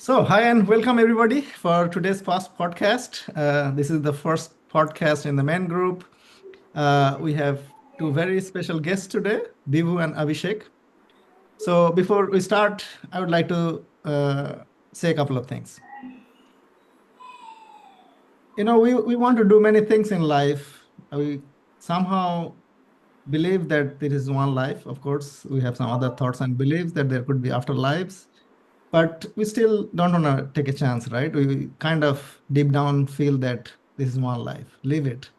Hi and welcome everybody for today's first podcast. This is the first podcast in the main group. We have two very special guests today, Vibhu and Abhishek. So, before we start, I would like to say a couple of things. We want to do many things in life. We somehow believe that there is one life. Of course, we have some other thoughts and beliefs that there could be afterlives. But we still don't want to take a chance, right? We kind of deep down feel that this is one life, live it.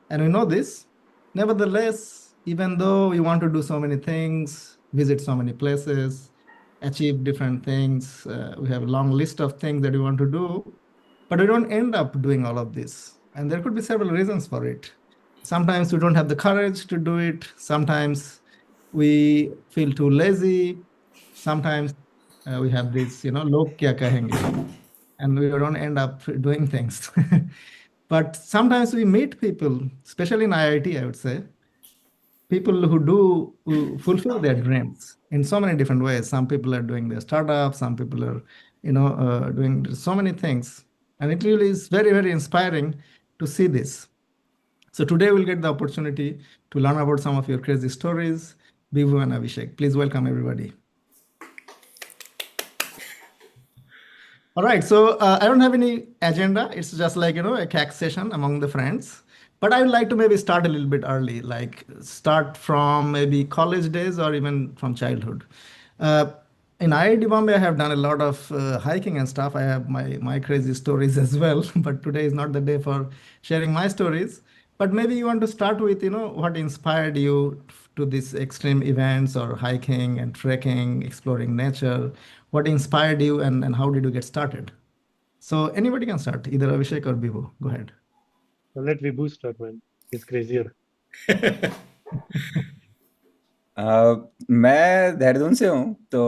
And we know this. Nevertheless, even though we want to do so many things, visit so many places, achieve different things, we have a long list of things that we want to do, but we don't end up doing all of this. And there could be several reasons for it. Sometimes we don't have the courage to do it. Sometimes we feel too lazy. Sometimes we have this, log kya kahenge, and we don't end up doing things. But sometimes we meet people, especially in IIT, I would say, people who fulfill their dreams in so many different ways. Some people are doing their startups, some people are, doing so many things. And it really is very, very inspiring to see this. So today we'll get the opportunity to learn about some of your crazy stories. Vibhu and Abhishek, please welcome everybody. All right, so I don't have any agenda. It's just like, a CAC session among the friends. But I would like to maybe start a little bit early, like start from maybe college days or even from childhood. Uh, in IIT Bombay, I have done a lot of hiking and stuff. I have my crazy stories as well, but today is not the day for sharing my stories. But maybe you want to start with, what inspired you to these extreme events or hiking and trekking, exploring nature. What inspired you and how did you get started? So anybody can start, either Abhishek or Bibu. Go ahead. Well, let Vibhu start, man. He's crazier. मैं देहरादून से हूँ तो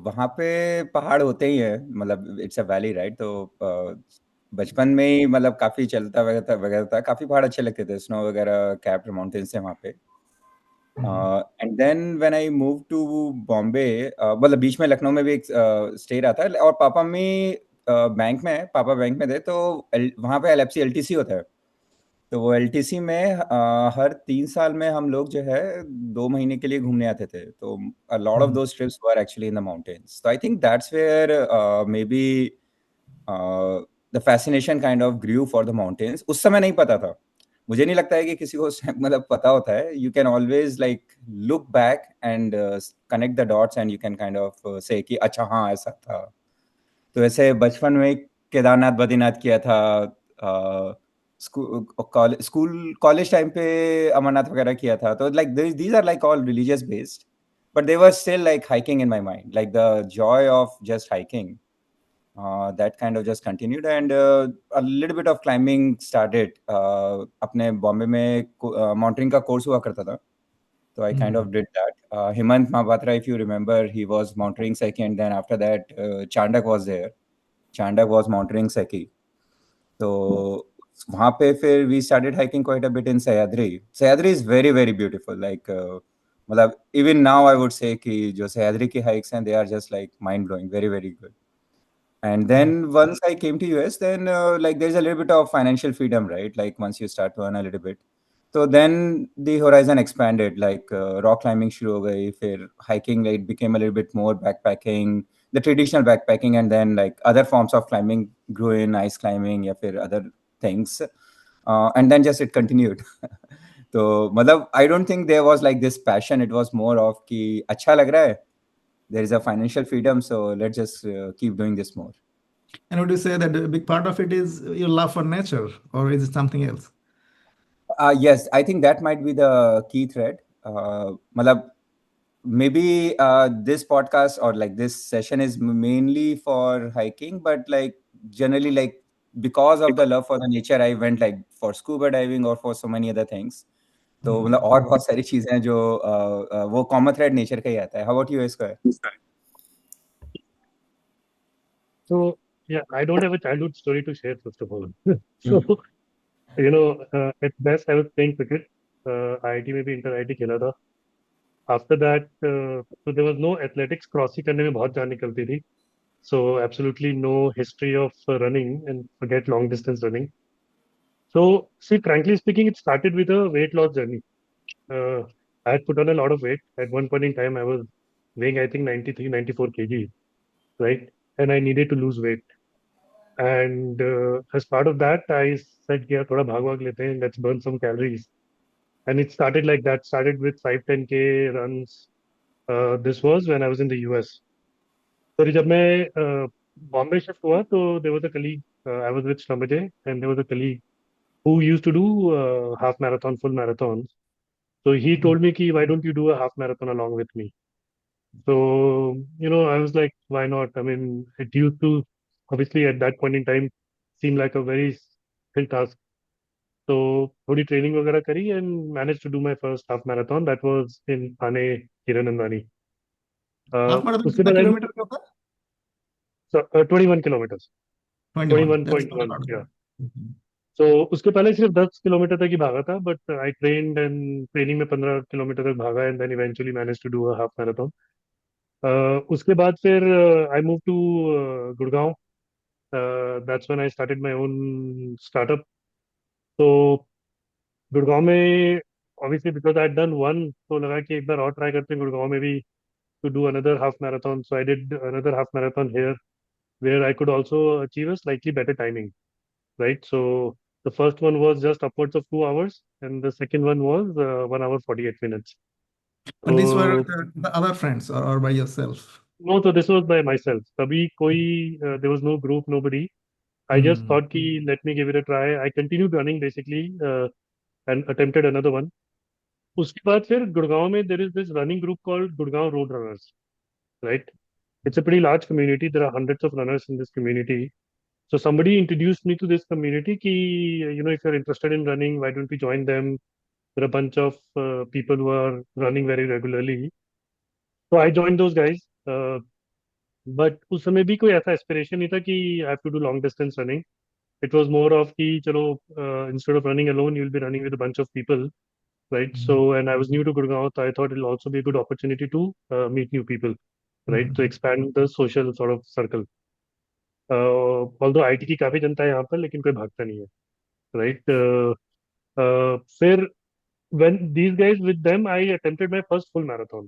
वहाँ पे पहाड़ होते ही हैं मतलब इट्स अ वैली राइट तो बचपन में ही मतलब काफ़ी चलता वगैरह वगैरह था काफ़ी पहाड़ अच्छे लगते थे स्नो वगैरह कैप्ड माउंटेन्स थे वहाँ पे Mhm. And then when I move to Bombay मतलब बीच में लखनऊ में भी एक स्टे रहा था और पापा मम्मी बैंक में पापा बैंक में थे तो वहाँ पे एलएफसी एलटीसी होता है तो वो एलटीसी में हर 3 साल में हम लोग जो है 2 महीने के लिए घूमने आते थे तो a lot of Mhm. those trips were actually in the mountains so I think that's where maybe uh, the fascination kind of grew for the mountains उस समय नहीं पता था मुझे नहीं लगता है कि किसी को मतलब पता होता है you can always like look back and connect the dots and you can kind of say कि अच्छा हाँ ऐसा था तो ऐसे बचपन में केदारनाथ बद्रीनाथ किया था स्कूल कॉलेज टाइम पे अमरनाथ वगैरह किया था तो like these are like all religious based but they were still like hiking in my mind like the joy of just hiking that kind of just continued and a little bit of climbing started अपने बॉम्बे में mountaineering का course हुआ करता था so I kind Mhm. of did that. Himant Mahapatra, if you remember, he was mountaineering second. Then after that, Chandak was there. Chandak was mountaineering Seki. So वहाँ पे फिर we started hiking quite a bit in Sahyadri. Sahyadri is very very beautiful. Like मतलब even now I would say कि जो सह्याद्री की hikes हैं they are just like mind blowing, very very good. And Mhm. then once I came to US, then like there's a little bit of financial freedom, right? Like once you start to earn a little bit. So then the horizon expanded, like rock climbing शुरू हो गई, फिर hiking like became a little bit more backpacking, the traditional backpacking, and then like other forms of climbing grew in, ice climbing, या फिर other things, and then just it continued. तो मतलब I don't think there was like this passion. It was more of कि अच्छा लग रहा है, there is a financial freedom, so let's just keep doing this more. And would you say that a big part of it is your love for nature, or is it something else? Yes, I think that might be the key thread. Malab, maybe this podcast or like this session is mainly for hiking, but like generally, like because of the love for the nature, I went like for scuba diving or for so many other things. तो मतलब Mhm. और बहुत सारी चीजें हैं जो वो common thread nature का ही आता है. How about you, इसका? So, yeah, I don't have a childhood story to share, first of all. So, Mhm. at best, I was playing cricket. IIT में भी इंटर IIT खेला था. After that, so there was no athletics. Cross ही करने में बहुत जान निकलती थी. So absolutely no history of running, and forget long distance running. So see, frankly speaking, it started with a weight loss journey. Uh, I had put on a lot of weight. At one point in time, I was weighing, I think, 93, 94 kg, right? And I needed to lose weight. And as part of that, I said, yeah, thoda bhag wag lete hain, let's burn some calories. And it started like that, started with 5, 10K runs. This was when I was in the US. So जब मैं Bombay shift हुआ, तो there was a colleague, I was with Schlumberger, and there was a colleague who used to do half marathon, full marathons. So he told me, ki, why don't you do a half marathon along with me? So, I was like, why not? I mean, it used to, obviously, at that point in time, seem like a very thin task. So, थोड़ी training वगैरह करी and managed to do my first half marathon. That was in Thane, Hiranandani. Half marathon उसके कितना बाद kilometre का होता है? so, 21 kilometers, 21, that's not a 21.1, lot. yeah. Mhm. So, उसके पहले सिर्फ 10 किलोमीटर तक ही भागा था, but I trained and training में 15 किलोमीटर तक भागा and then eventually managed to do a half marathon. उसके बाद फिर I moved to Gurgaon. That's when I started my own startup. तो गुड़गांव में obviously because I had done one, तो लगा कि एक बार और ट्राई करते हैं गुड़गांव में भी to do another half marathon. So I did another half marathon here where I could also achieve a slightly better timing, right? So the first one was just upwards of 2 hours, and the second one was 1 hour 48 minutes. And these were So the other friends or by yourself? no, so this was by myself. तभी कोई there was no group, nobody. I just Hmm. thought कि let me give it a try. I continued running basically and attempted another one. उसके बाद फिर गुड़गांव में there is this running group called Gurgaon Road Runners, right? It's a pretty large community. There are hundreds of runners in this community. So somebody introduced me to this community कि if you're interested in running, why don't we join them? There are a bunch of people who are running very regularly. So I joined those guys. But उस समय भी कोई ऐसा aspiration नहीं था कि I have to do long distance running. It was more of कि चलो instead of running alone you'll be running with a bunch of people, right? So Mhm. and I was new to Gurgaon, so I thought it'll also be a good opportunity to meet new people, right? To Mhm. expand the social sort of circle. Although IT की काफी जनता है यहाँ पर, लेकिन कोई भागता नहीं है, right? फिर when these guys with them I attempted my first full marathon,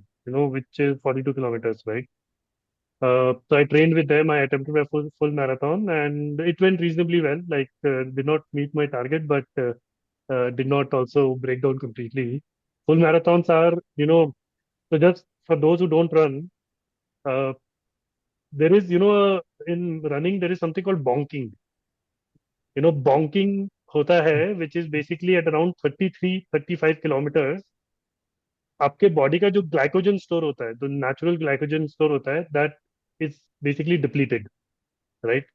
which is 42 kilometers, right? So I trained with them. I attempted my full marathon, and it went reasonably well. Like did not meet my target, but did not also break down completely. Full marathons are, so just for those who don't run, uh, there is, in running there is something called bonking. Bonking होता है, which is basically at around 33, 35 kilometers. आपके body का जो glycogen store होता है, जो natural glycogen store होता है, that is basically depleted, right?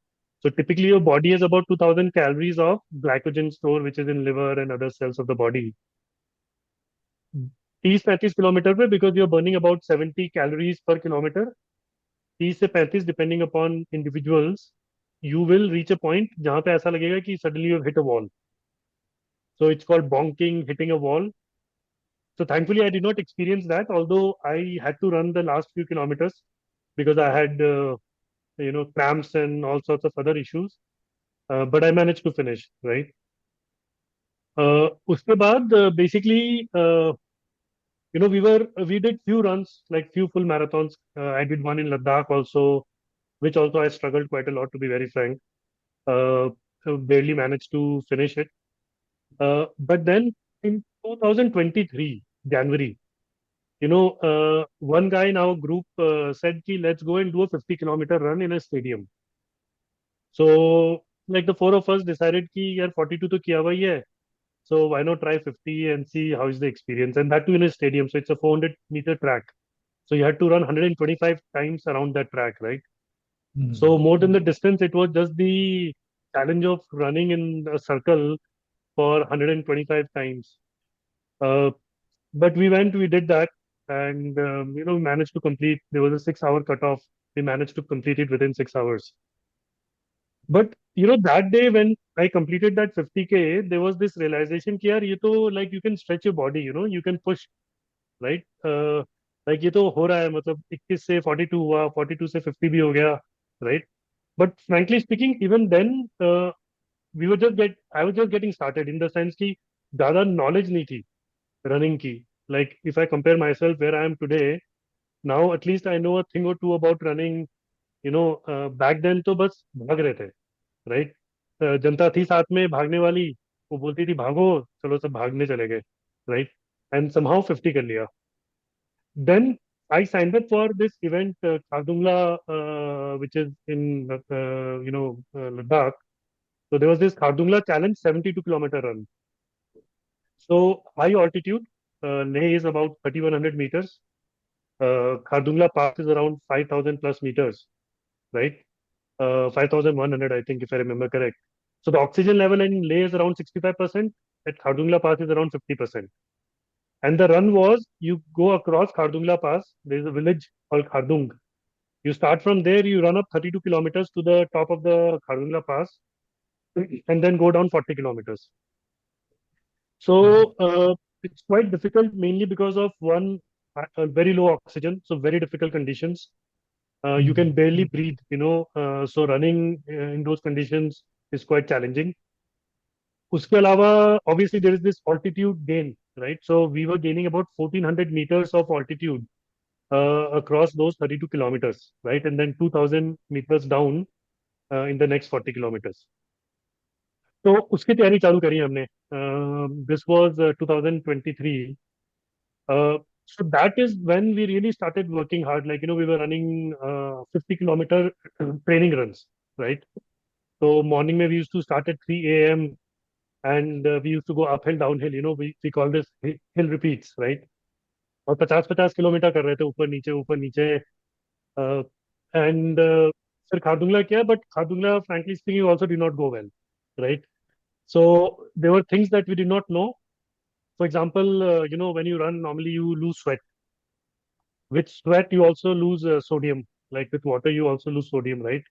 So typically your body has about 2000 calories of glycogen store, which is in liver and other cells of the body. 30-35 kilometre पे, because you're burning about 70 calories per kilometer, 30 से 35 depending upon individuals, you will reach a point जहाँ पे ऐसा लगेगा कि suddenly you've hit a wall. So it's called bonking, hitting a wall. So thankfully I did not experience that, although I had to run the last few kilometers because I had cramps and all sorts of other issues. But I managed to finish, right? उसके बाद basically we did few runs, like few full marathons. I did one in Ladakh also, which also I struggled quite a lot, to be very frank. So barely managed to finish it. But then in 2023 January, one guy in our group said ki, let's go and do a 50-kilometer run in a stadium. So like the four of us decided कि यार 42 तो किया हुआ ही है. So why not try 50 and see how is the experience? And that too in a stadium. So it's a 400-meter track. So you had to run 125 times around that track, right? So Mhm. more than the distance, it was just the challenge of running in a circle for 125 times. Uh, but we did that, and managed to complete. There was a 6 hour cutoff. We managed to complete it within 6 hours. But that day when I completed that 50K, there was this realization कि यार ये तो like you can stretch your body, you can push, right? Like ये तो हो रहा है, मतलब 21 से 42 हुआ, 42 से 50 भी हो गया, right? But frankly speaking, even then, I was just getting started in the sense कि ज़्यादा knowledge नहीं थी running की. Like if I compare myself where I am today, now at least I know a thing or two about running. Back then तो बस भाग रहे थे, right? जनता थी साथ में भागने वाली, वो बोलती थी भागो, चलो सब भागने चले गए, right? And somehow 50 कर लिया. Then I signed up for this event, Khardungla, which is in Ladakh. So there was this Khardungla challenge, 72-kilometer run. So high altitude, Leh is about 3,100 meters. Khardungla Pass is around 5,000 plus meters, right? 5,100, I think, if I remember correct. So the oxygen level in Leh is around 65%. At Khardungla Pass is around 50%. And the run was, you go across Khardungla Pass. There is a village called Khardung. You start from there, you run up 32 kilometers to the top of the Khardungla Pass, and then go down 40 kilometers. So it's quite difficult, mainly because of one, very low oxygen, so very difficult conditions. You can barely breathe, so running in those conditions is quite challenging. Uske alawa, obviously, there is this altitude gain, right? So we were gaining about 1,400 meters of altitude across those 32 kilometers, right? And then 2,000 meters down in the next 40 kilometers. तो उसकी तैयारी चालू करी हमने. This was 2023. So that is when we really started working hard. Like, we were running 50-kilometer training runs, right? So morning mein we used to start at 3 a.m. and we used to go uphill, downhill. We call this hill repeats, right? और 50-50 kilometre कर रहे थे, ऊपर नीचे. And फिर खारदुंगला किया, but Khardungla, frankly speaking, also did not go well, right? So there were things that we did not know. For example, when you run, normally you lose sweat. With sweat, you also lose sodium. Like with water, you also lose sodium, right?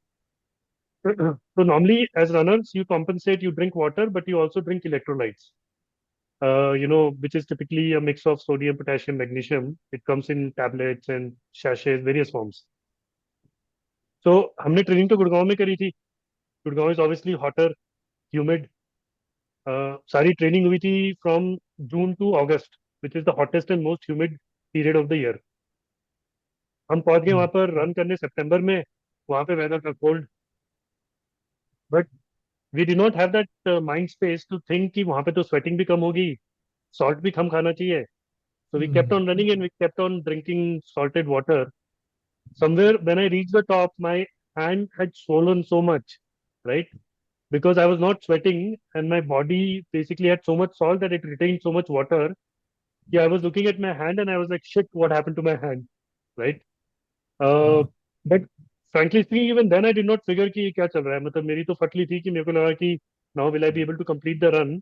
So normally, as runners, you compensate. You drink water, but you also drink electrolytes. Which is typically a mix of sodium, potassium, magnesium. It comes in tablets and sachets, various forms. So हमने training तो गुड़गांव में करी थी. Gurgaon is obviously hotter, humid. सारी training हुई थी from June to August, which is the hottest and most humid period of the year. हम पहुंच गए वहां पर रन करने सितंबर में. वहां पे वेदर था cold, but we did not have that mind space to think कि वहां पे तो स्वेटिंग भी कम होगी, सॉल्ट भी कम खाना चाहिए. So we kept on running and we kept on drinking salted water. Somewhere when I reached the top, my hand had swollen so much, right? Because I was not sweating and my body basically had so much salt that it retained so much water. Yeah, I was looking at my hand and I was like, shit, what happened to my hand, right? But frankly speaking, even then I did not figure कि ये क्या चल रहा है. मतलब मेरी तो फटली थी कि मेरे को लगा कि now will I be able to complete the run?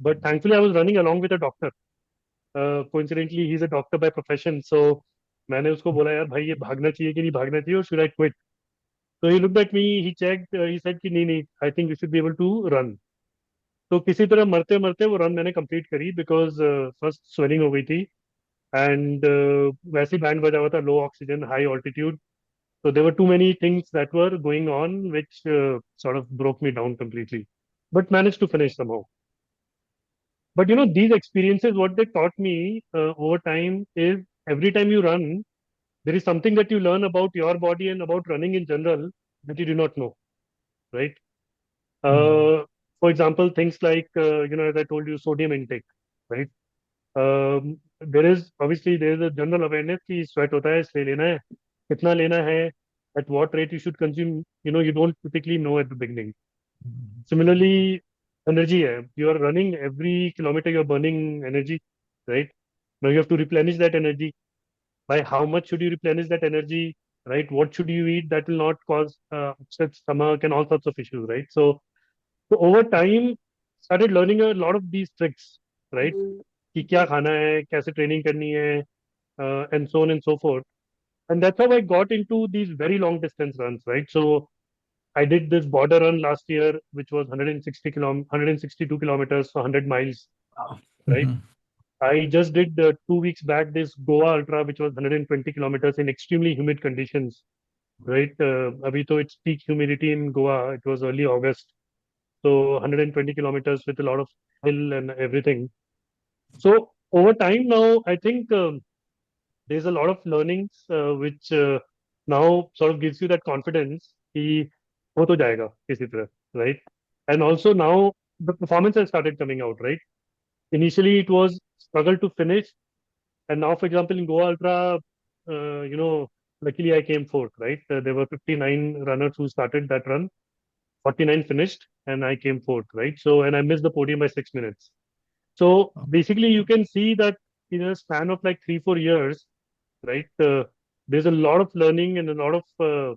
But thankfully I was running along with a doctor. Coincidentally, he's a doctor by profession. So मैंने उसको बोला, यार भाई ये भागना चाहिए कि नहीं भागना चाहिए, और should I quit? So he looked at me, he checked, he said कि नहीं, I think we should be able to run. तो किसी तरह मरते मरते वो रन मैंने कंप्लीट करी, बिकॉज फर्स्ट स्वेलिंग हो गई थी. एंड वैसे ही बैंड बजा हुआ था, low oxygen, high altitude. So there were too many things that were going on which sort of broke me down completely, but managed to finish somehow. But these experiences, what they taught me over time is, every time you run, there is something that you learn about your body and about running in general that you do not know, right? For example, things like, as I told you, sodium intake, right? There is a general awareness कि sweat होता है इसलिए लेना है, कितना लेना है, at what rate you should consume. You don't typically know at the beginning. Similarly, energy hai. You are running, every kilometer you are burning energy, right? Now you have to replenish that energy. By how much should you replenish that energy, right? What should you eat that will not cause upset stomach and all sorts of issues, right? So over time, started learning a lot of these tricks, right? कि क्या खाना है, कैसे training करनी है, and so on and so forth. And that's how I got into these very long distance runs, right? So I did this border run last year, which was 162 kilometers, so 100 miles, right? I just did 2 weeks back this Goa Ultra, which was 120 kilometers in extremely humid conditions. right? Abhi to it's peak humidity in Goa. It was early August, so 120 kilometers with a lot of hill and everything. So over time now, I think there's a lot of learnings which now sort of gives you that confidence कि हो तो जाएगा किसी तरह, right? And also now the performance has started coming out, right? Initially it was struggle to finish, and now for example in Goa Ultra, luckily I came fourth, right? There were 59 runners who started that run, 49 finished, and I came fourth, right? So and I missed the podium by 6 minutes. So basically you can see that in a span of like 3 4 years, right? There's a lot of learning and a lot of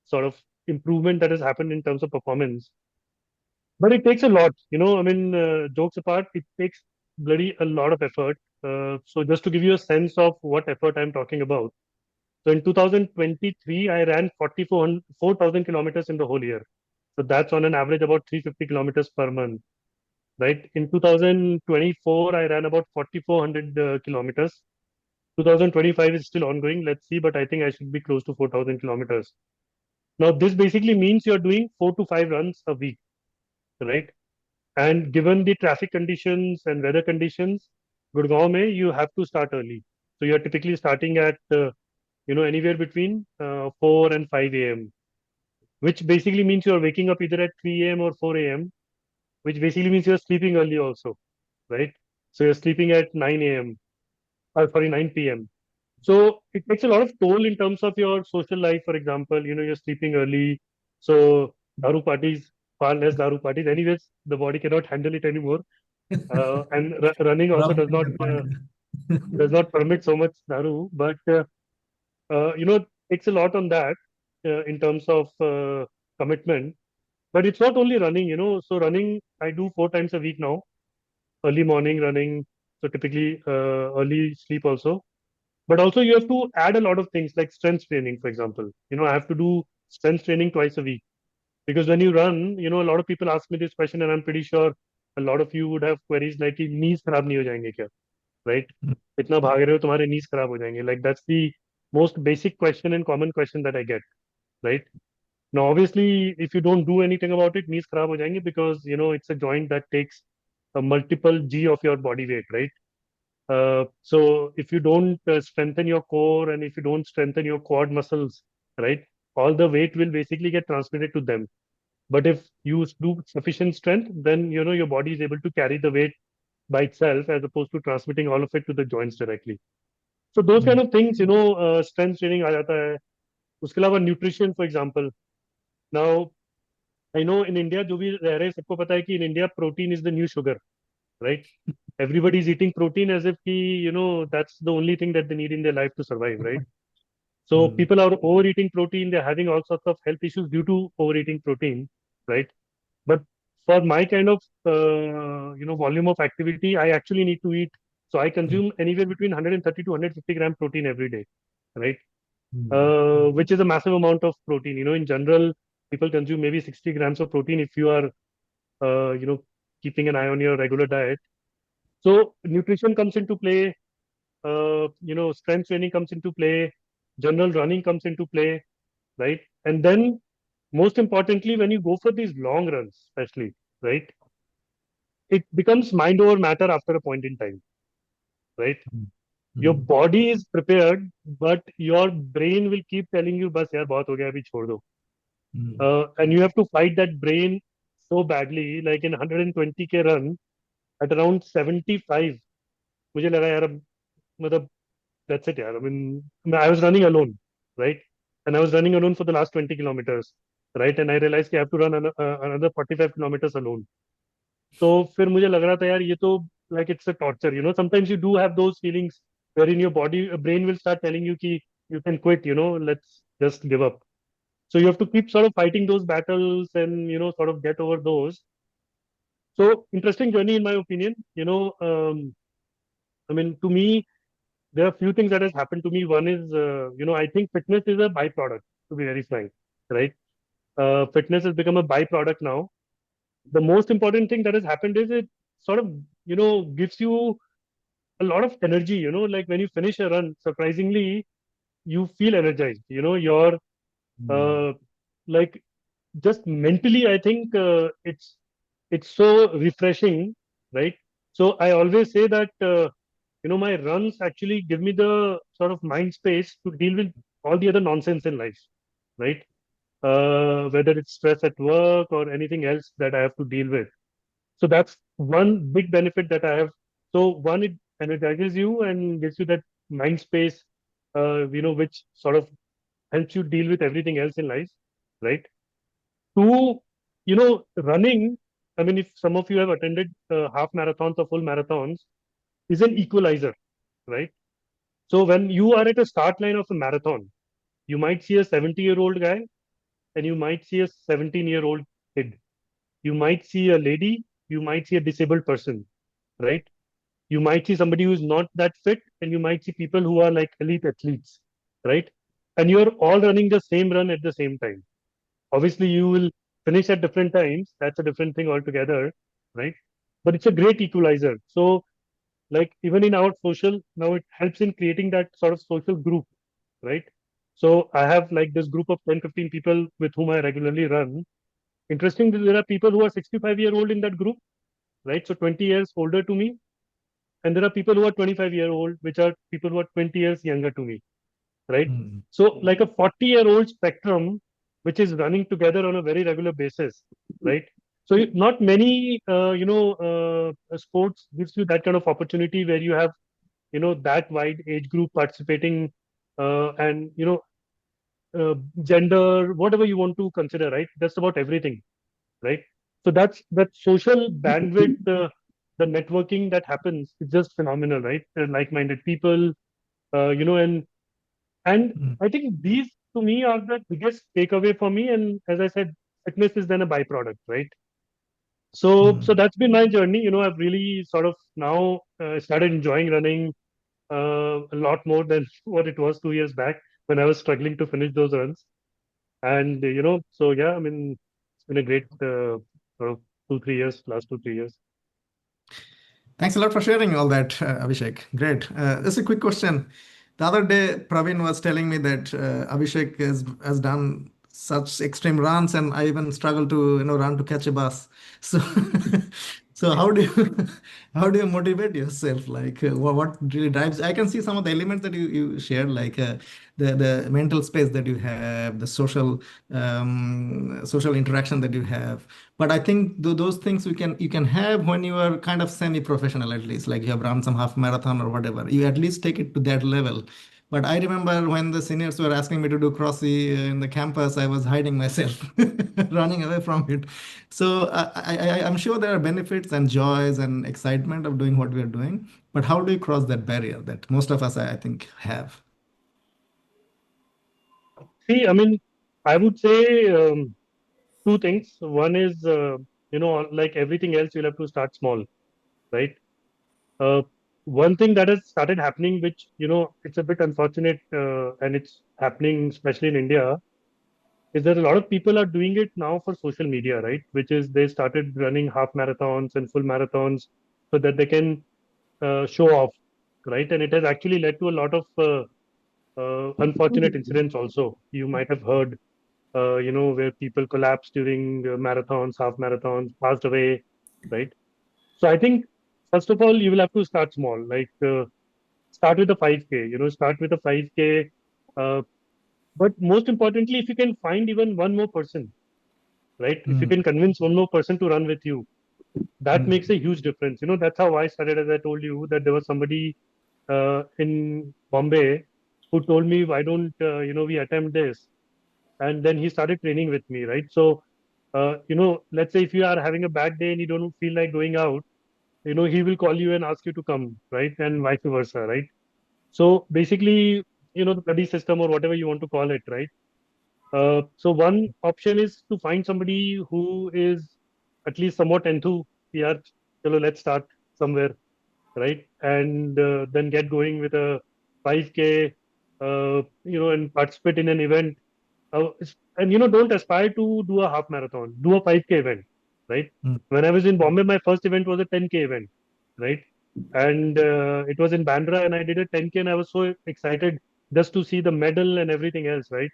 sort of improvement that has happened in terms of performance. But it takes a lot, I mean, jokes apart, it takes bloody a lot of effort. So just to give you a sense of what effort I'm talking about. So in 2023, I ran 4,000 kilometers in the whole year. So that's on an average about 350 kilometers per month, right? In 2024, I ran about 4,400 kilometers. 2025 is still ongoing. Let's see, but I think I should be close to 4,000 kilometers. Now, this basically means you're doing 4 to 5 runs a week, right? And given the traffic conditions and weather conditions, Gurgaon mein, you have to start early. So you're typically starting at, anywhere between 4 and 5 a.m., which basically means you're waking up either at 3 a.m. or 4 a.m., which basically means you're sleeping early also, right? So you're sleeping at 9 a.m. Sorry, 9 p.m. So it takes a lot of toll in terms of your social life. For example, you're sleeping early. So daru parties, far less daru parties. Anyways, the body cannot handle it anymore. And running also Rough does not point. permit so much daru. But takes a lot on that in terms of commitment. But it's not only running. So running, I do 4 times a week now. Early morning running. So typically early sleep also, but also you have to add a lot of things like strength training, for example. I have to do strength training twice a week, because when you run, a lot of people ask me this question, and I'm pretty sure a lot of you would have queries like कि knees खराब नहीं हो जाएंगे क्या, right? इतना भाग रहे हो तुम्हारे knees खराब हो जाएंगे, like that's the most basic question and common question that I get, right? Now obviously if you don't do anything about it, knees खराब हो जाएंगे, because it's a joint that takes a multiple g of your body weight, right? So if you don't strengthen your core, and if you don't strengthen your quad muscles, right, all the weight will basically get transmitted to them. But if you do sufficient strength, then your body is able to carry the weight by itself, as opposed to transmitting all of it to the joints directly. So those kind of things, strength training आ जाता है. उसके अलावा nutrition, for example. Now I know in India जो भी रह रहे हैं, सबको पता है कि in India protein is the new sugar, right? Everybody's eating protein as if that's the only thing that they need in their life to survive, right? So people are overeating protein, they're having all sorts of health issues due to overeating protein, right? But for my kind of volume of activity, I actually need to eat. So I consume anywhere between 130 to 150 gram protein every day, right? Which is a massive amount of protein. In general, people consume maybe 60 grams of protein if you are, uh, you know, keeping an eye on your regular diet. So nutrition comes into play, strength training comes into play, general running comes into play, right? And then most importantly, when you go for these long runs, especially, right, it becomes mind over matter after a point in time, right? Your body is prepared, but your brain will keep telling you, "Bas yaar, bahut ho gaya, abhi chhod do." And you have to fight that brain so badly, like in 120K run at around 75. मुझे लगा यार अब मतलब that's it, yeah. I mean, I was running alone, right? And I was running alone for the last 20 kilometers, right? And I realized I have to run another 45 kilometers alone. So फिर मुझे लग रहा था यार ये तो like it's a torture, Sometimes you do have those feelings wherein your brain will start telling you कि you can quit, let's just give up. So you have to keep sort of fighting those battles and sort of get over those. So interesting journey in my opinion. I mean, to me, there are a few things that has happened to me. One is, I think fitness is a byproduct, to be very frank, right? Fitness has become a byproduct now. The most important thing that has happened is it sort of, gives you a lot of energy, like when you finish a run, surprisingly, you feel energized. Your uh, like just mentally, I think it's so refreshing, right? So I always say that my runs actually give me the sort of mind space to deal with all the other nonsense in life, right? Whether it's stress at work or anything else that I have to deal with. So that's one big benefit that I have. So one, it energizes you and gives you that mind space, which sort of helps you deal with everything else in life, right? Two, running. I mean, if some of you have attended half marathons or full marathons, is an equalizer, right? So when you are at a start line of a marathon, you might see a 70-year-old guy and you might see a 17-year-old kid. You might see a lady, you might see a disabled person, right? You might see somebody who's not that fit, and you might see people who are like elite athletes, right? And you're all running the same run at the same time. Obviously, you will finish at different times. That's a different thing altogether, right? But it's a great equalizer. So, like, even in our social, now it helps in creating that sort of social group, right? So, I have like this group of 10, 15 people with whom I regularly run. Interesting, there are people who are 65-year-old in that group, right? So, 20 years older to me. And there are people who are 25-year-old, which are people who are 20 years younger to me, right? Mm. So, like a 40-year-old spectrum, which is running together on a very regular basis, right? So, not many, sports gives you that kind of opportunity where you have, that wide age group participating, and gender, whatever you want to consider, right? That's about everything, right? So that's that social bandwidth, the networking that happens is just phenomenal, right? Like-minded people, and Mm. I think these to me are the biggest takeaway for me. And as I said, fitness is then a byproduct, right? So Mm. that's been my journey. I've really sort of now started enjoying running a lot more than what it was 2 years back when I was struggling to finish those runs. And so yeah, I mean, it's been a great sort of 2, 3 years, last 2, 3 years. Thanks a lot for sharing all that, Abhishek. Great. Just a quick question. The other day, Praveen was telling me that Abhishek has done such extreme runs, and I even struggle to run to catch a bus. So, so how do you how do you motivate yourself? Like, what really drives? I can see some of the elements that you shared, like the mental space that you have, the social interaction that you have. But I think those things you can have when you are kind of semi-professional, at least, like you have run some half marathon or whatever. You at least take it to that level. But I remember when the seniors were asking me to do crossy in the campus, I was hiding myself, running away from it. So I'm sure there are benefits and joys and excitement of doing what we are doing. But how do you cross that barrier that most of us, I think, have? See, I mean, I would say two things. One is, like everything else, you'll have to start small, right? Uh, One thing that has started happening, which, it's a bit unfortunate, and it's happening especially in India, is that a lot of people are doing it now for social media, right? Which is they started running half marathons and full marathons so that they can show off, right? And it has actually led to a lot of unfortunate incidents also. You might have heard, where people collapsed during marathons, half marathons, passed away, right? So I think, first of all, you will have to start small, like start with a 5K, start with a 5K. Uh, but most importantly, if you can find even one more person, right? If you Mm. can convince one more person to run with you, that makes Mm. a huge difference. That's how I started, as I told you, that there was somebody in Bombay who told me, why don't, we attempt this? And then he started training with me, right? So, let's say if you are having a bad day and you don't feel like going out, he will call you and ask you to come, right? And vice versa, right? So basically, the buddy system or whatever you want to call it, right? So one option is to find somebody who is at least somewhat enthused. Yeah, let's start somewhere, right? And then get going with a 5K, and participate in an event. And don't aspire to do a half marathon. Do a 5K event, right? Mm. When I was in Bombay, my first event was a 10K event, right? And it was in Bandra, and I did a 10K, and I was so excited just to see the medal and everything else, right?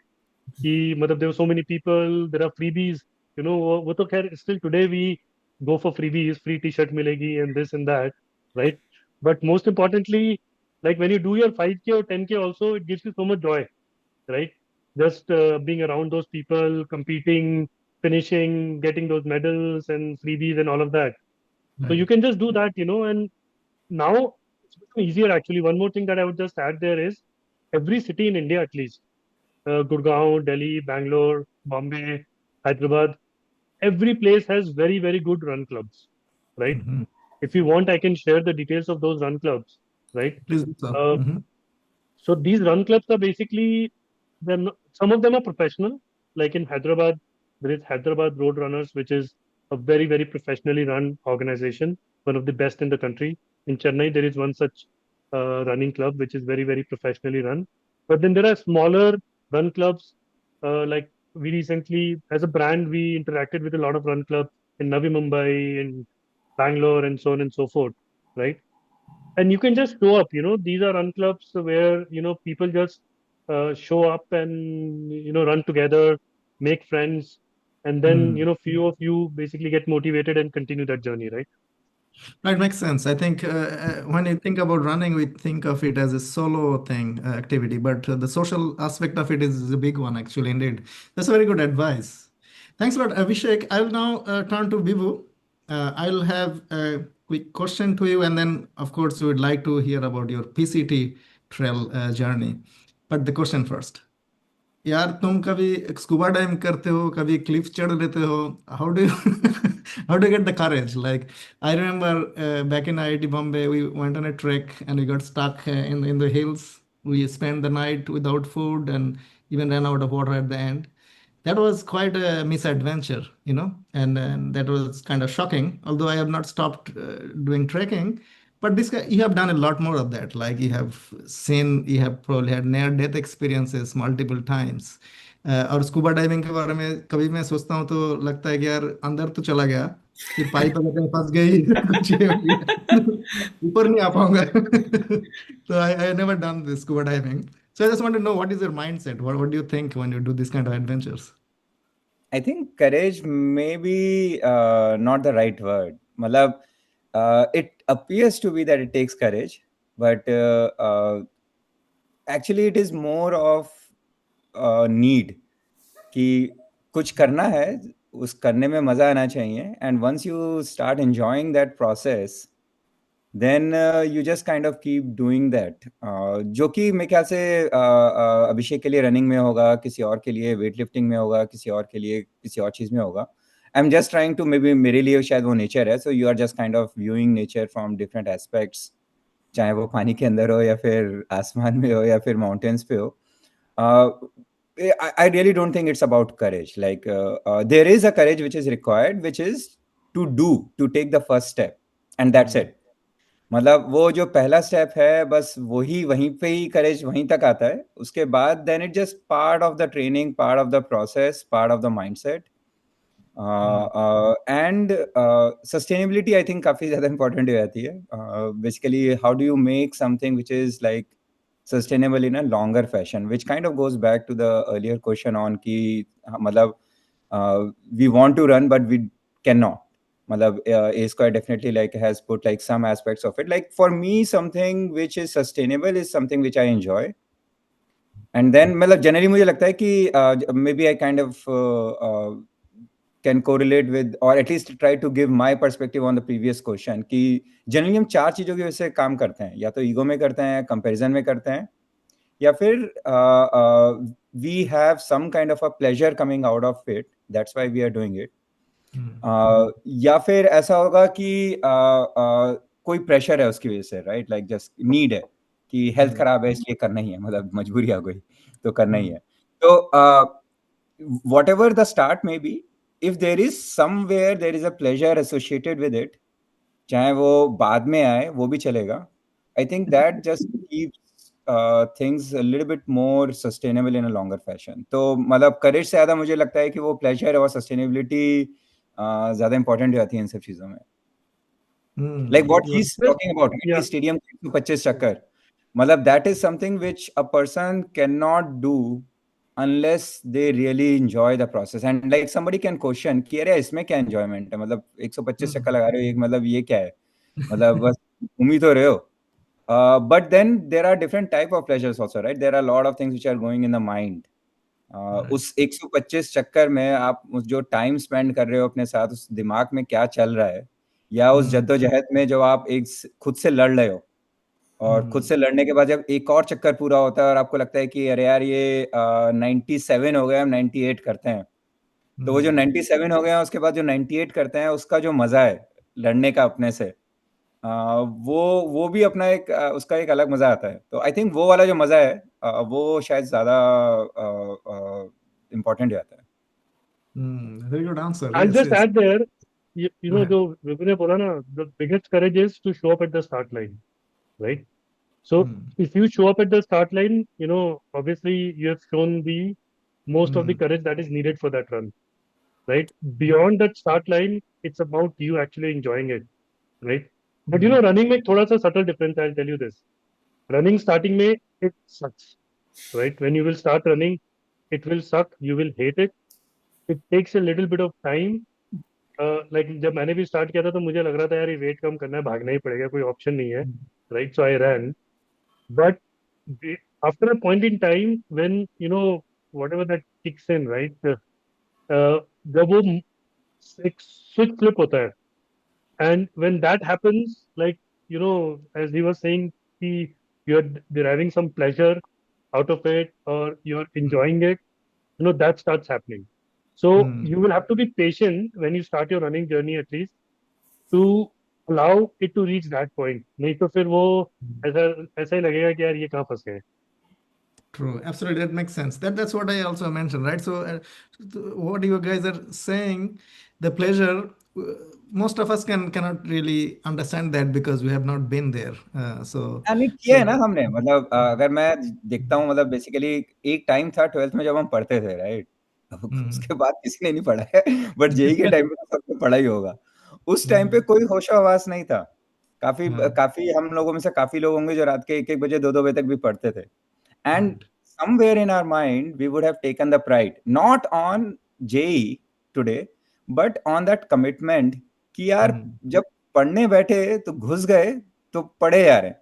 कि मतलब there were so many people, there are freebies, you know, वो तो खैर still today we go for freebies, free t-shirt मिलेगी and this and that, right? But most importantly, like when you do your 5K or 10K also, it gives you so much joy, right? Just being around those people, competing, finishing, getting those medals and freebies and all of that. So you Right. can just do that, you know, and now it's become easier actually. One more thing that I would just add there is every city in India at least, Gurgaon, Delhi, Bangalore, Bombay, Hyderabad, every place has very, very good run clubs, right? Mhm. If you want, I can share the details of those run clubs, right? Please do so. Uh, so these run clubs are basically, some of them are professional. Like in Hyderabad, there is Hyderabad Road Runners, which is a very, very professionally run organization, one of the best in the country. In Chennai, there is one such running club, which is very, very professionally run. But then there are smaller run clubs. Like we recently, as a brand, we interacted with a lot of run clubs in Navi Mumbai, in Bangalore, and so on and so forth, right? And you can just show up, you know, these are run clubs where, you know, people just show up and, you know, run together, make friends, and then, you Mhm. know, few of you basically get motivated and continue that journey, right? Right, makes sense. I think when you think about running, we think of it as a solo thing, activity, but the social aspect of it is a big one, actually, indeed. That's very good advice. Thanks a lot, Abhishek. I will now turn to Vibhu. I'll have a quick question to you, and then, of course, we would like to hear about your PCT trail journey. But the question first. यार तुम कभी scuba dive करते हो कभी Cliff चढ़ लेते हो how do how do get the courage like I remember back in IIT Bombay we went on a trek and we got stuck in the hills we spent the night without food and even ran out of water at the end that was quite a misadventure, and that was kind of shocking. Although I have not stopped doing trekking, but you have done a lot more of that. Like you have probably had near-death experiences multiple times. और scuba diving के बारे में कभी मैं सोचता हूँ तो लगता है कि यार अंदर तो चला गया फिर पाइप अगर कहीं फंस गई कुछ ये हो गया ऊपर नहीं आ पाऊंगा so I never done this scuba diving. So I just want to know what is your mindset? What do you think when you do this kind of adventures? I think courage may be not the right word. Malab, it appears to be that it takes courage, but actually it is more of need कि कुछ करना है उस करने में मजा आना चाहिए and once you start enjoying that process then you just kind of keep doing that जो कि मेरे ख्याल से अभिषेक के लिए रनिंग में होगा किसी और के लिए वेट लिफ्टिंग में होगा किसी और के लिए किसी और चीज में होगा I am just trying to maybe मेरे लिए शायद वो नेचर है so you are just kind of viewing nature from different aspects चाहे वो पानी के अंदर हो या फिर आसमान में हो या फिर माउंटेन्स पे हो I really don't think it's about courage. Like there is a courage which is required, which is to take the first step, and that's it. मतलब वो जो पहला स्टेप है बस वही वहीं पे ही करेज वहीं तक आता है उसके बाद then it just part of the training part of the process part of the mindset and sustainability I think काफी ज्यादा इंपॉर्टेंट हो जाती है basically how do you make something which is like sustainable in a longer fashion which kind of goes back to the earlier question on ki matlab we want to run but we cannot matlab A Square definitely like has put like some aspects of it like for me something which is sustainable is something which I enjoy and then matlab generally मुझे लगता है कि maybe I kind of can correlate with or at least try to give my perspective on the previous question कि generally हम चार चीजों की वजह से काम करते हैं या तो ईगो में करते हैं कंपैरिजन में करते हैं या फिर we have some kind of a pleasure coming out of it that's why we are doing it या फिर ऐसा होगा कि कोई प्रेशर है उसकी वजह से राइट लाइक जस्ट नीड है कि हेल्थ खराब है इसलिए करना ही है मतलब मजबूरी आ गई तो करना ही है तो whatever the start may be if there is somewhere there is a pleasure associated with it चाहे वो बाद में आए वो भी चलेगा I think that just keeps things a little bit more sustainable in a longer fashion तो मतलब करेज से ज्यादा मुझे लगता है कि वो प्लेजर और सस्टेनेबिलिटी ज्यादा इंपॉर्टेंट हो जाती है इन सब चीजों में like what he's talking about right? Yeah. Stadium 125 चक्कर मतलब that is something which a person cannot do unless they really enjoy the process. And like somebody can question कि अरे इसमें क्या enjoyment है, मतलब 125 चक्कर Hmm. लगा रहे हो, एक मतलब ये क्या है, मतलब बस घूम ही तो रहे हो. But then there are different type of pleasures also, right? There are a lot of things which are going in the mind. Right. उस 125 चक्कर में आप उस जो टाइम स्पेंड कर रहे हो अपने साथ, उस दिमाग में क्या चल रहा है, या उस Hmm. जद्दोजहद में जो आप खुद से लड़ रहे हो, और खुद Hmm. से लड़ने के बाद जब एक और चक्कर पूरा होता है और आपको लगता है कि अरे यार ये 97 हो गया, हम 98 करते हैं. तो वो जो Hmm. 97 हो गया उसके बाद जो 98 करते हैं, उसका जो मजा है लड़ने का अपने से, वो भी अपना एक उसका एक अलग मजा आता है. तो आई थिंक वो वाला जो मजा है, वो शायद ज्यादा इम्पोर्टेंट जाता है. Hmm. Very good answer. I'll Yes, just yes. add there, you Go know, ahead. the Vibhu ne bola na, the biggest courage is to show up at the start line, right? So Hmm. if you show up at the start line, obviously you have shown the most of the Hmm. courage that is needed for that run, right? Beyond that start line, it's about you actually enjoying it, right? But Hmm. running में थोड़ा सा subtle difference. I'll tell you this. Running starting में it sucks, right? When you will start running, it will suck. You will hate it. It takes a little bit of time. Like जब मैंने भी start किया था तो मुझे लग रहा था यार ये वेट कम करना है, भागना ही पड़ेगा, कोई ऑप्शन नहीं है, right? So I ran. But after a point in time when whatever that kicks in, right? जब वो एक स्विच फ्लिप होता है, and when that happens, like, as he was saying, you're deriving some pleasure out of it, or you're enjoying it, that starts happening. So Hmm. you will have to be patient when you start your running journey, at least, to allow it to reach that point. नहीं तो फिर वो ऐसा ऐसा ही लगेगा कि यार ये कहाँ फंस गए. True, absolutely, that makes sense. That's what I also mentioned, right? So, what you guys are saying, the pleasure, most of us cannot really understand that because we have not been there. नहीं किया So है ना हमने, मतलब अगर मैं देखता हूँ, मतलब बेसिकली एक टाइम था 12th में जब हम पढ़ते थे, राइट? अब hmm. उसके बाद किसी ने नहीं पढ़ा है, बट जेई के टाइम पे तो सबने पढ़ा ही होगा. उस टाइम पे Hmm. कोई होशो हवास नहीं था. काफी Yeah, काफी हम लोगों में से काफी लोग होंगे जो रात के 1-1 बजे 2-2 बजे तक भी पढ़ते थे. And right. somewhere in our mind we would have taken the pride not on JE today, but on that commitment कि यार Hmm. जब पढ़ने बैठे तो घुस गए, तो पढ़े जा रहे हैं.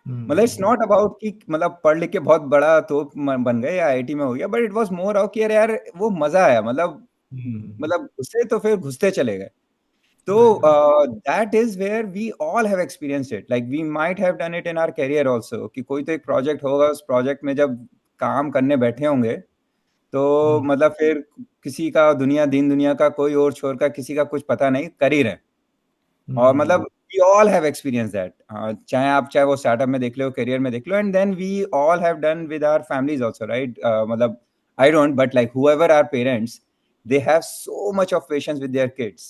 मतलब इट्स Hmm. नॉट अबाउट कि मतलब पढ़ लिख के बहुत बड़ा तो बन गए या आईआईटी में हो गया, but it was more of कि अरे यार वो मजा आया, Hmm. मतलब घुसे तो फिर घुसते चले गए. So Right, right. that is where we all have experienced it. Like we might have done it in our career also. कि कोई तो एक प्रोजेक्ट होगा, उस प्रोजेक्ट में जब काम करने बैठे होंगे, तो Hmm. मतलब फिर किसी का दीन दुनिया का कोई और छोर का किसी का कुछ पता नहीं, कर ही रहे. और मतलब Hmm. We all have experience that. चाहे वो स्टार्टअप में देख लो, करियर में देख लो, and then we all have done with our families also, right? मतलब I don't, but like however our parents, they have so much of patience with their kids,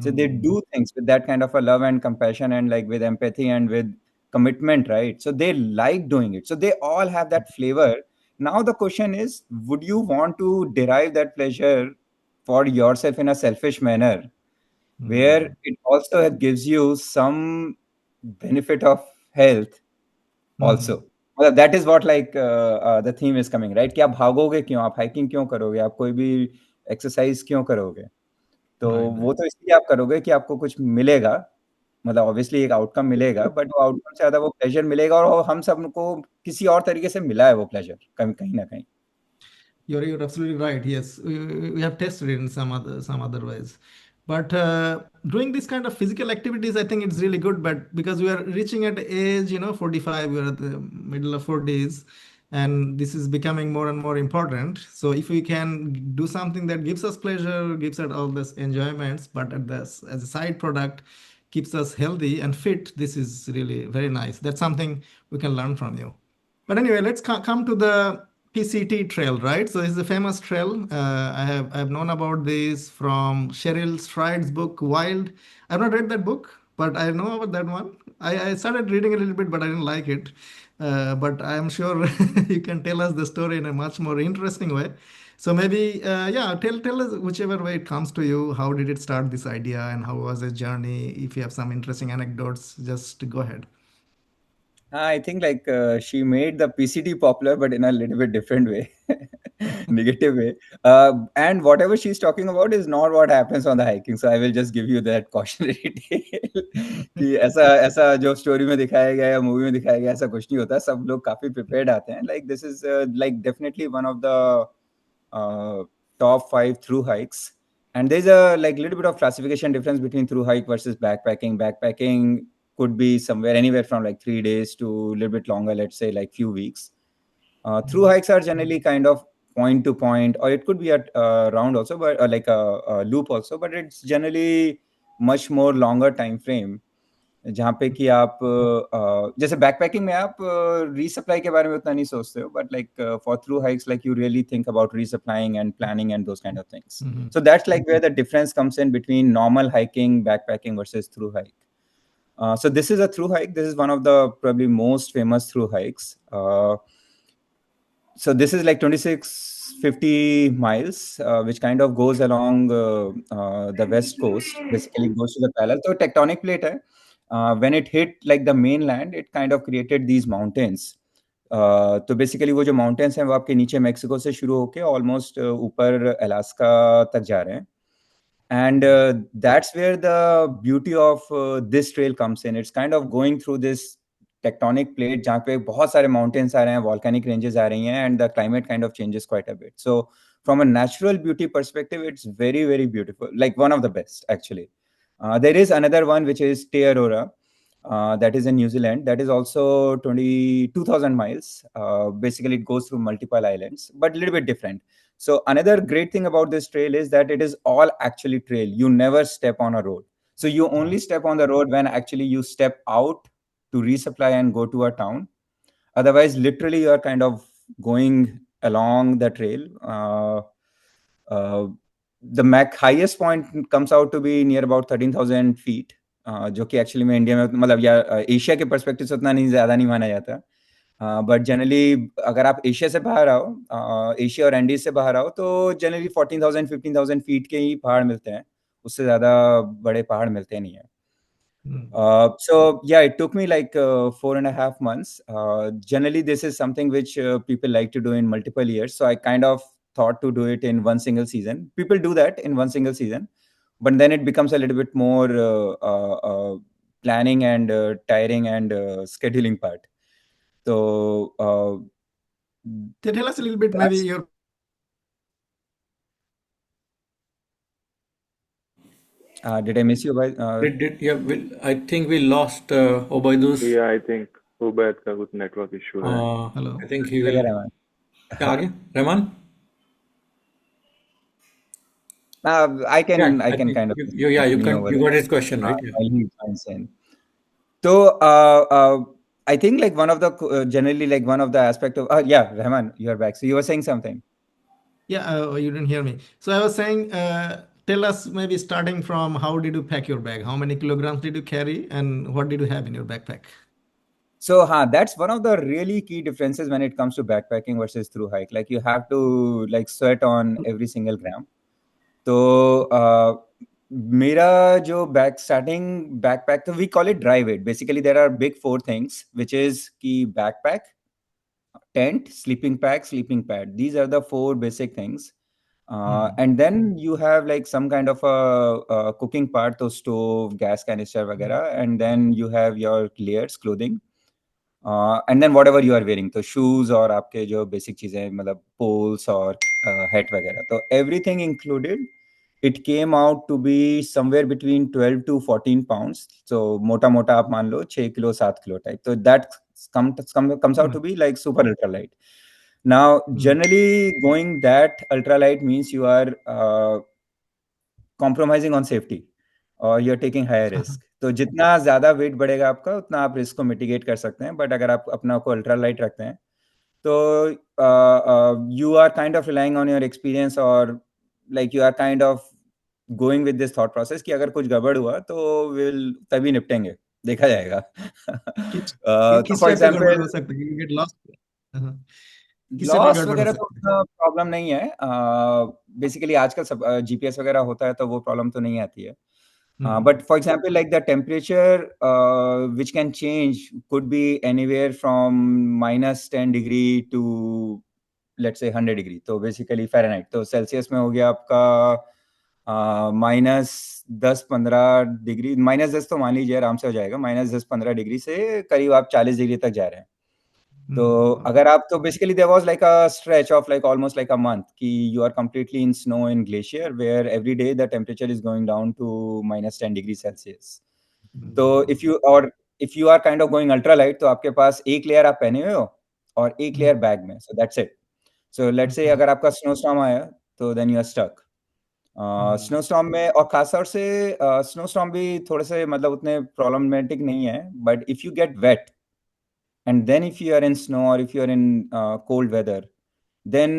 so they Hmm. do things with that kind of a love and compassion and like with empathy and with commitment, right? So they like doing it, so they all have that flavor. Now the question is, would you want to derive that pleasure for yourself in a selfish manner, where Hmm. it also gives you some benefit of health Hmm. also? मतलब that is what like the theme is coming, right? कि आप भागोगे क्यों, आप hiking क्यों करोगे, आप कोई भी एक्सरसाइज क्यों करोगे? तो Right, वो right. तो इसलिए आप करोगे कि आपको कुछ मिलेगा, मतलब ऑब्वियसली एक आउटकम मिलेगा, बट वो आउटकम से ज्यादा वो प्लेजर मिलेगा, और वो हम सबको किसी और तरीके से मिला है वो प्लेजर, कहीं कहीं ना कहीं. You're absolutely right. Yes, we have tested it in some other ways, but doing this kind of physical activities, I think it's really good. But because we are reaching at age, 45, we are at the middle of 40s, and this is becoming more and more important. So if we can do something that gives us pleasure, gives us all this enjoyments, but as a side product, keeps us healthy and fit, this is really very nice. That's something we can learn from you. But anyway, let's come to the PCT trail, right? So it's a famous trail. I have known about this from Cheryl Stride's book, Wild. I've not read that book, but I know about that one. I started reading a little bit, but I didn't like it. But I'm sure you can tell us the story in a much more interesting way. So maybe, yeah, tell us whichever way it comes to you. How did it start, this idea, and how was the journey? If you have some interesting anecdotes, just go ahead. I think like she made the PCT popular, but in a little bit different way, negative way. And whatever she's talking about is not what happens on the hiking. So I will just give you that cautionary tale कि ऐसा ऐसा जो story में दिखाया गया या movie में दिखाया गया ऐसा कुछ नहीं होता. सब लोग काफी prepared आते हैं. Like this is like definitely one of the top 5 through hikes. And there's a like little bit of classification difference between through hike versus backpacking. Backpacking could be somewhere anywhere from like 3 days to a little bit longer, let's say like few weeks. Through hikes are generally kind of point to point, or it could be a round also, but like a loop also, but it's generally much more longer time frame. जहाँ पे कि आप जैसे backpacking में आप resupply के बारे में उतना नहीं सोचते हो, but like for through hikes like you really think about resupplying and planning and those kind of things. So that's like where the difference comes in between normal hiking, backpacking versus through hike. So this is a through hike. This is one of the probably most famous through hikes. So this is like 2650 miles, which kind of goes along the west coast. Basically, goes to the parallel. So tectonic plate hai. When it hit like the mainland, it kind of created these mountains. तो basically वो जो mountains हैं वो आपके नीचे Mexico से शुरू होके ऑलमोस्ट ऊपर अलास्का तक जा रहे हैं. And that's where the beauty of this trail comes in. It's kind of going through this tectonic plate जहाँ पे बहुत सारे mountains आ रहे हैं, volcanic ranges आ रही हैं, and the climate kind of changes quite a bit. So from a natural beauty perspective, it's very, very beautiful. Like one of the best, actually. There is another one which is Te Aurora. That is in New Zealand. That is also 22,000 miles. Basically, it goes through multiple islands, but a little bit different. So another great thing about this trail is that it is all actually trail. You never step on a road. So you only step on the road when actually you step out to resupply and go to a town. Otherwise, literally, you are kind of going along the trail. The highest point comes out to be near about 13,000 feet, जो कि actually में India में मतलब या Asia के perspective से उतना नहीं ज़्यादा नहीं माना जाता. बट जनरली अगर आप एशिया से बाहर आओ, एशिया और एंडीज से बाहर आओ, तो जनरली 14,000 15,000 फीट के ही पहाड़ मिलते हैं. उससे ज़्यादा बड़े पहाड़ मिलते नहीं हैं. So yeah, it took me like 4.5 months. Generally, this is something which people like to do in multiple years. So I kind of thought to do it in one single season. People do that in one single season, but then it becomes a little bit more planning and tiring and scheduling part. So Tell us a little bit, maybe your. did I miss you? I think we lost Obaidus. Yeah, I think Ubaid का कुछ network issue है. Hello. I think he Yeah, will. Rahman. क्या आगे? Rahman? I can Yeah, I I can think kind of you continue over you there. got his question, right? Yeah. While he finds in. So I think like one of the generally like one of the aspect of yeah, Rahman, you're back. So you were saying something. Yeah, you didn't hear me. So I was saying, tell us maybe starting from how did you pack your bag? How many kilograms did you carry, and what did you have in your backpack? So that's one of the really key differences when it comes to backpacking versus through hike. Like you have to like sweat on every single gram. So मेरा जो starting backpack, so we call it dry weight. Basically, there are big 4 things, which is key backpack, tent, sleeping pack, sleeping pad. These are the 4 basic things. And then you have like some kind of a cooking part, so stove, gas canister, वगैरह. And then you have your layers, clothing. And then whatever you are wearing, so shoes और आपके जो basic चीजें मतलब poles और hat वगैरह. So everything included, it came out to be somewhere between 12 to 14 pounds. So मोटा मोटा आप मान लो 6 kilo 7 kilo type. So that comes out to be like super ultra light. Now, generally going that ultra light means you are compromising on safety or you're taking higher risk. तो जितना ज्यादा wait बढ़ेगा आपका उतना आप risk को mitigate कर सकते हैं. बट अगर आप अपना को अल्ट्रा लाइट रखते हैं तो you are kind of relying on your experience और like you are kind of going with this thought process कि अगर कुछ गड़बड़ हुआ तो विल तभी निपटेंगे, देखा जाएगा. तो किस फॉर टाइप का गड़बड़ एग्जांपल हो सकता है? You get lost? किस टाइप का लॉस गड़बड़ हो वगैरह तो सकता है? उतना प्रॉब्लम नहीं है. बेसिकली आजकल सब जीपीएस वगैरह होता है तो वो प्रॉब्लम तो नहीं आती है. But for example, like the temperature which can change could be anywhere from -10 degree to let's say 100 degree. तो basically Fahrenheit. तो Celsius में हो गया आपका -10-15 डिग्री, -10 तो मान लीजिए आराम से हो जाएगा, -10-15 डिग्री से करीब आप 40 डिग्री तक जा रहे हैं. तो अगर आप तो basically there was like a stretch of like almost like a month कि you are completely in snow in glacier where every day the temperature is going down to -10 degrees Celsius. तो if you are kind of going ultralight, तो आपके पास एक layer आप पहने हुए हो और एक लेयर बैग में, so that's it. So let's say अगर आपका snowstorm आया तो then you are stuck. snowstorm में और खासतौर से snowstorm भी थोड़े से मतलब उतने problematic नहीं है, but if you get wet and then if you are in snow or if you are in cold weather, then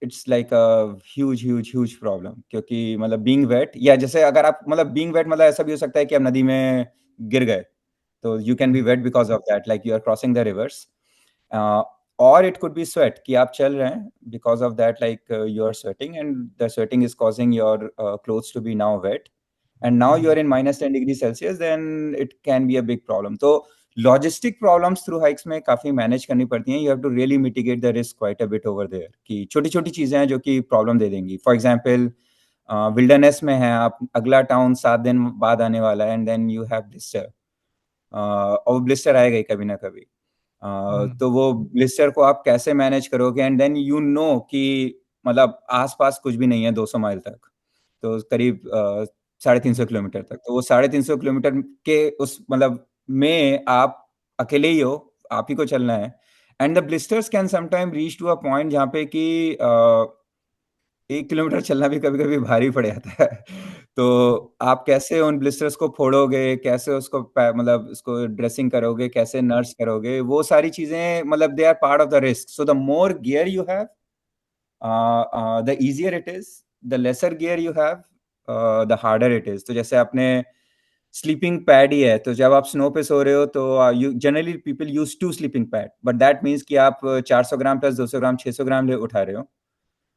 it's like a huge problem. क्योंकि मतलब being wet या जैसे अगर आप मतलब being wet मतलब ऐसा भी हो सकता है कि आप नदी में गिर गए, तो you can be wet because of that, like you are crossing the rivers. Or it could be sweat कि आप चल रहे हैं, because of that like you are sweating and the sweating is causing your clothes to be now wet and now you are in -10 degrees Celsius, then it can be a big problem. तो logistic problems through hikes में काफी manage करनी पड़ती हैं. You have to really mitigate the risk quite a bit over there कि छोटी छोटी चीजें हैं जो कि प्रॉब्लम दे देंगी. फॉर एग्जांपल विल्डरनेस में है आप, अगला टाउन 7 दिन बाद आने वाला है and then you have blister, और ब्लिस्टर आएगा ही कभी ना कभी. तो वो ब्लिस्टर को आप कैसे मैनेज करोगे एंड देन यू नो कि मतलब आसपास कुछ भी नहीं है 200 माइल तक, तो करीब 350 किलोमीटर तक. तो वो 350 किलोमीटर के उस मतलब में आप अकेले ही हो, आप ही को चलना है. And the blisters can sometime reach to a point जहाँ पे कि 1 किलोमीटर चलना भी कभी कभी भारी पड़ जाता है. तो आप कैसे उन ब्लिस्टर्स को फोड़ोगे, कैसे उसको मतलब उसको ड्रेसिंग करोगे, कैसे नर्स करोगे, वो सारी चीजें मतलब they are part of the risk. So the more gear you have, the easier it is. The lesser gear you have, the harder it is. तो जैसे आपने स्लीपिंग पैड ही है, तो जब आप स्नो पे सो रहे हो तो you generally people use 2 sleeping pad, but that means कि आप 400 ग्राम प्लस 200 ग्राम 600 ग्राम ले उठा रहे हो.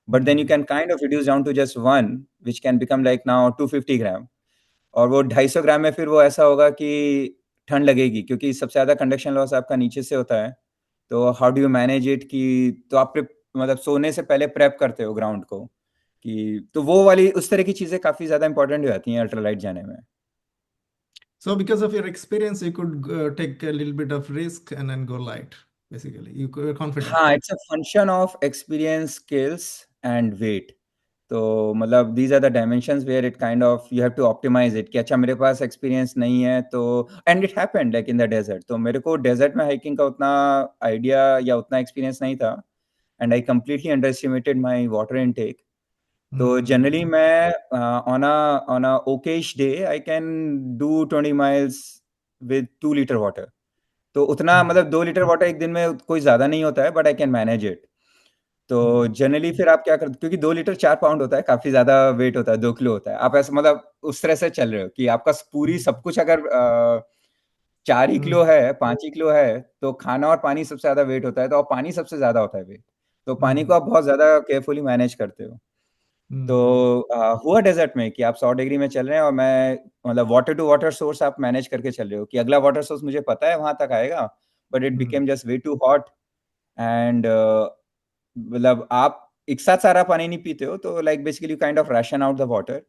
But then you can kind of reduce down to just one which can become like now 250 gram. और वो 250 ग्राम में फिर वो ऐसा होगा कि ठंड लगेगी क्योंकि सबसे ज्यादा कंडक्शन लॉस आपका नीचे से होता है. तो how do you manage it कि तो आप मतलब सोने से पहले प्रेप करते हो ग्राउंड को कि तो वो वाली उस तरह की चीजें काफी ज्यादा इंपॉर्टेंट हो जाती हैं अल्ट्रालाइट जाने में. So because of your experience, you could take a little bit of risk and then go light. Basically, you're confident. हाँ, it's a function of experience, skills and weight. तो मतलब these are the dimensions where it kind of you have to optimise it कि अच्छा मेरे पास experience नहीं है तो. And it happened like in the desert. तो मेरे को डेजर्ट में हाइकिंग का उतना आइडिया या उतना एक्सपीरियंस नहीं था and I completely under estimated my water intake. तो जनरली मैं on a okayish day I can do 20 miles with 2 liter water. तो उतना मतलब 2 लीटर वाटर एक दिन में कोई ज्यादा नहीं होता है, but I can manage it. तो जनरली फिर आप क्या करते, क्योंकि 2 लीटर 4 पाउंड होता है, काफी ज्यादा वेट होता है, 2 किलो होता है. आप ऐसा मतलब उस तरह से चल रहे हो कि आपका पूरी सब कुछ अगर 4 ही किलो है, 5 ही किलो है, तो खाना और पानी सबसे ज्यादा वेट होता है, तो पानी सबसे ज्यादा होता है वेट. तो पानी को आप बहुत ज्यादा केयरफुली मैनेज करते हो. तो हुआ डेजर्ट में कि आप 100 डिग्री में चल रहे हैं और मैं मतलब वाटर टू वाटर सोर्स आप मैनेज करके चल रहे हो कि अगला वाटर सोर्स मुझे पता है वहां तक आएगा, but it became just way too hot. And मतलब आप एक साथ सारा पानी नहीं पीते हो, तो like basically kind of ration out the water.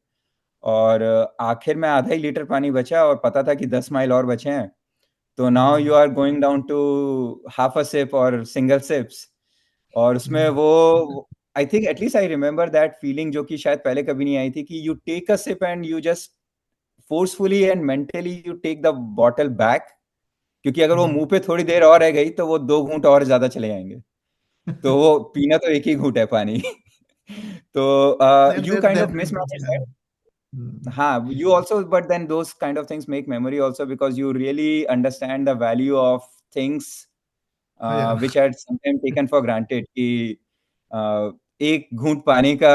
और आखिर में आधा ही लीटर पानी बचा और पता था कि 10 माइल और बचे हैं. तो now you are going down to half a sip और सिंगल सिप्स. और उसमें वो I think at least I remember that feeling जो कि शायद पहले कभी नहीं आई थी कि you take a sip and you just forcefully and mentally you take the bottle back, क्योंकि अगर वो मुंह पे थोड़ी देर और रह गई तो वो 2 घूंट और ज्यादा चले जाएंगे. तो वो पीना तो एक ही घूंट है पानी. तो you kind of miss manage that. हाँ, you also, but then those kind of things make memory also because you really understand the value of things which are sometimes taken for granted कि एक घूंट पानी का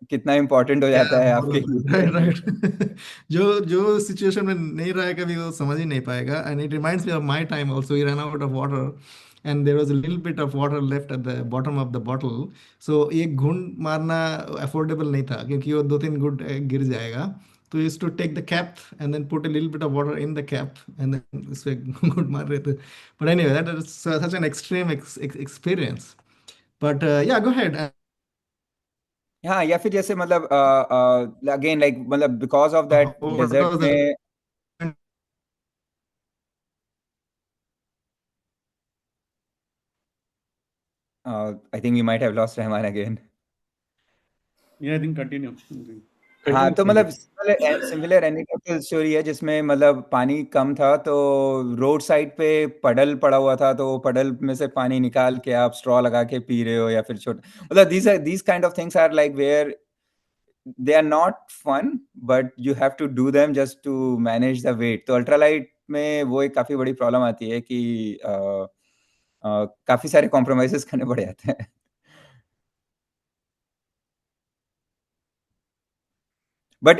कितना important हो जाता है आपके राइट राइट. जो जो सिचुएशन में नहीं रहा है कभी वो समझ ही नहीं पाएगा. And it reminds me of my time also. We run out of water and there was a little bit of water left at the bottom of the bottle. So एक घूंट मारना अफोर्डेबल नहीं था क्योंकि वो 2-3 घूंट गिर जाएगा. तो used to take the cap and then put a little bit of water in the cap and then this way good मार रहे थे. But anyway, that is such an extreme experience. But yeah, go ahead. हाँ, या फिर जैसे मतलब again like मतलब because of that What desert was में the I think we might have lost Rahman again. Yeah, I think continue. हाँ, तो Continue, मतलब सिमिलर एनेक्डोटल स्टोरी है जिसमें मतलब पानी कम था तो रोड साइड पे पडल पड़ा हुआ था, तो पडल में से पानी निकाल के आप स्ट्रॉ लगा के पी रहे हो, या फिर छोटा मतलब these kind of things are like where they are not fun but you have to do them just to manage the weight. तो अल्ट्रालाइट में वो एक काफी बड़ी प्रॉब्लम आती है कि काफी सारे कॉम्प्रोमाइजेस करने पड़ जाते हैं. But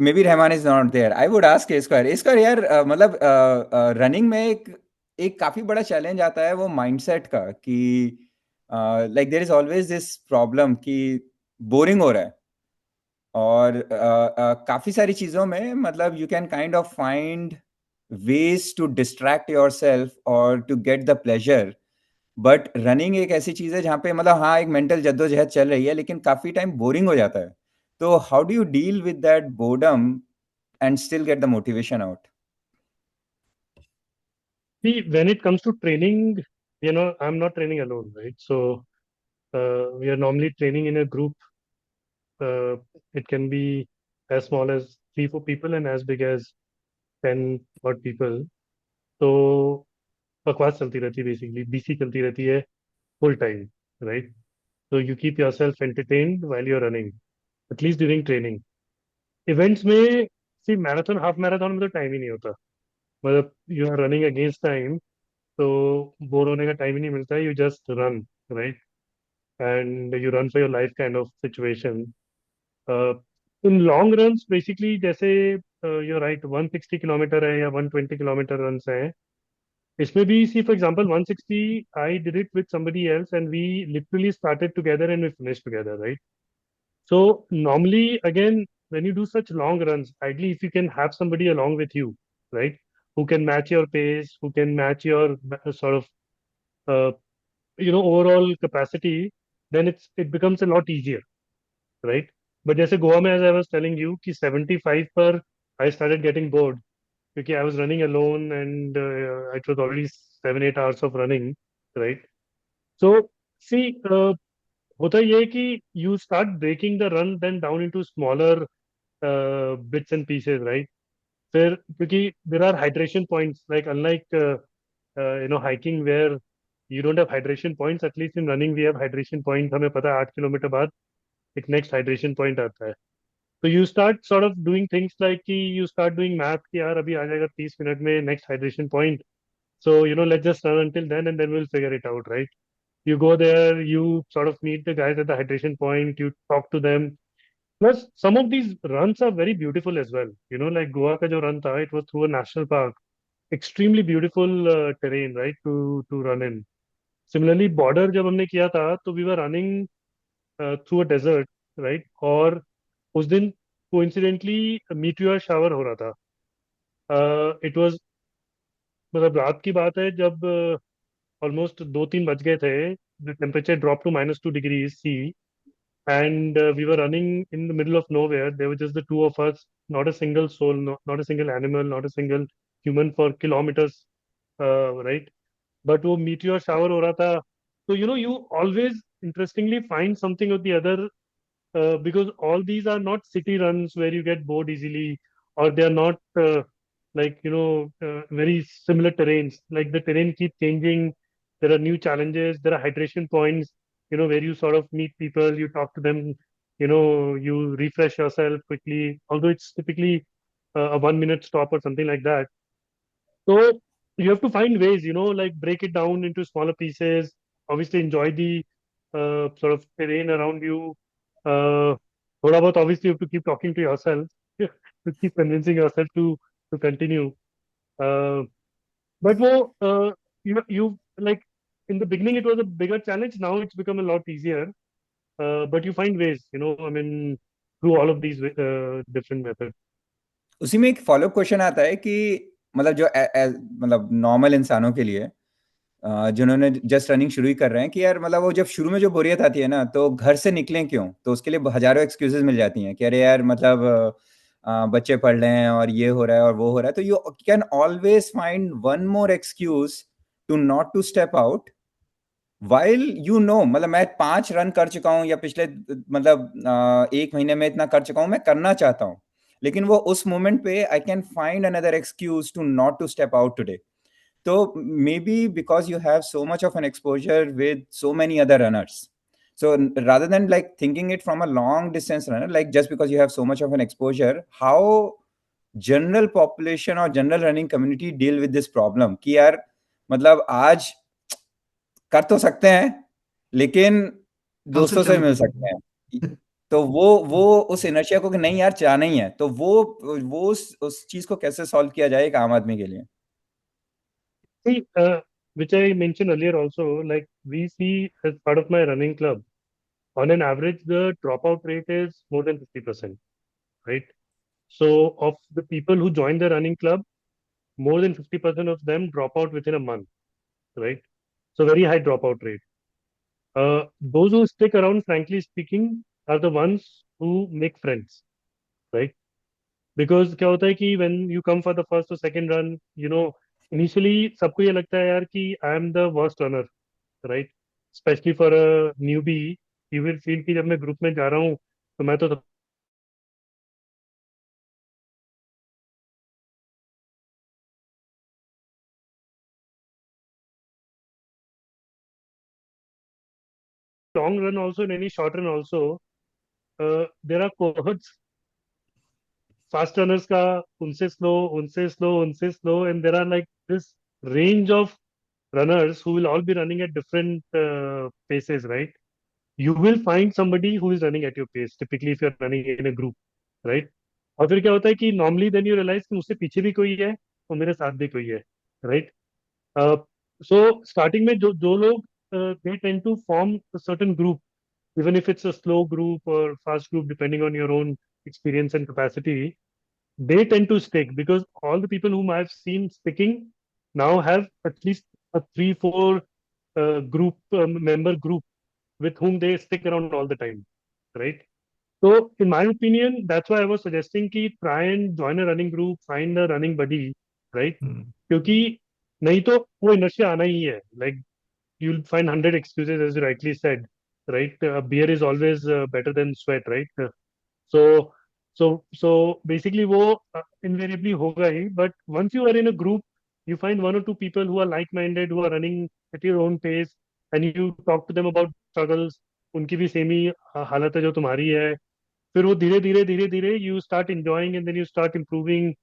maybe Rahman is not there. I would ask A Square. A Square यार मतलब रनिंग में एक काफी बड़ा चैलेंज आता है वो माइंडसेट का कि like there is always this problem कि बोरिंग हो रहा है, और काफी सारी चीजों में मतलब you can kind of find ways to distract yourself or to get the pleasure. But running एक ऐसी चीज है जहाँ पे मतलब हाँ एक मेंटल जद्दोजहद चल रही है लेकिन काफी टाइम बोरिंग हो जाता है. तो how do you deal with that boredom and still get the motivation out? See, when it comes to training, I'm not training alone, right? So we are normally training in a group. It can be as small as 3-4 people and as big as 10 odd people. तो बकवास चलती रहती है, basically BC चलती रहती है full time, right? So you keep yourself entertained while you're running, at least during training. Events में सी marathon half marathon में तो टाइम ही नहीं होता, मतलब you are running against time, तो बोर होने का टाइम ही नहीं मिलता है. You just run, right? And you run for your life kind of situation. In long runs basically जैसे यू राइट 160 किलोमीटर है या 120 किलोमीटर रन है, इसमें भी see for example 160 I did it with somebody else and we literally started together and we finish together, right? So normally, again, when you do such long runs, ideally, if you can have somebody along with you, right, who can match your pace, who can match your sort of, uh, overall capacity, then it becomes a lot easier, right? But जैसे गोवा में, as I was telling you, कि 75 पर I started getting bored क्योंकि I was running alone and it was already 7-8 hours of running, right? So see, होता ये है कि you start breaking the run then down into smaller bits and pieces, right? फिर क्योंकि there are hydration points, like unlike hiking where you don't have hydration points, at least in running we have hydration points. हमें पता है 8 kilometre बाद एक next hydration point आता है. So you start sort of doing things like कि you start doing math कि यार अभी आ जाएगा 30 मिनट में next hydration point. So let's just run until then and then we'll figure it out, right? You go there, you sort of meet the guys at the hydration point, you talk to them. Plus, some of these runs are very beautiful as well. Like Goa ka jo run tha, it was through a national park. Extremely beautiful terrain, right, to run in. Similarly, border जब हमने किया था, तो we were running through a desert, right? और उस दिन coincidentally meteor shower हो रहा था. It was मतलब रात की बात है जब ऑलमोस्ट 2-3 बज गए थे. The temperature dropped to -2 degrees C. And we were running in the middle of nowhere. There were just the two of us, not a single soul, not a single animal, not a single human for kilometers, right? But वो meteor shower हो रहा था. So you always interestingly find something or the other, because all these are not city runs where you get bored easily, or they are not like very similar terrains. Like the terrain keep changing. There are new challenges. There are hydration points, where you sort of meet people, you talk to them, you refresh yourself quickly. Although it's typically a 1 minute stop or something like that. So you have to find ways, like break it down into smaller pieces. Obviously, enjoy the sort of terrain around you. थोड़ा बहुत obviously you have to keep talking to yourself to keep convincing yourself to continue. Uh, but वो you like in the beginning it was a bigger challenge. Now it's become a lot easier. But you find ways, I mean, through all of these different methods. उसी में एक follow up question आता है कि मतलब जो मतलब नॉर्मल इंसानों के लिए जिन्होंने जस्ट रनिंग शुरू ही कर रहे हैं कि यार मतलब वो जब शुरू में जो बोरियत आती है ना तो घर से निकलें क्यों, तो उसके लिए हजारों एक्सक्यूजेस मिल जाती हैं कि अरे यार मतलब बच्चे पढ़ रहे हैं और ये हो रहा है और वो हो रहा है, तो you can always find one more excuse to not to step out while you know, मतलब मैं 5 रन कर चुका हूँ या पिछले मतलब 1 महीने में इतना कर चुका हूँ, मैं करना चाहता हूँ, लेकिन वो उस मोमेंट पे I can find another excuse to not to step out today. So maybe because you have so much of an exposure with so many other runners, so rather than like thinking it from a long distance runner, like just because you have so much of an exposure, how general population or general running community deal with this problem कि यार मतलब आज कर तो सकते हैं लेकिन कल से दोस्तों से चलो मिल सकते हैं, तो वो उस इनर्शिया को कि नहीं यार जाना ही है, तो वो उस चीज को कैसे सॉल्व किया जाए एक आम आदमी के लिए. See, which I mentioned earlier also, like we see as part of my running club, on an average, the dropout rate is more than 50%, right? So, of the people who join the running club, more than 50% of them drop out within a month, right? So, very high dropout rate. Those who stick around, frankly speaking, are the ones who make friends, right? Because क्या होता है कि when you come for the first और second run, initially सबको ये लगता है यार कि I am the worst runner, right? Specially for a newbie, you will feel कि जब मैं ग्रुप में जा रहा हूँ तो मैं तो long run also, in any short run also, there are cohorts, fast runners का, उनसे स्लो, उनसे स्लो, उनसे slow, and there are like this range of runners who will all be running at different paces, right? You will find somebody who is running at your pace, typically if you're running in a group, right? और फिर क्या होता है कि normally then you realize कि मुझसे पीछे भी कोई है और मेरे साथ भी कोई है, right? So starting में जो जो लोग they tend to form a certain group, even if it's a slow group or fast group, depending on your own experience and capacity, they tend to stick because all the people whom I've seen sticking now have at least a 3, 4 group member group with whom they stick around all the time, right? So, in my opinion, that's why I was suggesting कि try and join a running group, find a running buddy, right? क्योंकि नहीं तो वो inertia आना ही है. Like you'll find 100 excuses, as you rightly said, right? Beer is always better than sweat, right? So, so basically, वो invariably होगा ही. But once you are in a group, you find 1 or 2 people who are like-minded, who are running at your own pace, and you talk to them about struggles. उनकी भी same ही हालत है जो तुम्हारी है. फिर वो धीरे धीरे धीरे धीरे you start enjoying and then you start improving.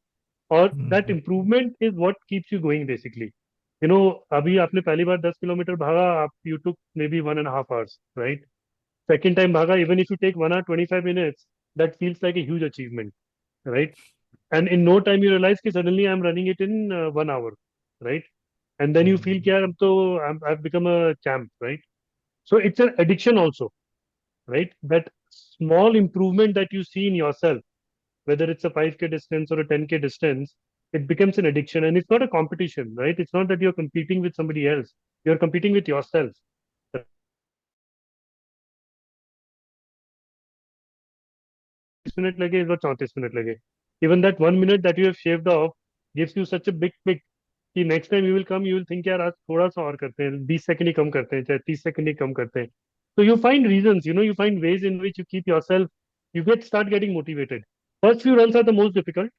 और that improvement is what keeps you going basically. अभी आपने पहली बार 10 किलोमीटर भागा, आप you took maybe 1.5 hours, right? Second time bhaga, even if you take 1 hour 25 minutes, that feels like a huge achievement, right? And in no time you realize that suddenly I'm running it in 1 hour, right? And then you feel that I've become a champ, right? So it's an addiction also, right? That small improvement that you see in yourself, whether it's a 5K distance or a 10K distance, it becomes an addiction. And it's not a competition, right? It's not that you're competing with somebody else. You're competing with yourself. Minute लगे, इस बार 34 minute लगे. Even that 1 minute that you have shaved off gives you such a big kick कि next time you will come, you will think यार आज थोड़ा सा और करते हैं, 20 सेकंड ही कम करते हैं, चाहे 30 सेकंड ही कम करते हैं. So you find reasons, you find ways in which you keep yourself, start getting motivated. First few runs are the most difficult,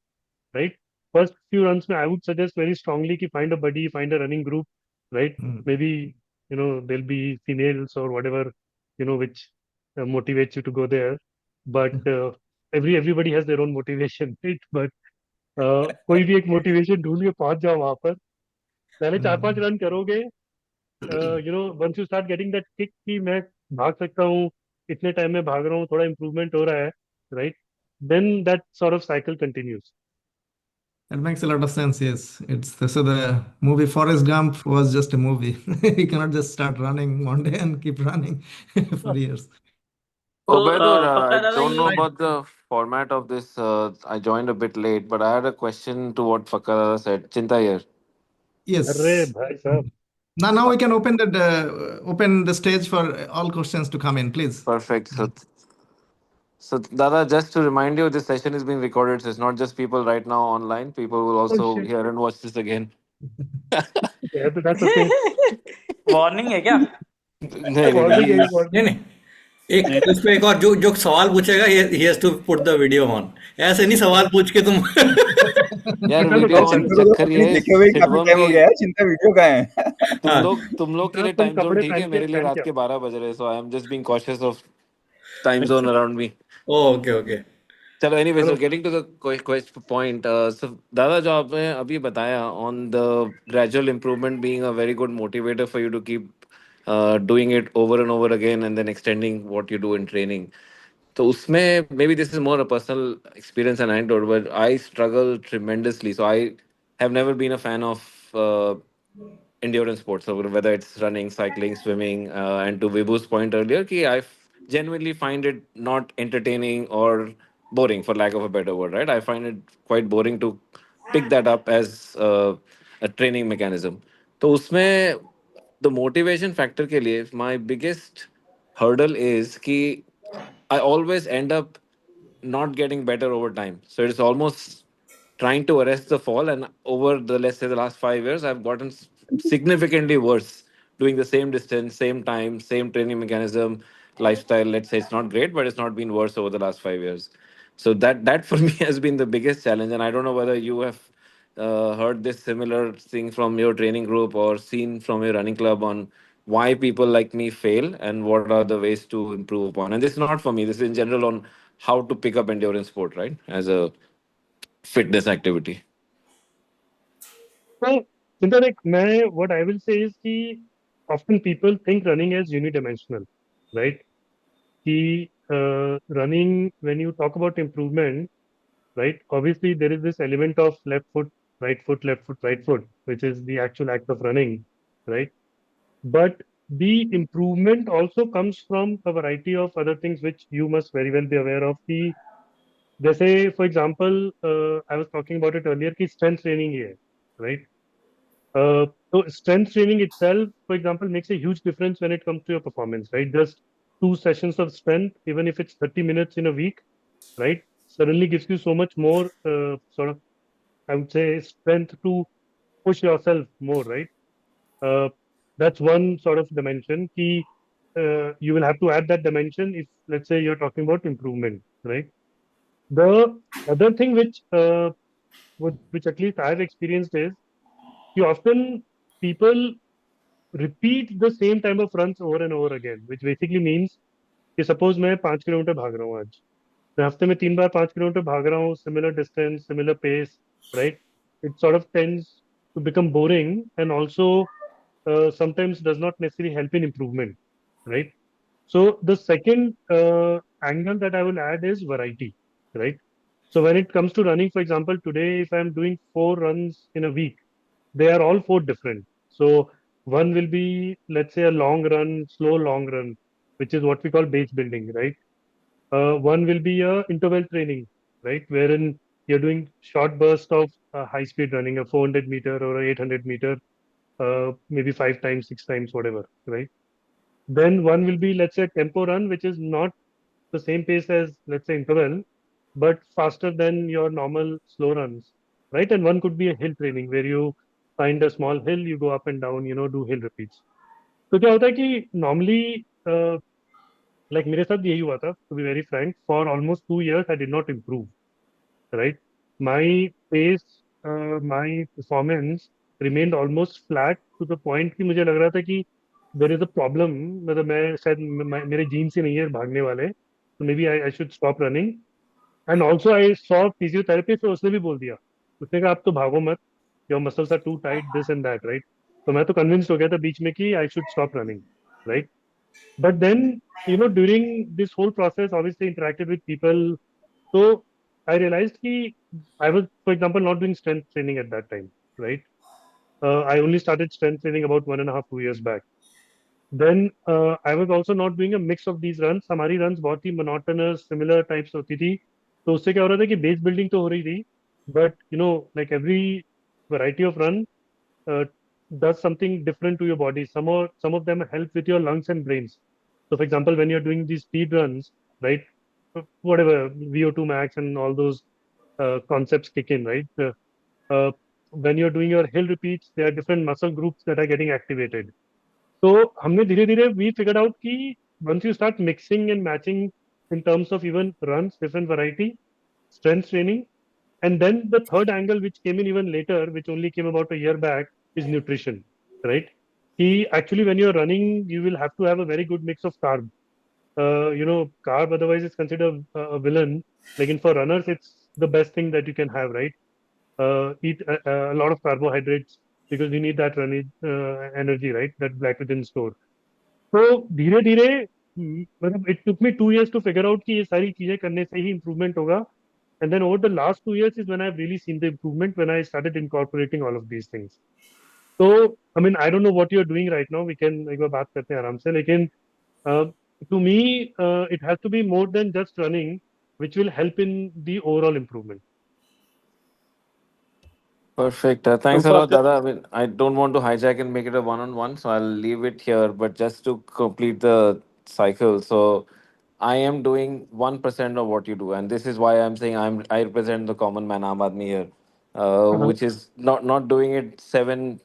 right? First few runs, I would suggest very strongly कि find a buddy, find a running group, right? Maybe there'll be females or whatever, which motivates you to go there. But everybody has their own motivation, right? But कोई भी एक motivation ढूंढ के पहुंच जाओ वहां पर. पहले 4-5 रन करोगे, once you start getting that kick कि मैं भाग सकता हूँ, इतने टाइम में भाग रहा हूँ, थोड़ा इम्प्रूवमेंट हो रहा है, right? Then that sort of cycle continues. That makes a lot of sense. Yes, so the movie Forrest Gump was just a movie. You cannot just start running one day and keep running for years. Obedor, I Pakka Dada, don't know ye about the format of this. I joined a bit late, but I had a question to what Fakara said. Chinta here. अरे Yes. भाई साहब Now we can open the stage for all questions to come in, please. Perfect. So, Dada, just to remind you, this session is being recorded. So it's not just people right now online. People will oh also shit hear and watch this again. yeah that's okay warning है क्या? नहीं नहीं warning है नहीं नहीं warning नहीं, एक उस पे एक और जो जो सवाल पूछेगा he has to put the video on. ऐसे नहीं सवाल पूछ के तुम यार चिंता वीडियो यार बताओ ऑन पहले चिंता को तो चक्कर ये अपनी है देखे हुए काफी शिटवर्म टाइम हो की। गया है। चिंता वीडियो कहाँ है? हाँ तुम लोग के चिंता लिए तुम टाइम जोन कपड़े ठीक है, मेरे लिए पहन रात क्या के 12 बज रहे हैं, so I am just being cautious of time zone अच्छा अराउंड मी। ओके ओके चलो एनीवे, चलो so getting to the question point, so दादा जो आपने अभी बताया on the gradual improvement being a very good motivator for you to keep doing it over and over again and then extending what you do in training, तो उसमें maybe this is more a personal experience and anecdote, but I struggle tremendously, so I have never been a fan of endurance sports, so whether it's running, cycling, swimming, and to Vibhu's point earlier, ki genuinely find it not entertaining or boring, for lack of a better word, right? I find it quite boring to pick that up as a training mechanism. तो उसमें the motivation factor के लिए my biggest hurdle is कि I always end up not getting better over time. So it's almost trying to arrest the fall. And over the, let's say, the last 5 years, I've gotten significantly worse doing the same distance, same time, same training mechanism, lifestyle. Let's say it's not great, but it's not been worse over the last 5 years. So that for me has been the biggest challenge. And I don't know whether you have heard this similar thing from your training group or seen from your running club on why people like me fail and what are the ways to improve upon. And this is not for me, this is in general on how to pick up endurance sport, right? As a fitness activity. so चिंता देख मैं what I will say is कि often people think running as unidimensional, right? कि running, when you talk about improvement, right, obviously there is this element of left foot, right foot, left foot, right foot, which is the actual act of running, right? But the improvement also comes from a variety of other things which you must very well be aware of. कि जैसे for example, I was talking about it earlier कि strength training ही है, right? So strength training itself, for example, makes a huge difference when it comes to your performance, right? Just 2 sessions of strength, even if it's 30 minutes in a week, right, suddenly gives you so much more sort of, I would say, strength to push yourself more, right? Uh, that's one sort of dimension. Key, you will have to add that dimension if, let's say, you're talking about improvement, right? The other thing which at least I've experienced is you often people repeat the same type of runs over and over again, which basically means कि suppose मैं 5 kilometre भाग रहा हूँ आज, मैं हफ्ते में 3 बार 5 kilometre भाग रहा हूँ, similar distance, similar pace, right? It sort of tends to become boring and also sometimes does not necessarily help in improvement, right? So the second angle that I will add is variety, right? So when it comes to running, for example, today if I'm doing 4 runs in a week, they are all 4 different. So one will be, let's say, a long run, slow long run, which is what we call base building, right? One will be a interval training, right, wherein you're doing short burst of high speed running, a 400 meter or a 800 meter, maybe 5 times, 6 times, whatever, right? Then one will be, let's say, tempo run, which is not the same pace as, let's say, interval, but faster than your normal slow runs, right? And one could be a hill training where you find a small hill, you go up and down, do hill repeats. तो क्या होता है कि normally like मेरे साथ यही हुआ था, to be very frank, for almost 2 years I did not improve, right? My pace, my performance remained almost flat to the point कि मुझे लग रहा था कि there is a problem, मतलब मैं शायद मेरे जीन्स ही नहीं है भागने वाले, तो maybe I should stop running. And also I saw physiotherapist, तो उसने भी बोल दिया, उसने कहा आप तो भागो मत, your muscles are too tight, this and that, right? तो मैं तो convinced हो गया था बीच में कि I should stop running, right? But then, during this whole process, obviously interacted with people. So I realized that I was, for example, not doing strength training at that time, right? I only started strength training about 1.5, 2 years back. Then I was also not doing a mix of these runs. हमारी runs बहुत ही monotonous, similar types होती थी. तो उससे क्या हो रहा था कि base building तो हो रही थी, but you know, like every variety of run uh, does something different to your body. Some of them help with your lungs and brains. So, for example, when you're doing these speed runs, right, whatever VO2 max and all those concepts kick in, right? Uh, when you're doing your hill repeats, there are different muscle groups that are getting activated. तो हमने धीरे धीरे we figured out कि once you start mixing and matching in terms of even runs, different variety, strength training, and then the third angle which came in even later, which only came about a year back, is nutrition, right? Actually, when you're running, you will have to have a very good mix of carb. Carb otherwise is considered a villain. Like in for runners, it's the best thing that you can have, right? Eat a lot of carbohydrates because you need that running energy, right? That glycogen store. तो धीरे धीरे मतलब it took me 2 years to figure out कि ये सारी चीजें करने से ही improvement होगा. And then over the last 2 years is when I've really seen the improvement when I started incorporating all of these things. So, I mean, I don't know what you're doing right now. We can एक बार बात करते हैं आराम से. लेकिन uh, to me, it has to be more than just running, which will help in the overall improvement. Perfect. Thanks a lot, Dada. I mean, I don't want to hijack and make it a one-on-one, so I'll leave it here. But just to complete the cycle, so I am doing 1% of what you do, and this is why I'm saying I represent the common man, Aam Aadmi here, Uh-huh. which is not doing it seven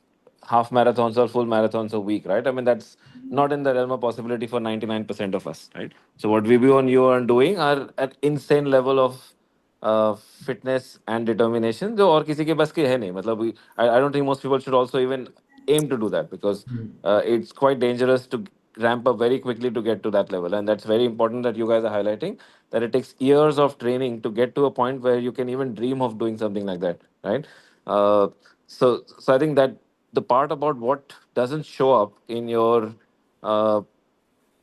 half marathons or full marathons a week, right? I mean, that's not in the realm of possibility for 99% of us, right? So what Vibhu and you are doing are at insane level of fitness and determination जो और किसी के बस की है नहीं मतलब I don't think most people should also even aim to do that because it's quite dangerous to ramp up very quickly to get to that level, and that's very important that you guys are highlighting that it takes years of training to get to a point where you can even dream of doing something like that, right? uh, so I think that the part about what doesn't show up in your uh,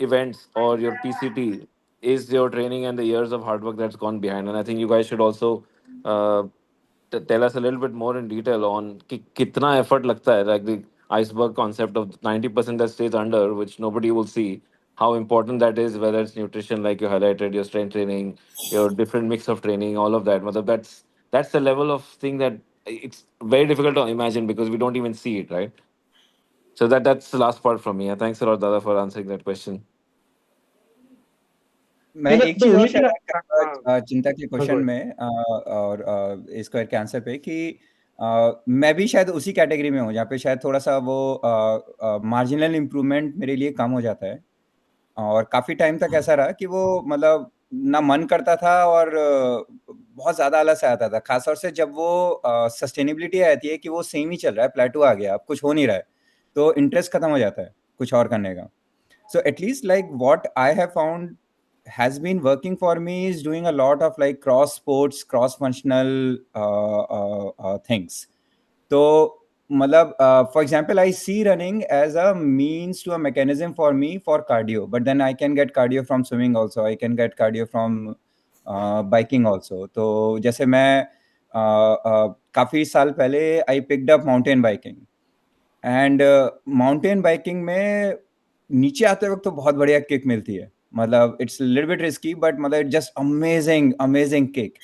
events or your PCT is your training and the years of hard work that's gone behind. And I think you guys should also uh, tell us a little bit more in detail on kitna effort lagta hai, like the iceberg concept of 90% that stays under, which nobody will see. How important that is, whether it's nutrition, like you highlighted, your strength training, your different mix of training, all of that. Matlab that's the level of thing that it's very difficult to imagine because we don't even see it, right? So that's the last part from me. Thanks a lot, Dada, for answering that question. मैं एक The चीज और only thing शायद add करूंगा चिंता के go question ahead. में और इस क्वेश्चन के आंसर पे कि मैं भी शायद उसी कैटेगरी में हूँ जहाँ पे शायद थोड़ा सा वो मार्जिनल इम्प्रूवमेंट मेरे लिए कम हो जाता है और काफी टाइम तक ऐसा रहा कि वो मतलब ना मन करता था और बहुत ज्यादा आलस आता था, खासतौर से जब वो सस्टेनेबिलिटी आती है कि वो सेम ही चल रहा है, प्लेटो आ गया, अब कुछ हो नहीं रहा है, तो इंटरेस्ट खत्म हो जाता है कुछ और करने का. So at least like what I have found has been working for me is doing a lot of like cross sports, cross functional things. So मतलब for example I see running as a means to a mechanism for me for cardio, but then I can get cardio from swimming also, I can get cardio from biking also. तो जैसे मैं काफी साल पहले I picked up mountain biking and mountain biking में नीचे आते वक्त तो बहुत बढ़िया किक मिलती है, मतलब it's little bit risky but मतलब it just amazing amazing kick.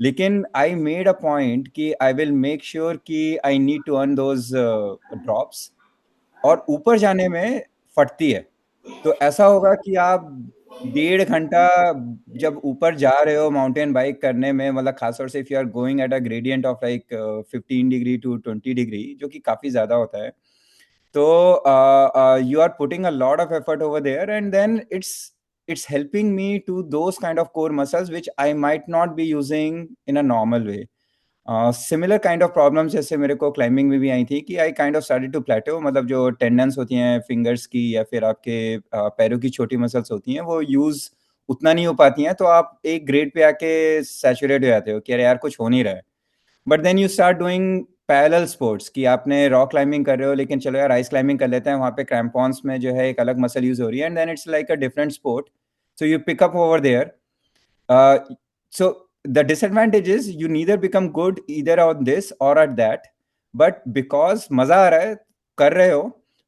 लेकिन आई मेड अ पॉइंट कि आई विल मेक श्योर कि I need to earn those drops, और ऊपर जाने में फटती है. तो ऐसा होगा कि आप 1.5 घंटा जब ऊपर जा रहे हो माउंटेन बाइक करने में, मतलब खासतौर से if you are going at a gradient of like 15 degree to 20 degree, जो कि काफी ज्यादा होता है, so you are putting a lot of effort over there, and then it's helping me to those kind of core muscles which I might not be using in a normal way. Similar kind of problems जैसे मेरे को climbing में भी I थी कि I kind of started to plateau, मतलब जो tendons होती हैं फिंगर्स की या फिर आपके पैरों की छोटी मसल्स होती हैं वो यूज उतना नहीं हो पाती हैं, तो आप एक ग्रेड पे आके सैचुरेट हो जाते हो कि अरे यार कुछ हो नहीं रहा है. But then you start doing parallel sports कि आपने रॉक क्लाइंबिंग कर रहे हो लेकिन चलो यार आइस क्लाइंबिंग कर लेते हैं, वहाँ पे क्रैम्पॉन्स में जो है एक अलग मसल यूज हो रही है, and then it's like a different sport, so you pick up over there. So the disadvantage is you neither become good either on this or at that, but because मजा आ रहा है कर रहे हो,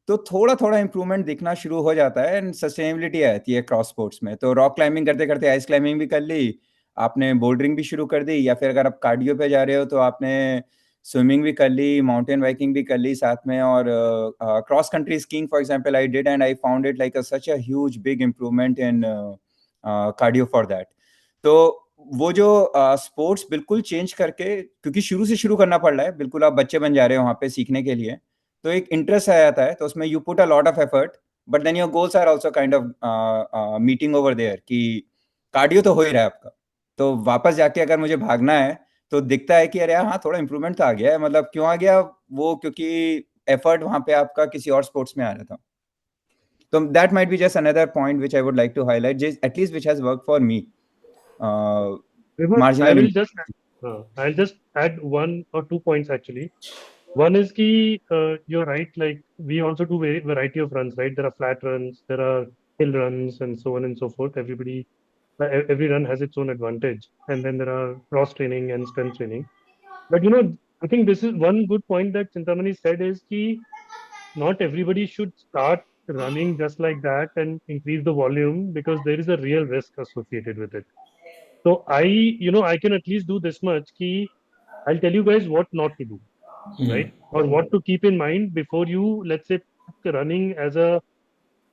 तो थोड़ा थोड़ा इंप्रूवमेंट दिखना शुरू हो जाता है एंड सस्टेनेबिलिटी आती है क्रॉस स्पोर्ट्स में। तो रॉक क्लाइंबिंग करते करते आइस क्लाइंबिंग भी कर ली, आपने बोल्डरिंग भी शुरू कर दी, या फिर अगर आप कार्डियो पे जा रहे हो तो आपने स्विमिंग भी कर ली, माउंटेन बाइकिंग भी कर ली साथ में, और cross country skiing for example I did and I found it like such a huge big improvement in cardio for that. तो वो जो स्पोर्ट्स बिल्कुल चेंज करके, क्योंकि शुरू से शुरू करना पड़ रहा है, बिल्कुल आप बच्चे बन जा रहे हो वहाँ पे सीखने के लिए, तो एक इंटरेस्ट आ जाता है, तो उसमें you put a lot of effort, but then your goals are also kind of meeting over there कि कार्डियो तो हो ही रहा है आपका, तो वापस जाके अगर मुझे भागना है तो दिखता है कि अरे हाँ थोड़ा इंप्रूवमेंट तो आ गया है। मतलब क्यों आ गया वो, क्योंकि एफर्ट वहां पे आपका किसी और स्पोर्ट्स में आ रहा था। तो that might be just another point which I would like to highlight, at least which has worked for me. Vibhu, marginal I'll just add 1 or 2 points actually. One is ki you're right. Like we also do variety of runs, right? There are flat runs, there are hill runs, and so on and so forth. Every run has its own advantage, and then there are cross training and strength training. But I think this is one good point that Chintamani said is ki not everybody should start running just like that and increase the volume because there is a real risk associated with it. So I can at least do this much ki I'll tell you guys what not to do, right? Or what to keep in mind before you, let's say, pick running as a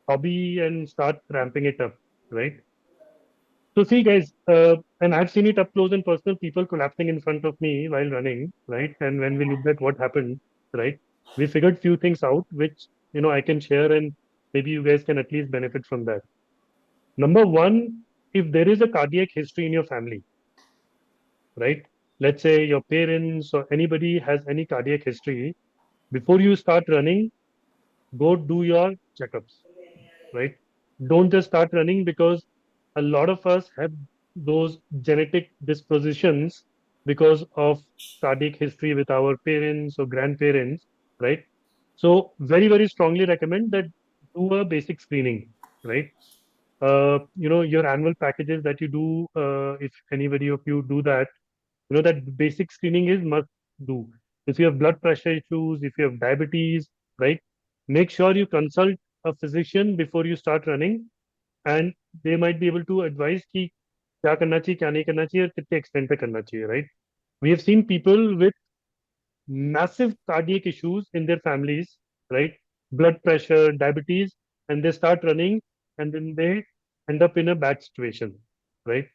hobby and start ramping it up, right? So see, guys, and I've seen it up close and personal, people collapsing in front of me while running, right? And when we looked at what happened, right, we figured few things out, which I can share, and maybe you guys can at least benefit from that. Number one, if there is a cardiac history in your family, right? Let's say your parents or anybody has any cardiac history, before you start running, go do your checkups, right? Don't just start running because a lot of us have those genetic dispositions because of cardiac history with our parents or grandparents, right? So very, very strongly recommend that do a basic screening, right? Your annual packages that you do, if anybody of you do that, that basic screening is must do. If you have blood pressure issues, if you have diabetes, right, make sure you consult a physician before you start running, and they might be able to advise कि क्या करना चाहिए क्या नहीं करना चाहिए और कितने extent पे करना चाहिए, right? We have seen people with massive cardiac issues in their families, right? Blood pressure, diabetes, and they start running, and then they end up in a bad situation, right?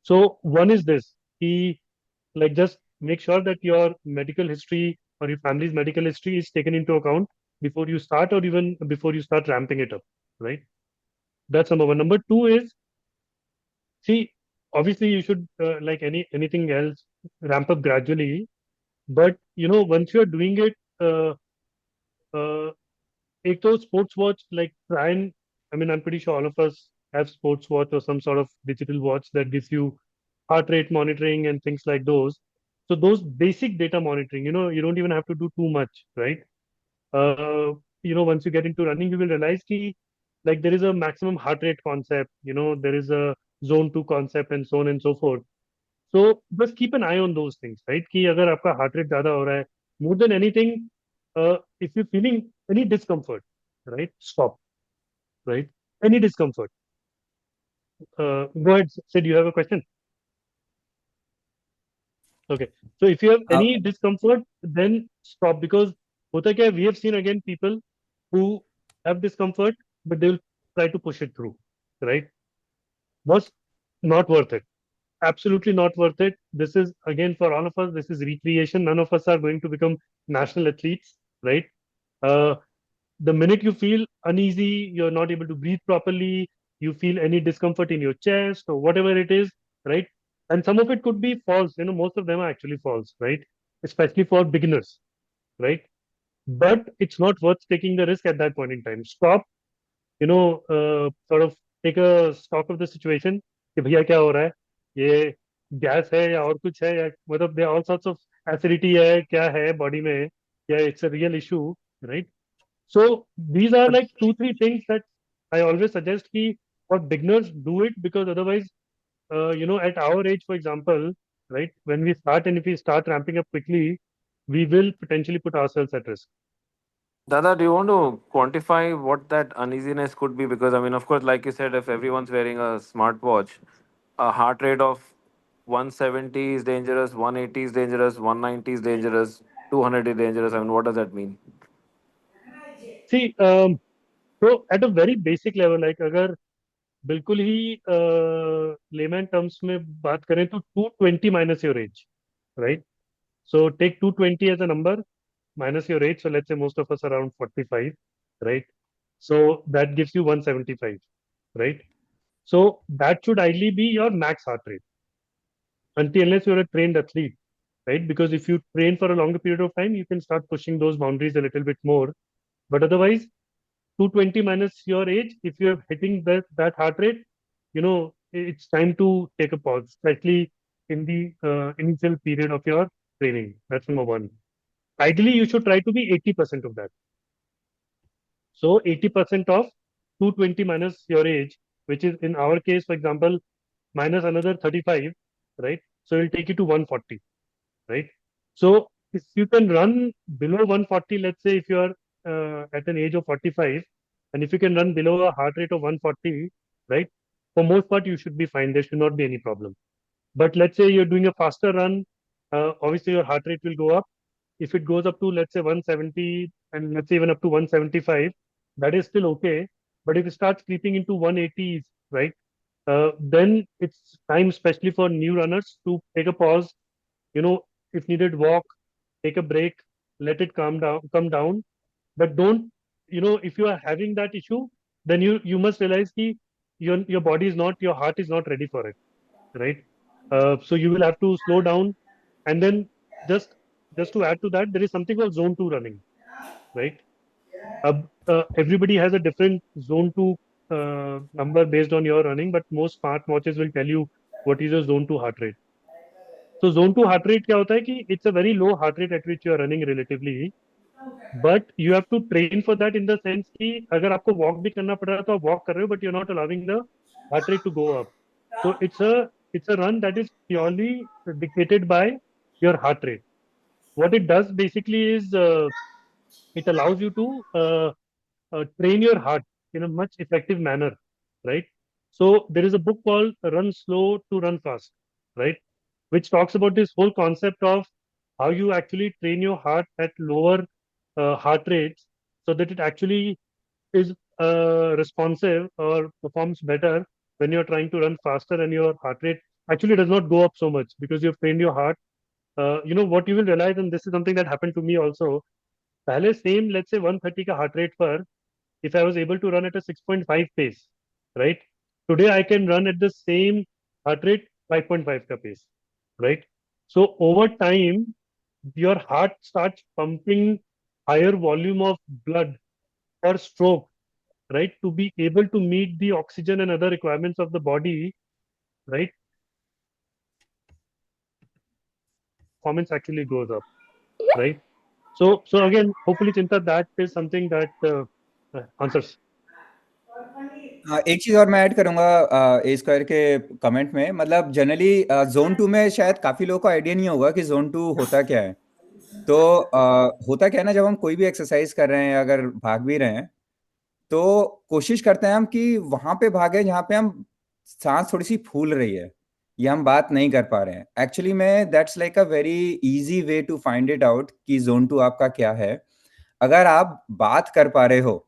So one is this, he like just make sure that your medical history or your family's medical history is taken into account before you start or even before you start ramping it up, right? That's number one. Number two is, see, obviously you should like anything else ramp up gradually, but once you're doing it, uh, एक तो sports watch, like try and, I mean, I'm pretty sure all of us have sports watch or some sort of digital watch that gives you heart rate monitoring and things like those. So those basic data monitoring, you don't even have to do too much, right? uh, once you get into running, you will realize ki, like there is a maximum heart rate concept, there is a zone 2 concept and so on and so forth. So just keep an eye on those things, right? कि अगर आपका heart rate ज़्यादा हो रहा है, more than anything, if you're feeling any discomfort, right, stop, right? Any discomfort. Go ahead, Sid, you have a question? Okay. So if you have any discomfort, then stop, because होता क्या है, we have seen again people who have discomfort, but they will try to push it through, right? Was not worth it. Absolutely not worth it. This is again for all of us. This is recreation. None of us are going to become national athletes, right? Uh, the minute you feel uneasy, you're not able to breathe properly, you feel any discomfort in your chest or whatever it is, right? And some of it could be false. Most of them are actually false, right? Especially for beginners, right? But it's not worth taking the risk at that point in time. Stop, sort of take a stock of the situation कि भैया क्या हो रहा है, ये gas है या और कुछ है, या मतलब there are all sorts of acidity है, क्या है बॉडी में, या it's a real issue, right? So these are like 2 3 things that I always suggest कि for beginners do it, because otherwise at our age, for example, right, when we start and if we start ramping up quickly, we will potentially put ourselves at risk. Dada, do you want to quantify what that uneasiness could be? Because, I mean, of course, like you said, if everyone's wearing a smartwatch, a heart rate of 170 is dangerous, 180 is dangerous, 190 is dangerous, 200 is dangerous. I mean, what does that mean? See, so at a very basic level, like अगर बिल्कुल ही layman terms में बात करें तो 220 minus your age, right? So take 220 as a number minus your age. So let's say most of us are around 45, right? So that gives you 175, right? So that should ideally be your max heart rate until unless you're a trained athlete, right? Because if you train for a longer period of time, you can start pushing those boundaries a little bit more. But otherwise, 220 minus your age, if you're hitting that heart rate, it's time to take a pause, especially in the initial period of your training. That's number one. Ideally, you should try to be 80% of that. So 80% of 220 minus your age, which is in our case, for example, minus another 35, right? So it'll take you to 140, right? So if you can run below 140, let's say if you are at an age of 45, and if you can run below a heart rate of 140, right? For most part, you should be fine. There should not be any problem. But let's say you're doing a faster run, obviously your heart rate will go up. If it goes up to, let's say, 170 and let's say even up to 175, that is still okay. But if it starts creeping into 180s, right, then it's time, especially for new runners, to take a pause. If needed, walk, take a break, let it come down. But don't, if you are having that issue, then you must realize that your body is not, your heart is not ready for it, right? So you will have to slow down, and then just just to add to that, there is something called zone two running, right? Everybody has a different zone two number based on your running, but most smart watches will tell you what is your zone two heart rate. So zone two heart rate क्या होता है कि it's a very low heart rate at which you are running relatively, but you have to train for that in the sense कि अगर आपको walk भी करना पड़ रहा है तो आप walk कर रहे हो, but you're not allowing the heart rate to go up. So it's a run that is purely dictated by your heart rate. What it does basically is it allows you to train your heart in a much effective manner, right? So there is a book called Run Slow to Run Fast, right? Which talks about this whole concept of how you actually train your heart at lower heart rates so that it actually is responsive or performs better when you're trying to run faster and your heart rate actually does not go up so much because you've trained your heart. What you will realize, and this is something that happened to me also. पहले same, let's say 130 का heart rate पर, if I was able to run at a 6.5 pace, right? Today I can run at the same heart rate 5.5 ka pace, right? So over time, your heart starts pumping higher volume of blood per stroke, right? To be able to meet the oxygen and other requirements of the body, right? Performance actually goes up, right? So again, hopefully, Chinta, that is something that answers. एक चीज और मैं add करूंगा ए square के comment में, मतलब generally zone two में शायद काफी लोगों को आइडिया नहीं होगा कि जोन टू होता क्या है। तो होता क्या है ना, जब हम कोई भी एक्सरसाइज कर रहे हैं, अगर भाग भी रहे हैं, तो कोशिश करते हैं हम कि वहां पे भागे जहाँ पे हम सांस थोड़ी सी फूल रही है या हम बात नहीं कर पा रहे हैं। एक्चुअली में that's like a very easy way to find it out कि जोन टू आपका क्या है। अगर आप बात कर पा रहे हो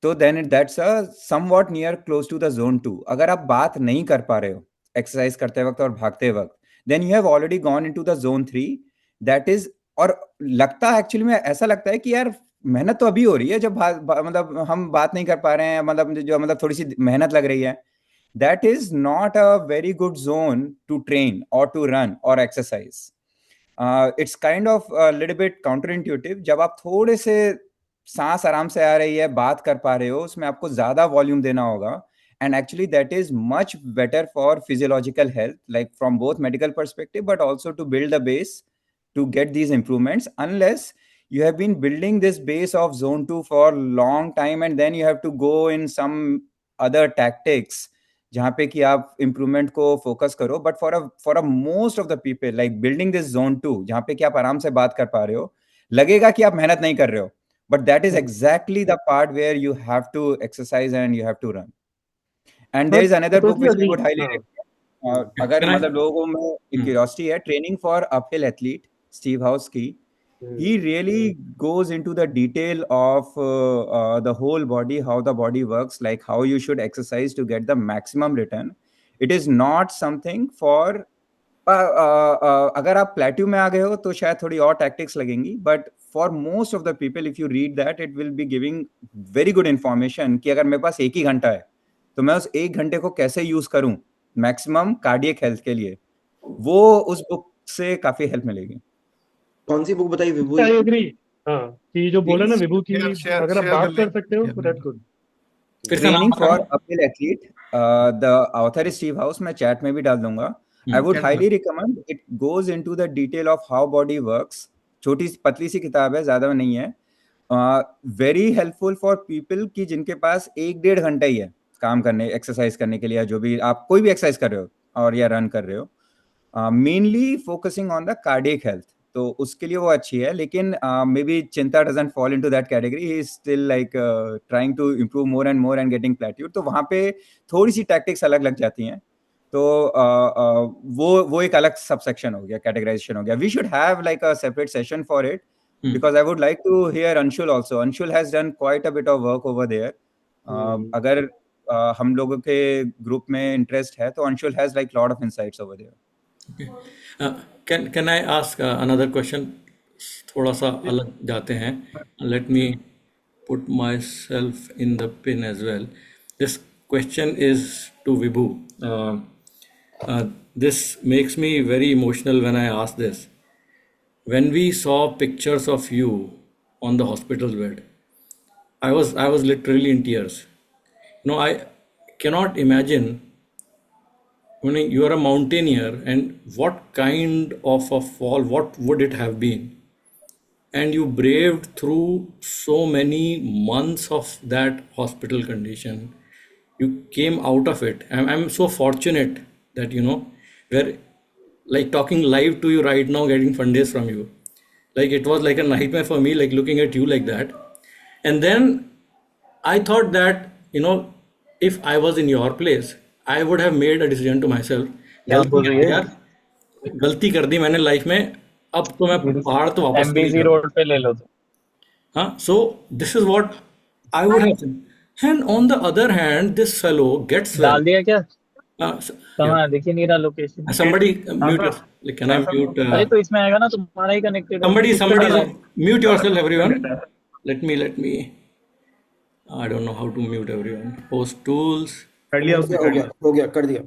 तो then it that's a somewhat near close to the zone two. अगर आप बात नहीं कर पा रहे हो एक्सरसाइज करते वक्त और भागते वक्त, then you have already gone into the zone three. That is, और लगता है एक्चुअली में ऐसा लगता है कि यार मेहनत तो अभी हो रही है, जब मतलब हम बात नहीं कर पा रहे हैं, मतलब थोड़ी सी मेहनत लग रही है। That is not a very good zone to train और टू रन और exercise. It's kind of little bit counter intuitive. जब आप थोड़े से सांस आराम से आ रही है, बात कर पा रहे हो, उसमें आपको ज्यादा वॉल्यूम देना होगा। And actually that is much better for physiological health, like from both medical perspective but also to build the base to get these improvements, unless you have been building this base of zone 2 for long time and then you have to go in some other tactics जहाँ पे कि आप improvement को focus करो। but for a most of the people, like building this zone 2 जहाँ पे कि आप आराम से बात कर पा रहे हो, लगेगा कि आप मेहनत नहीं कर रहे हो, but that is exactly the part where you have to exercise and you have to run. And there is another book totally which I agree. would highly हाँ, recommend. अगर Can I? मतलब लोगों में एक क्यूरियोसिटी है, training for uphill athlete Steve house की, he really goes into the detail of the whole body, how the body works, like how you should exercise to get the maximum return. It is not something for अगर आप plateau में आ गए हो तो शायद थोड़ी और टैक्टिक्स लगेंगी, but for most of the people if you read that it will be giving very good information कि अगर मेरे पास एक ही घंटा है तो मैं उस एक घंटे को कैसे यूज करूं मैक्सिमम कार्डियक हेल्थ के लिए, वो उस बुक से काफी हेल्प मिलेगी. कौन सी बुक बताई विभू? I agree. हाँ, कि जो बोला ना विभू की, share अगर आप share the बात कर link. सकते हो Yeah. तो दैट गुड. फिर से नाम ट्रेनिंग फॉर बताना. Uphill athlete, the author is Steve house, मैं चैट में भी डाल दूंगा. I would highly recommend, it goes into the detail of how body works. छोटी पतली सी किताब है, ज्यादा नहीं है. वेरी हेल्पफुल फॉर पीपल की जिनके पास 1-1.5 घंटा ही है काम करने, एक्सरसाइज करने के लिए, जो भी आप कोई भी एक्सरसाइज कर रहे हो और या रन कर रहे हो, mainly focusing on the cardiac health, तो उसके लिए वो अच्छी है. लेकिन maybe Chinta doesn't fall into that category, he is still like trying to improve more and getting plateaued, तो वहां पे थोड़ी सी टैक्टिक्स अलग लग जाती हैं. तो वो एक अलग सबसेक्शन हो गया, कैटेगराइजेशन हो गया. We should have like a separate session for it, because I would like to hear Anshul also. Anshul has done quite a bit of work over there. अगर हम लोगों के ग्रुप में इंटरेस्ट है तो Anshul has like lot of insights over there. Okay. Can I ask another question? थोड़ा सा अलग जाते हैं. Let me put myself in the pin as well. This question is to Vibhu. This makes me very emotional when I ask this. When we saw pictures of you on the hospital bed, I was literally in tears. I cannot imagine. You are a mountaineer, and what kind of a fall, what would it have been? And you braved through so many months of that hospital condition. You came out of it. I'm so fortunate that, we're like talking live to you right now, getting fundays from you. Like it was like a nightmare for me, like looking at you like that. And then I thought that, if I was in your place, I would have made a decision to myself. क्या बोल रही है? यार गलती कर दी मैंने life में, अब तो मैं पहाड़ तो वापस नहीं एमबीसी जाऊँ. रोड पे ले लो तो. हाँ, so this is what I would have said. And on the other hand, this fellow gets well. डाल दिया क्या? Yeah. कहाँ है? दिख ही नहीं रहा location. Somebody mute yourself. Like, can I mute? अरे तो इसमें आएगा ना, तुम्हारा ही कनेक्टेड है. Somebody mute yourself, everyone. Let me. I don't know how to mute everyone. Host tools. कर लिया उसने, कर लिया. हो गया, कर दिया.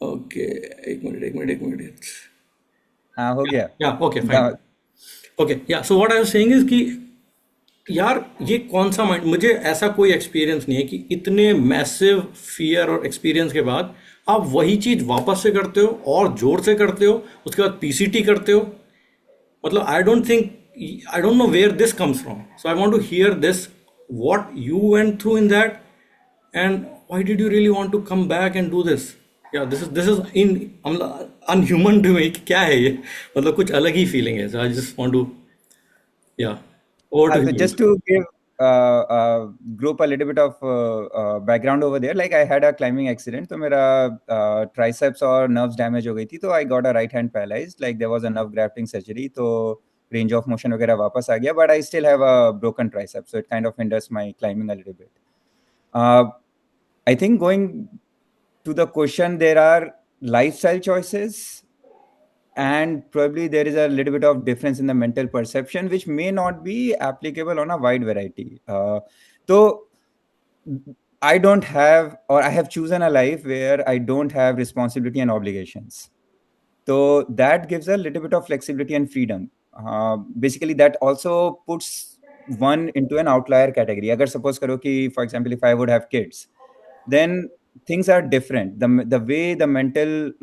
Okay. एक मिनट. हाँ, हो गया. Yeah. Okay. Fine. Okay. Yeah. So what I was saying is कि यार ये कौन सा माइंड, मुझे ऐसा कोई एक्सपीरियंस नहीं है कि इतने मैसिव फियर और एक्सपीरियंस के बाद आप वही चीज वापस से करते हो और जोर से करते हो, उसके बाद पीसीटी करते हो. मतलब I don't know where this comes from. So I want to hear this, what you went through in that, and why did you really want to come back and do this. Yeah this is in inhuman to me. क्या है ये, मतलब कुछ अलग ही feeling है. So I just want to Just to give group a little bit of background over there, like I had a climbing accident, तो मेरा triceps और nerves damage हो गई थी, तो I got a right hand paralyzed, like there was a nerve grafting surgery, तो range of motion वगैरह वापस आ गया, but I still have a broken tricep, so it kind of hinders my climbing a little bit. I think going to the question, there are lifestyle choices, and probably there is a little bit of difference in the mental perception which may not be applicable on a wide variety. So I don't have, or I have chosen a life where I don't have responsibility and obligations, so that gives a little bit of flexibility and freedom. Basically that also puts one into an outlier category. Agar suppose karo ki, for example, if I would have kids, then things are different. The way the mentality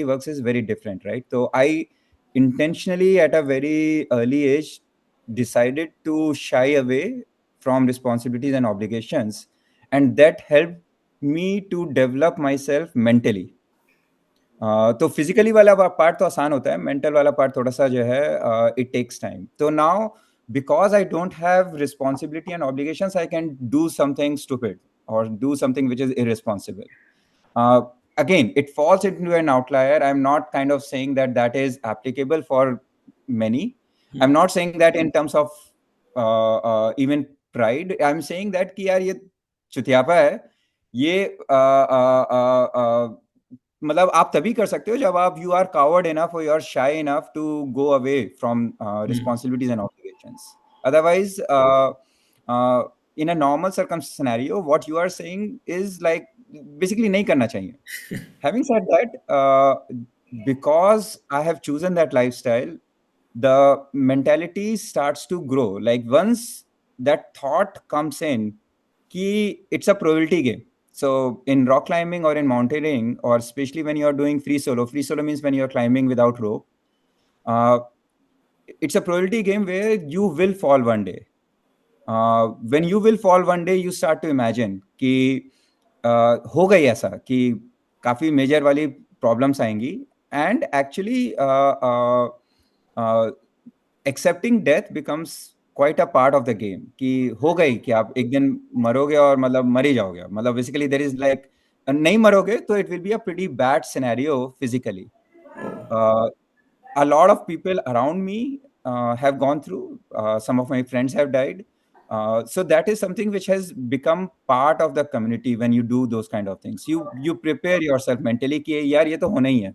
works is very different, right? So I intentionally at a very early age decided to shy away from responsibilities and obligations, and that helped me to develop myself mentally. तो physically वाला part तो आसान होता है, mental वाला part थोड़ा सा जो है इट टेक्स टाइम. तो now because I don't have responsibility and obligations, I can do something stupid or do something which is irresponsible. Uh, Again, it falls into an outlier. I'm not kind of saying that that is applicable for many. I'm not saying that in terms of even pride. I'm saying that कि यार ये चुतियापा है, ये मतलब आप तभी कर सकते हो जब आप यू आर कावर्ड इनफ और you are shy enough to go away from responsibilities and obligations. Otherwise, in a normal circumstance scenario, what you are saying is like basically नहीं करना चाहिए. Having said that, because I have chosen that lifestyle, the mentality starts to grow. Like once that thought comes in, ki it's a probability game. So in rock climbing or in mountaineering, or especially when you are doing free solo means when you are climbing without rope, uh, it's a probability game where you will fall one day. When you will fall one day, you start to imagine कि हो गई ऐसा कि काफी major वाली problems आएंगी, and actually accepting death becomes quite a part of the game, कि हो गई कि आप एक दिन मरोगे और मतलब मर ही जाओगे, मतलब बेसिकली देयर इज लाइक नहीं मरोगे तो it will be a pretty bad scenario physically. A lot of people around me have gone through. Some of my friends have died. So that is something which has become part of the community. When you do those kind of things, you prepare yourself mentally कि यार ये तो होना ही है.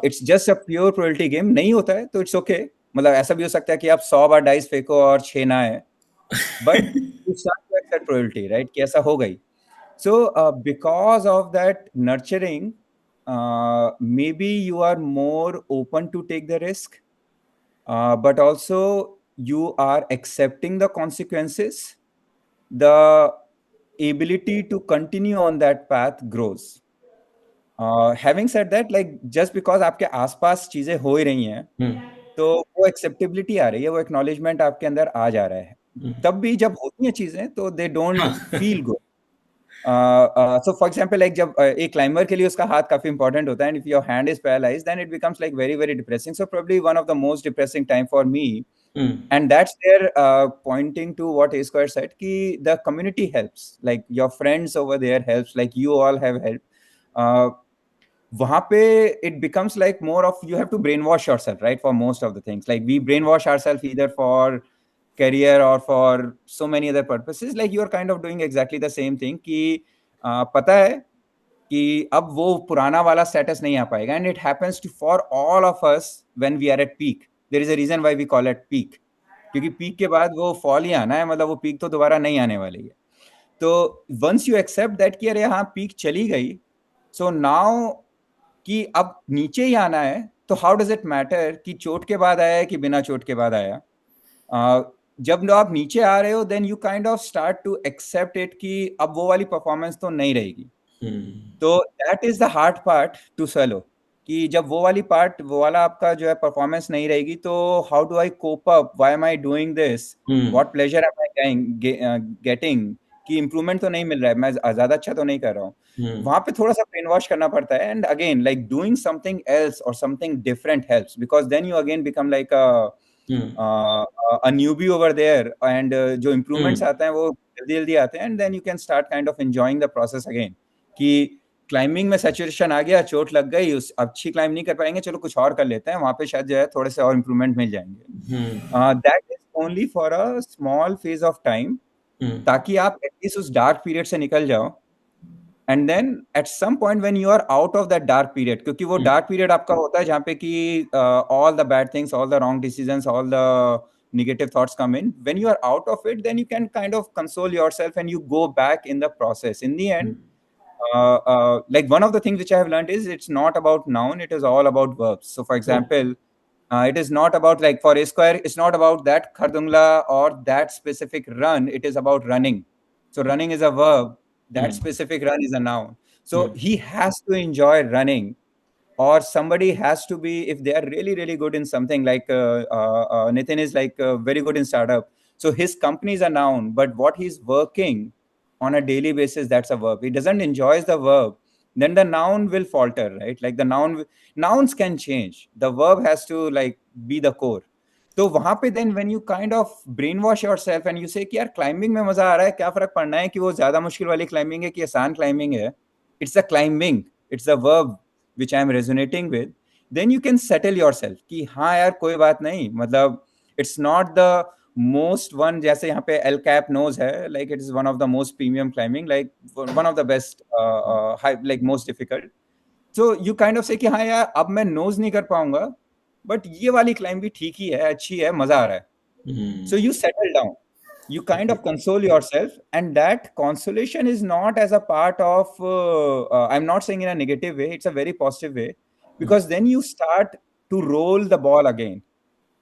It's just a pure probability game. नहीं होता है तो it's okay. मतलब ऐसा भी हो सकता है कि आप 100 बार डाइस फेंको और 6 ना आए, but you start to accept probability, right? कि ऐसा हो गई. So because of that nurturing, maybe you are more open to take the risk, but also you are accepting the consequences. The ability to continue on that path grows. Having said that, like just because आपके आसपास चीजें हो ही रही हैं, तो वो acceptability आ रही है, वो एक्नॉलेजमेंट आपके अंदर आ जा रहा है. तब भी जब होती हैं चीजें तो they don't feel good. So for example, like जब एक climber के लिए उसका हाथ काफी important होता है, and if your hand is paralyzed, then it becomes like very very depressing. So probably one of the most depressing time for me, and that's there pointing to what A Square said, कि the community helps, like your friends over there helps, like you all have helped. वहां पे it becomes like more of you have to brainwash yourself, right, for most of the things. Like we brainwash ourselves either for career or for so many other purposes. Like you are kind of doing exactly the same thing कि पता है कि अब वो पुराना वाला status नहीं आ पाएगा, and it happens to for all of us when we are at peak. There is a reason why we call it peak, क्योंकि peak के बाद वो fall ही आना है, मतलब वो peak तो दोबारा नहीं आने वाली है. तो once you accept that कि अरे हाँ peak चली गई, so now कि अब नीचे ही आना है, तो हाउ डज इट मैटर कि चोट के बाद आया है कि बिना चोट के बाद आया. जब आप नीचे आ रहे हो, then you kind of start to accept it कि अब वो वाली परफॉर्मेंस तो नहीं रहेगी. तो that is the hard part to swallow, कि जब वो वाला आपका जो है परफॉर्मेंस नहीं रहेगी, तो how do I cope up, why am I doing this, what pleasure am I getting, कि इंप्रूवमेंट तो नहीं मिल रहा है, मैं ज्यादा अच्छा तो नहीं कर रहा हूँ. वहां पे थोड़ा सा ब्रेन वॉश करना पड़ता है, and again like doing something else और something different helps, because then you again become like a newbie over there, and जो improvements आते हैं वो जल्दी जल्दी आते हैं, and then you can start kind of enjoying the process again. कि क्लाइंबिंग में सैचुरेशन आ गया, चोट लग गई, उस अच्छी क्लाइंब नहीं कर पाएंगे, चलो कुछ और कर लेते हैं, वहां पे शायद जो है थोड़े से और इम्प्रूवमेंट मिल जाएंगे. That is only for a small phase of time, ताकि आप एटलीस्ट उस डार्क पीरियड से निकल जाओ. And then at some point when you are out of that dark period, क्योंकि वो डार्क पीरियड आपका होता है जहाँ पे कि all the bad things, all the wrong decisions, all the negative thoughts come in. When you are out of it, then you can kind of console yourself and you go back in the process. In the end, like one of the things which I have learned is it's not about noun, it is all about verbs. So for example, it is not about like for A Square, it's not about that khardungla or that specific run, it is about running. So running is a verb, that specific run is a noun. So he has to enjoy running, or somebody has to be, if they are really really good in something, like Nitin is like very good in startup, so his company is a noun, but what he's working on a daily basis, that's a verb. He doesn't enjoy the verb, then the noun will falter, right? Like the nouns can change, the verb has to like be the core. तो वहां पे then when you kind of brainwash yourself and you say कि यार climbing में मजा आ रहा है, क्या फर्क पड़ना है कि वो ज्यादा मुश्किल वाली क्लाइंबिंग है कि आसान क्लाइंबिंग है, it's a climbing, it's a verb which I am resonating with, then you can settle yourself कि हाँ यार कोई बात नहीं, मतलब it's not the most one, जैसे यहाँ पे एल कैप नोज है, like it is one of the most premium climbing, like one of the best, like most difficult, so you kind of say कि हाँ यार अब मैं नोज नहीं कर पाऊंगा, बट ये वाली क्लाइंब भी ठीक ही है, अच्छी है, मजा आ रहा है. So you settle down, you kind of console yourself, and that consolation is not as a part of I'm not saying in a negative way, it's a very positive way, because then you start to roll the ball again.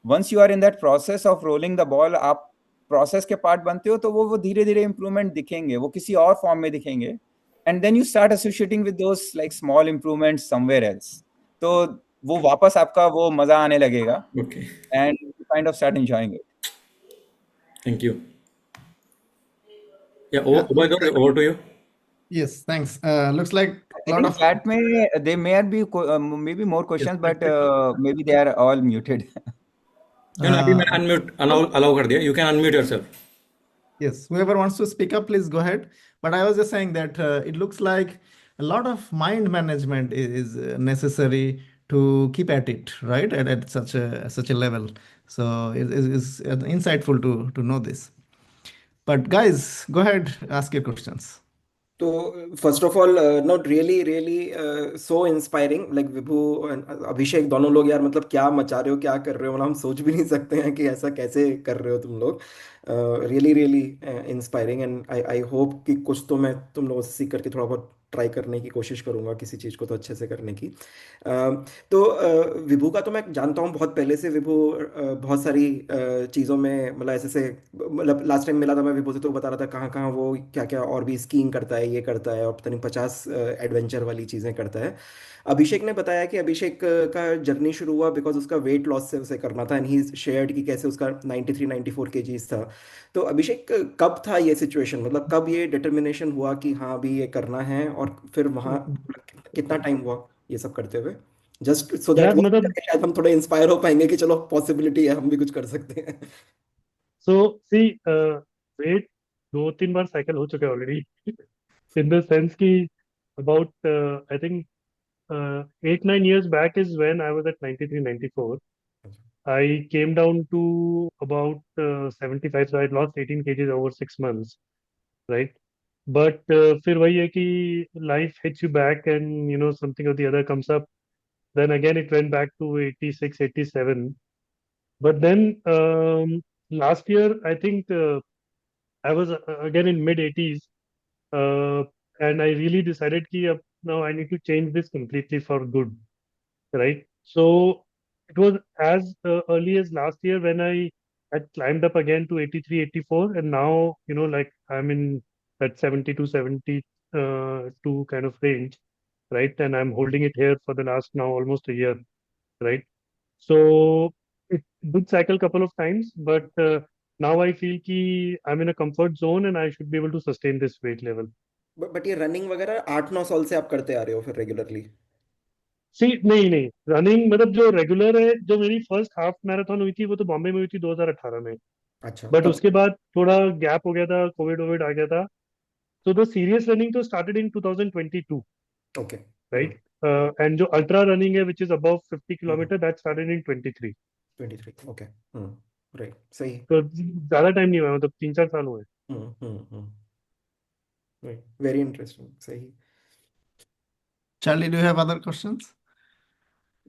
Once you are in that process of rolling the ball, आप process के part बनते हो, तो वो धीरे धीरे improvement दिखेंगे, वो किसी और form में दिखेंगे, and then you start associating with those like small improvements somewhere else. तो वो वापस आपका वो मजा आने लगेगा, Okay. and you kind of start enjoying it. Thank you. Yeah, Yeah, over to you. yes, thanks. Looks like a I lot think of chat may there may be maybe more questions, but maybe they are all muted. अभी मैंने unmute allow कर दिया. You can unmute yourself. yes, whoever wants to speak up, please go ahead. But I was just saying that it looks like a lot of mind management is necessary to keep at it, right? At such a level. So it's insightful to know this. But guys, go ahead, ask your questions. तो first of all not really really so inspiring, like Vibhu and अभिषेक दोनों लोग यार, मतलब क्या मचा रहे हो, क्या कर रहे हो, मतलब हम सोच भी नहीं सकते हैं कि ऐसा कैसे कर रहे हो तुम लोग. Really really inspiring, and I I hope कि कुछ तो मैं तुम लोगों से सीख करके थोड़ा बहुत ट्राई करने की कोशिश करूंगा, किसी चीज़ को तो अच्छे से करने की. तो विभू का तो मैं जानता हूँ बहुत पहले से. विभू बहुत सारी चीज़ों में, मतलब ऐसे से, मतलब लास्ट टाइम मिला था मैं विभू से तो बता रहा था कहाँ कहाँ वो क्या क्या और भी स्कीइंग करता है, ये करता है, और पता नहीं 50 एडवेंचर वाली चीज़ें करता है. अभिषेक ने बताया कि अभिषेक का जर्नी शुरू हुआ बिकॉज उसका वेट लॉस से उसे करना था, एंड ही शेयर्ड कि कैसे उसका 93-94 केजीज था. तो अभिषेक कब था ये सिचुएशन, मतलब कब ये डिटर्मिनेशन हुआ कि हाँ अभी ये करना है, और फिर वहाँ कितना टाइम हुआ ये सब करते हुए, जस्ट सो दैट यार मतलब शायद हम थोड़े इंस्पायर हो पाएंगे कि चलो पॉसिबिलिटी है, हम भी कुछ कर सकते हैं. सो सी वेट 2-3 बार साइकिल हो चुका है ऑलरेडी, इन द सेंस कि about I think 8-9 years back is when I was at 93-94. I came down to about 75, so I lost 18 kgs over 6 months, right? But फिर वही है कि life hits you back and you know something or the other comes up. Then again it went back to 86, 87. But then last year I think I was again in mid 80s, uh, and I really decided कि अब now I need to change this completely for good, right? So it was as early as last year when I had climbed up again to 83, 84, and now, you know, like I'm in that 72, 72 kind of range, right? And I'm holding it here for the last now almost a year, right? So it did cycle couple of times, but now I feel कि I'm in a comfort zone and I should be able to sustain this weight level. But ये running वगैरह 8-9 साल से आप करते आ रहे हो फिर रेगुलरली? सी नहीं नहीं, रनिंग मतलब जो रेगुलर है, जो मेरी फर्स्ट हाफ मैराथन हुई थी वो तो बॉम्बे में हुई थी 2018 में. अच्छा, बट तब उसके बाद थोड़ा गैप हो गया था, कोविड वोविड आ गया था. So the serious running तो started in 2022, okay. right? And जो ultra running है which is above 50 kilometer that started in 23. 23, okay. Right, सही. तो ज्यादा टाइम नहीं हुआ, मतलब 3-4 साल हुए. राइट, वेरी इंटरेस्टिंग, सही. Charlie, do you have other questions?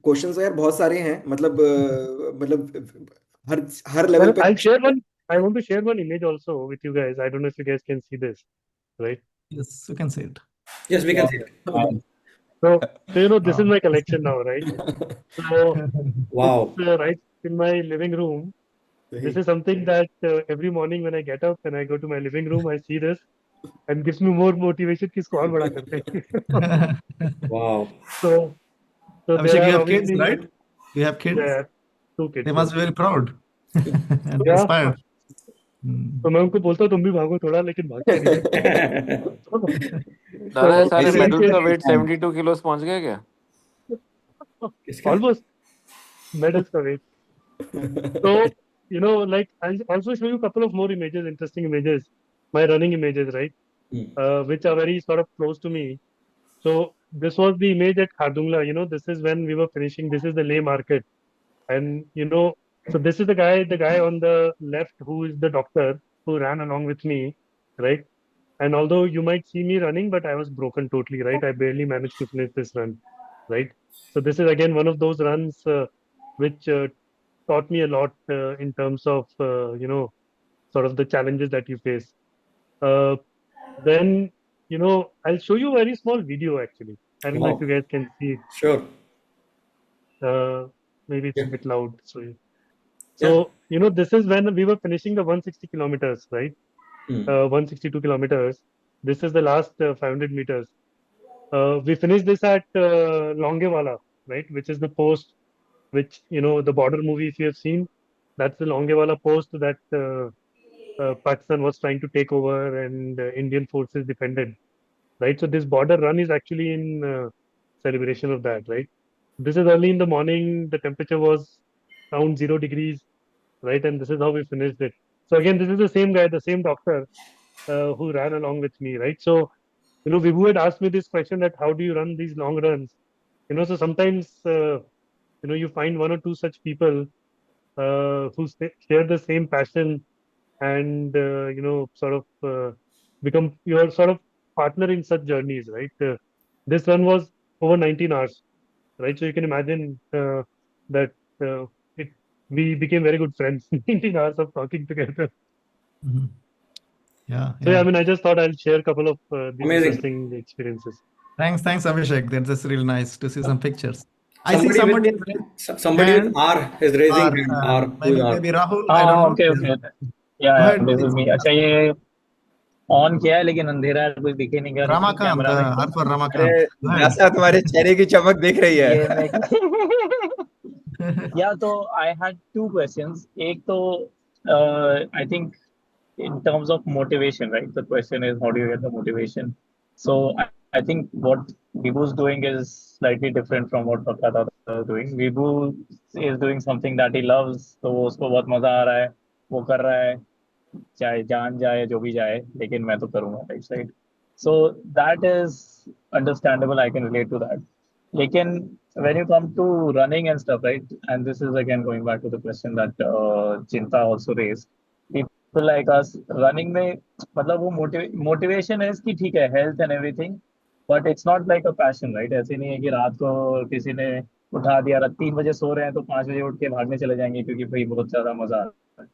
Questions यार बहुत सारे हैं, मतलब हर हर लेवल Well, पे. I'll share one. I want to share one image also with you guys. I don't know if you guys can see this, right? Yes, you can say it. Yes, we can see it. So you know this is Wow. my collection now, right? So Wow. it's right in my living room. This is something that every morning when I get up and I go to my living room, I see this and gives me more motivation कि इसको और बड़ा करते हैं. Wow. So there Abhishek, you are have kids, obviously right? You have kids? yeah, 2 kids. They must be very proud and Yeah. inspired. तो मैं उनको बोलता हूँ तुम भी भागो थोड़ा, लेकिन भागते नहीं है. दादा ये So सारे I see मेडल्स का it. वेट 72 किलोस पहुंच गया क्या? किसका? ऑलमोस्ट मेडल्स का wait. So, like I'll also show you a couple of more images, interesting images, my running images, right? Which are very sort of close to me. So this was the image at Khardungla. This is when we were finishing. This is the Leh market, and so this is the guy on the left who is the doctor who ran along with me, right? And although you might see me running, but I was broken totally, right? I barely managed to finish this run, right? So this is again one of those runs which taught me a lot in terms of sort of the challenges that you face. Uh, then I'll show you a very small video actually. I don't know if Wow. you guys can see it. Sure. Maybe it's a Yeah. bit loud. So Yeah. this is when we were finishing the 160 kilometers, right? 162 kilometers. This is the last 500 meters. We finished this at Longewala, right? Which is the post which, the border movie, if you have seen, that's the Longewala post that Pakistan was trying to take over and Indian forces defended, right? So this border run is actually in celebration of that, right? This is early in the morning. The temperature was around 0 degrees, right? And this is how we finished it. So again, this is the same guy, the same doctor who ran along with me, right? So, Vibhu had asked me this question that how do you run these long runs? So sometimes, you find one or two such people who share the same passion and, sort of become your sort of partner in such journeys, right? This run was over 19 hours, right? So you can imagine that uh, it we became very good friends. 19 hours of talking together. Mhm. Yeah, So yeah, I yeah. mean, I just thought I'll share a couple of these Amazing. interesting experiences. Thanks, Abhishek. That's really nice to see some pictures. I see Somebody with somebody has raised somebody with hand. R is raising Or hand. R. Who is R? maybe Rahul. I don't हाँ know. Okay Yes. Okay Go या ahead, this is please. मी अच्छा ये on किया है लेकिन अंधेरा है कुछ दिखे नहीं क्या नहीं Ramakant, कैमरा में R for अरे Ramakant. Go ahead. जैसा तुम्हारे चेहरे की चमक दिख रही है ये मैं या तो आई हैड टू क्वेश्चंस एक तो I think in terms of motivation, right? The question is, how do you get the motivation? So I think what Vibhu's doing is slightly different from what Pakata is doing. Vibhu is doing something that he loves, तो वो उसको बहुत मजा आ रहा है, वो कर रहा है, चाहे जान जाए जो भी जाए, लेकिन मैं तो करूँगा type side. So that is understandable. I can relate to that. लेकिन when you come to running and stuff, right? And this is again going back to the question that Chinta also raised. People like us running में मतलब वो motivation है कि ठीक है health and everything, but it's not like a passion, right? ऐसे नहीं है कि रात को किसी ने उठा दिया, रात 3 बजे सो रहे हैं तो 5 बजे उठ के भागने चले जाएंगे क्योंकि भाई बहुत ज्यादा मजा आ रहा है.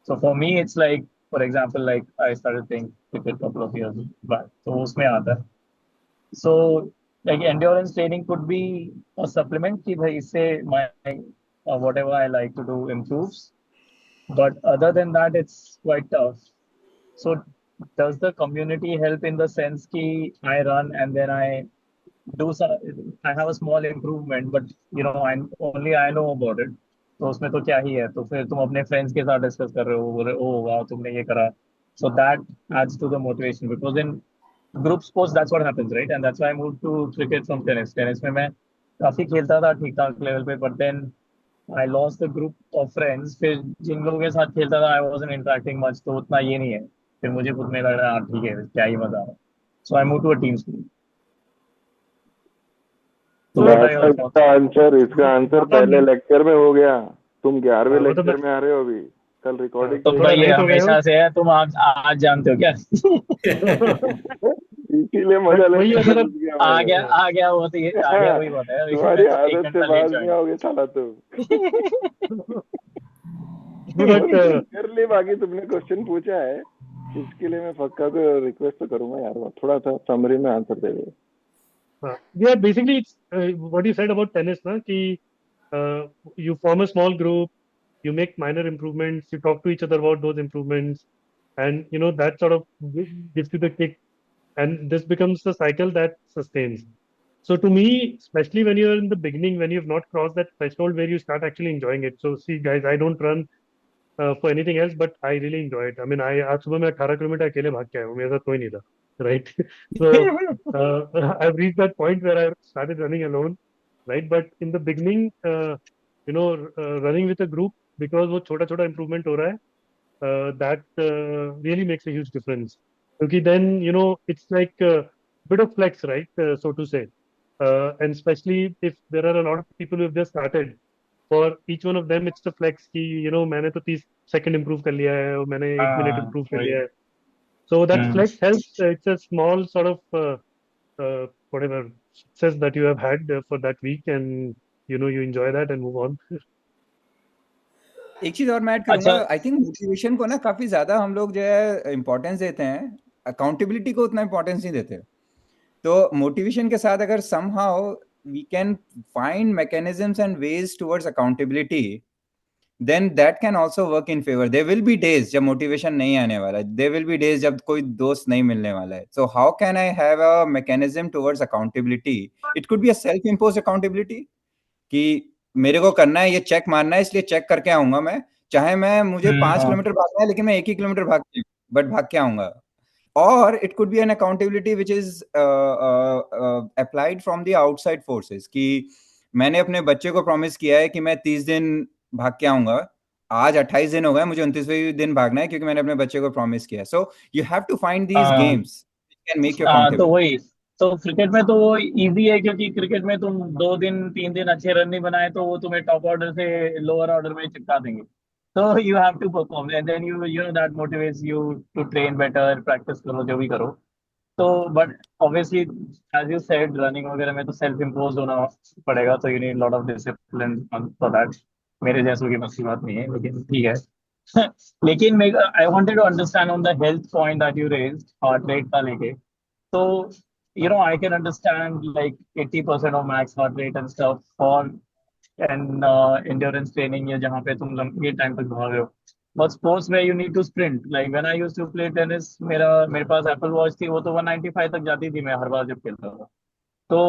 So for me it's like, for example, like I started playing cricket couple of years back, तो उसमें आता है. So like endurance training could be a supplement कि भाई इससे my whatever I like to do improves, but other than that it's quite tough. So does the community help in the sense कि I run and then do some, I have a small improvement, but I only I know about it. तो उसमें तो क्या ही है, तो फिर तुम अपने फ्रेंड्स के साथ डिस्कस कर रहे हो, बोल रहे हो ओ वाह तुमने ये करा. So that adds to the motivation because in group sports that's what happens, right? And that's why I moved to cricket from tennis में मैं काफी खेलता था ठीक ठाक लेवल पे, but then I lost the group of friends. फिर जिन लोगों के साथ खेलता था I wasn't interacting much, तो उतना ये नहीं है. फिर मुझे खुद में लग रहा है हाँ ठीक है क्या ही मजा आ रहा है. So I moved to a team sport. So what are your thoughts? इसका आंसर पहले लेक्चर में हो गया. तुम 11वें वो तो लेक्चर में आ रहे हो अभी. कल रिकॉर्डिंग तो थोड़ा भाई ये लेट हो गए हो. हमेशा से है, तुम आज जानते हो क्या? इसीलिए मजा वही लेने अगर घुस गया आ मैं. गया आ गया वो तो ये आ गया वही बात है. तुम्हारी मैं तो एक आदत से घंटा लेट बाज नहीं ज्वाइन. आओगे साला तुम. No, but कर ले. बाकी तुमने क्वेश्चन पूछा है इसके लिए मैं पक्का तो रिक्वेस्ट तो करूंगा यार, थोड़ा सा समरी में आंसर दे दो. yeah, basically it's what you said about tennis, na, कि you form a small group, you make minor improvements, you talk to each other about those improvements, and that sort of gives you the kick, and this becomes the cycle that sustains. So to me, especially when you're in the beginning, when you've not crossed that threshold where you start actually enjoying it. So see, guys, I don't run for anything else, but I really enjoy it. I mean, आज सुबह मैं 18 kilometre अकेले भाग के आया हूँ, मेरे साथ कोई नहीं था, right? So I've reached that point where I started running alone, right? But in the beginning, running with a group because वो छोटा छोटा improvement हो रहा है, that really makes a huge difference. Because then, it's like a bit of flex, right? So to say. And especially if there are a lot of people who have just started, for each one of them, it's the flex कि, मैंने तो 30 second improve कर लिया है और मैंने 1 minute improve कर लिया वही है. So that flex helps. It's a small sort of whatever success that you have had for that week, and you enjoy that and move on. एक चीज और मैं ऐड करूंगा, अच्छा आई थिंक मोटिवेशन को ना काफी ज्यादा हम लोग जो है इम्पोर्टेंस देते हैं, अकाउंटेबिलिटी को उतना इम्पोर्टेंस नहीं देते. तो मोटिवेशन के साथ अगर somehow we can find mechanisms and ways towards accountability, then that can also work in favour. There will be days जब मोटिवेशन नहीं आने वाला है, देयर विल बी डेज जब कोई दोस्त नहीं मिलने वाला है. So how can I have a mechanism towards accountability? It could be a self impose accountability कि मेरे को करना है, ये चेक मारना है, इसलिए चेक करके आऊंगा मैं, चाहे मैं मुझे 5 किलोमीटर भागना है लेकिन मैं 1 ही किलोमीटर भाग के बट भाग के आऊंगा. और it could be an accountability which is applied from the outside forces कि मैंने अपने बच्चे को प्रॉमिस किया है कि मैं 30 दिन भाग के आऊंगा, आज 28 दिन हो गए, मुझे 29वें दिन भागना है क्योंकि मैंने अपने बच्चे को प्रॉमिस किया. So you have to find these games can make you हाँ तो अकाउंटेबल. वही, तो क्रिकेट में तो वो इजी है क्योंकि क्रिकेट में तुम 2 दिन 3 दिन अच्छे रन नहीं बनाए तो वो तुम्हें टॉप ऑर्डर से लोअर ऑर्डर में चिपका देंगे. तो you have to perform and then you know that motivates you to train better, practice करो जो भी करो. तो but obviously as you said running वगैरह में तो सेल्फ इम्पोज होना पड़ेगा, तो you need lot of discipline for that. मेरे जैसों की मसली बात नहीं है लेकिन ठीक है. लेकिन I wanted to understand on the health point that you raised, heart rate का लेके. So, I can understand like 80% of max heart rate and stuff for an endurance training या जहाँ पे तुम लंबे टाइम तक भाग रहे हो. But sports where you need to sprint, like when I used to play tennis, मेरे पास Apple Watch थी, वो तो 195 तक जाती थी मैं हर बार जब खेलता था. तो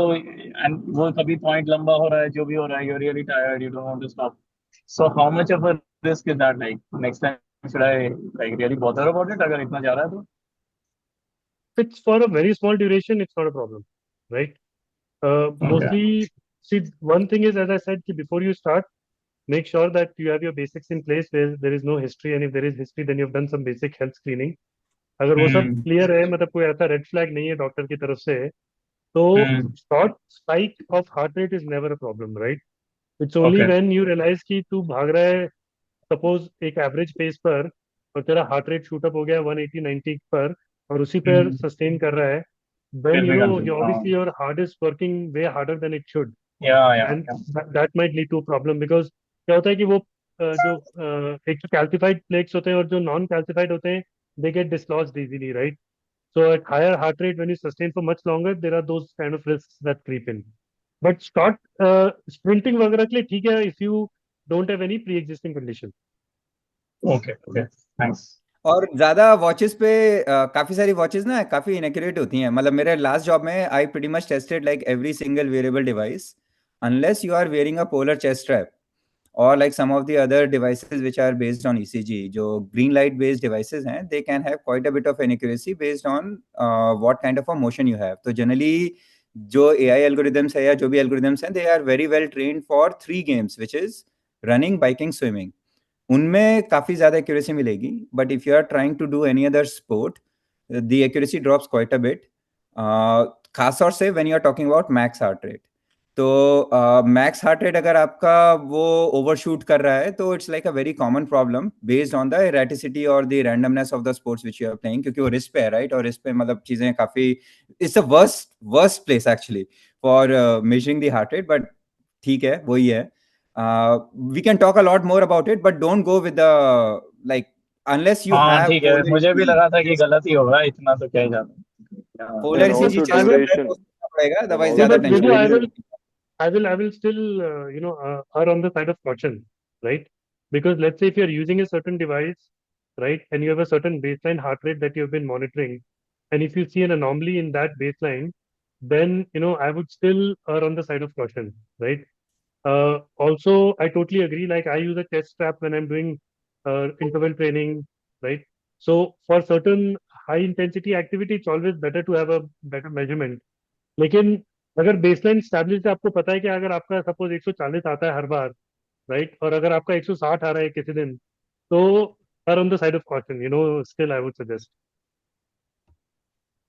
and वो कभी पॉइंट लंबा हो रहा है, जो भी हो रहा है, you're really tired, you don't want to stop. So how much of a risk is that? Like next time should I like really bother about it अगर इतना जा रहा है तो? If it's for a very small duration, it's not a problem, right? Okay. Mostly, see, one thing is, as I said, before you start, make sure that you have your basics in place where there is no history, and if there is history, then you've done some basic health screening. अगर वो सब clear है, मतलब कोई ऐसा red flag नहीं है doctor की तरफ से, तो short spike of heart rate is never a problem, right? It's only Okay. When you realise कि तू भाग रहा है सपोज एक एवरेज पेस पर और तेरा हार्ट रेट शूट अप हो गया 180-90 पर और उसी पर सस्टेन कर रहा है, then फिर भी obviously your heart is working way harder than it should, yeah. and that might lead to a problem because क्या होता है कि वो जो एक तो calcified plaques होते हैं और जो non calcified होते हैं, they get dislodged easily, right? So at higher heart rate, when you sustain for much longer, there are those kind of risks that creep in. But start sprinting वगैरह के लिए ठीक है if you don't have any pre-existing condition. Okay. Thanks. और ज्यादा watches पे काफी सारी वॉचेस ना काफी इनएक्यूरेट होती हैं. मतलब मेरे लास्ट जॉब में I pretty much tested like every single wearable device unless you are wearing a Polar chest strap और like some of the other devices which are based on ECG, जो green light based devices हैं, they can have quite a bit of inaccuracy based on what kind of a motion you have. तो generally जो AI algorithms है या जो भी algorithms हैं, they are very well trained for 3 games which is running, biking, swimming. उनमें काफी ज्यादा एक्यूरेसी मिलेगी. But if you are trying to do any other sport, the accuracy drops quite a bit, खासतौर से when you are talking about max heart rate. तो max heart rate अगर आपका वो ओवरशूट कर रहा है तो it's like a very common problem based on the erraticity और the randomness of the sports which you are playing, क्योंकि वो रिस्क पे है, राइट? और रिस्क पे मतलब चीजें काफी, it's a worst place actually for measuring the heart rate. But ठीक है, वही है. We can talk a lot more about it, but don't go with the like unless you हाँ have ठीक है, polar मुझे भी ECG. लगा था कि गलत ही होगा, इतना तो क्या ही जाता. Polar And ECG also chest करना है duration. तो उसमें पड़ेगा, And otherwise No, ज्यादा also but टेंशन Vibhu, लेनी duration. पड़ेगी. I will still, err on the side of caution, right? Because let's say if you're using a certain device, right, and you have a certain baseline heart rate that you've been monitoring, and if you see an anomaly in that baseline, then, I would still err on the side of caution, right? Also, I totally agree. Like I use a chest strap when I'm doing interval training, right? So for certain high intensity activity, it's always better to have a better measurement. लेकिन अगर baseline establish है, आपको पता है कि अगर आपका suppose 140 आता है हर बार, राइट, और अगर आपका 160 आ रहा है किसी दिन, तो are on the side of caution, still I would suggest.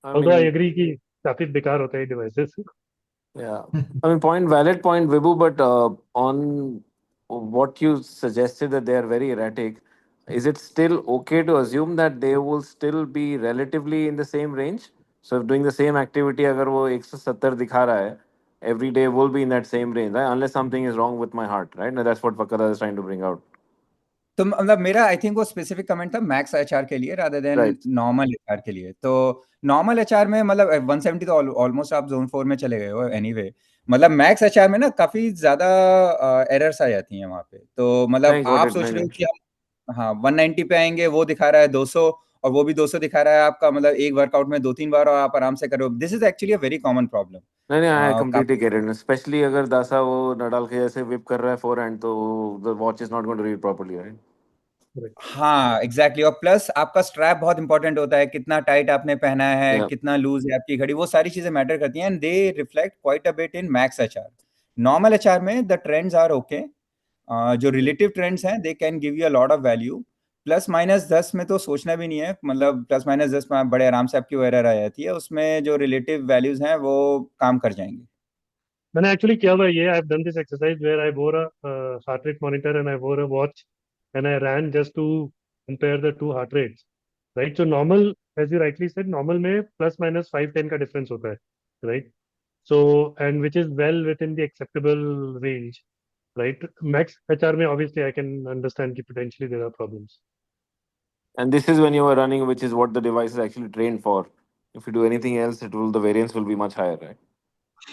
I Although I mean, agree कि काफी बेकार होते हैं devices. yeah. I mean, valid point, Vibhu, but on what you suggested that they are very erratic, is it still okay to assume that they will still be relatively in the same range? So if doing the same activity, अगर वो 170 दिखा रहा है, every day will be in that same range, right? Unless something is wrong with my heart, right? Now that's what Vakada is trying to bring out. तो मतलब मेरा I think वो specific comment था मैक्स एचआर के लिए rather than Right. Normal HR के लिए। तो नॉर्मल एचआर में मतलब 170 तो ऑलमोस्ट आप जोन 4 में चले गए हो एनीवे। मतलब मैक्स एचआर में ना काफी ज्यादा एरर्स आ जाती हैं वहां पे। तो मतलब नहीं, got आप it, सोच नहीं, रहे हो नहीं. कि हम हाँ 190 पे आएंगे, वो दिखा रहा है 200 और वो भी 200 दिखा रहा है आपका, मतलब एक वर्कआउट में 2-3 बार और आप आराम से करो। This is actually a very common problem. नहीं, नहीं, I completely get it, specially अगर दासा वो नडाल के जैसे whip कर रहा है forehand, तो the watch is not going to read properly, right? हाँ एग्जैक्टली और प्लस आपका स्ट्रैप बहुत इंपॉर्टेंट होता है, कितना टाइट आपने पहना है, Yeah. कितना लूज है आपकी घड़ी, वो सारी चीजें मैटर करती हैं and they reflect quite a bit in max HR. Normal HR में द ट्रेंड्स आर ओके, जो रिलेटिव ट्रेंड्स हैं they can give you a lot of value. Plus minus 10 में तो सोचना भी नहीं है, मतलब प्लस माइनस 10 में आप बड़े आराम से आपकी एरर आ जाती है, उसमें जो रिलेटिव वैल्यूज हैं वो काम कर जाएंगे। मैंने एक्चुअली किया हुआ ये, I have done this exercise where I wore a heart rate monitor and I wore a watch and I ran just to compare the two heart rates, right? So normal, as you rightly said, normal में plus minus 5-10 का difference होता है, right? So and which is well within the acceptable range, right? Max HR में obviously I can understand कि potentially there are problems. And this is when you are running, which is what the device is actually trained for. If you do anything else, the variance will be much higher, right?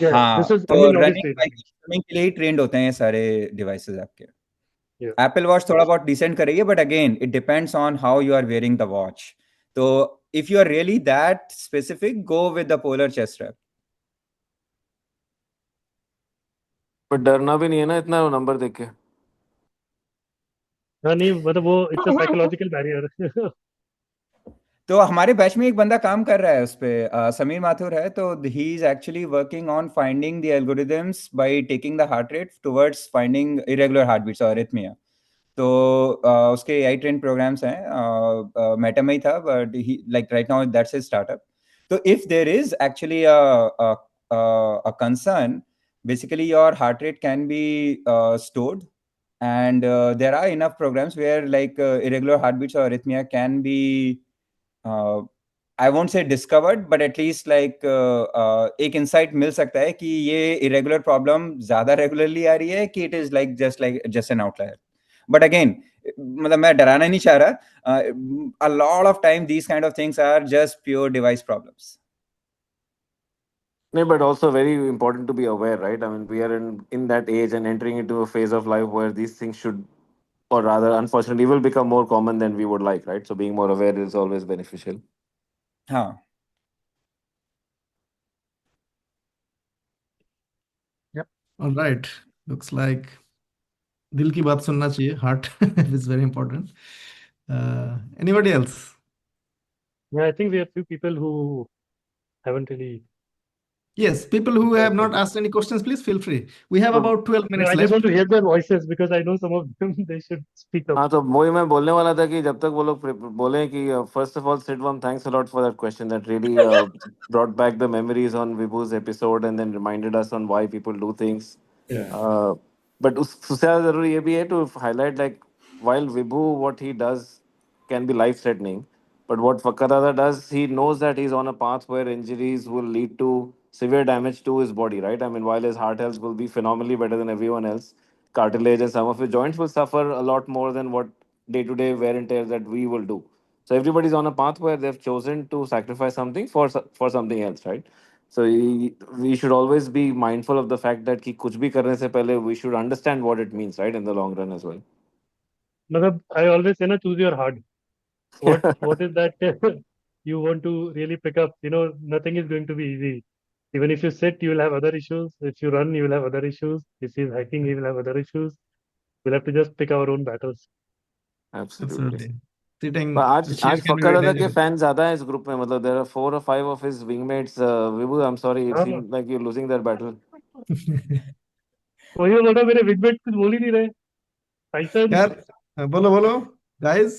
Yeah, हाँ this is तो only novice running training. Biking swimming के लिए ही trend होते हैं ये सारे devices आपके। Yeah. Apple watch थोड़ा बहुत डिसेंट करेगी but again it depends on how you are wearing the watch. तो if you are really that specific go with the Polar chest strap. But डरना भी नहीं है ना इतना नंबर देख के. हाँ नहीं, मतलब वो इट्स अ साइकोलॉजिकल बैरियर. तो हमारे बैच में एक बंदा काम कर रहा है उस पे, समीर माथुर है, तो he is actually working on finding the algorithms by taking the heart rate towards finding irregular heart beats और अरिथमिया। तो उसके एआई ट्रेन प्रोग्राम्स हैं, मेटा में ही था but he like right now that's his startup. तो if there is actually a concern, basically your heart rate can be stored and there are enough programs where like irregular heartbeats or arrhythmia can be I won't say discovered but at least like एक insight मिल सकता है कि ये irregular problem ज्यादा regularly आ रही है कि it is like just an outlier. But again मतलब मैं डराना नहीं चाह रहा, a lot of time these kind of things are just pure device problems. No, but also very important to be aware, right? I mean, we are in that age and entering into a phase of life where these things should, or rather, unfortunately, will become more common than we would like, right? So being more aware is always beneficial. हाँ Yep. All right. Looks like दिल की बात सुनना चाहिए. Heart is very important. Anybody else? Yeah, I think we have few people who haven't really. Yes, people who have not asked any questions, please feel free. We have So about 12 No, minutes I just want left. to hear their voices because I know some of them they should speak up. हाँ, तो वही मैं बोलने वाला था कि जब तक वो लोग बोले कि फर्स्ट ऑफ ऑल सिडवम, thanks a lot for that question that really brought back the memories on Vibhu's episode and then reminded us on why people do things. Yeah. But उससे ज़्यादा जरूरी ये भी है to highlight like while Vibhu what he does can be life threatening, but what Fakadada does, he knows that he's on a path where injuries will lead to severe damage to his body, right? I mean, while his heart health will be phenomenally better than everyone else, cartilage and some of his joints will suffer a lot more than what day-to-day wear and tear that we will do. So everybody's on a path where they've chosen to sacrifice something for something else, right? So we should always be mindful of the fact that कि कुछ भी करने से पहले we should understand what it means, right, in the long run as well. Matlab, I always say na, choose your heart. What is that you want to really pick up? Nothing is going to be easy. Even if you sit, you will have other issues. If you run, you will have other issues. If he's hiking, he will have other issues. We'll have to just pick our own battles. Absolutely. Absolutely. Sitting But chair आज can be फक्का very दादा के dangerous. Fan ज्यादा है इस group में, मतलब there are 4 or 5 of his wingmates. Vibhu, I'm sorry, it हाँ, seems like you're losing that battle. वही बोल रहा, मेरे बिग बेट कुछ बोल ही नहीं रहे. टाइसन यार बोलो बोलो guys,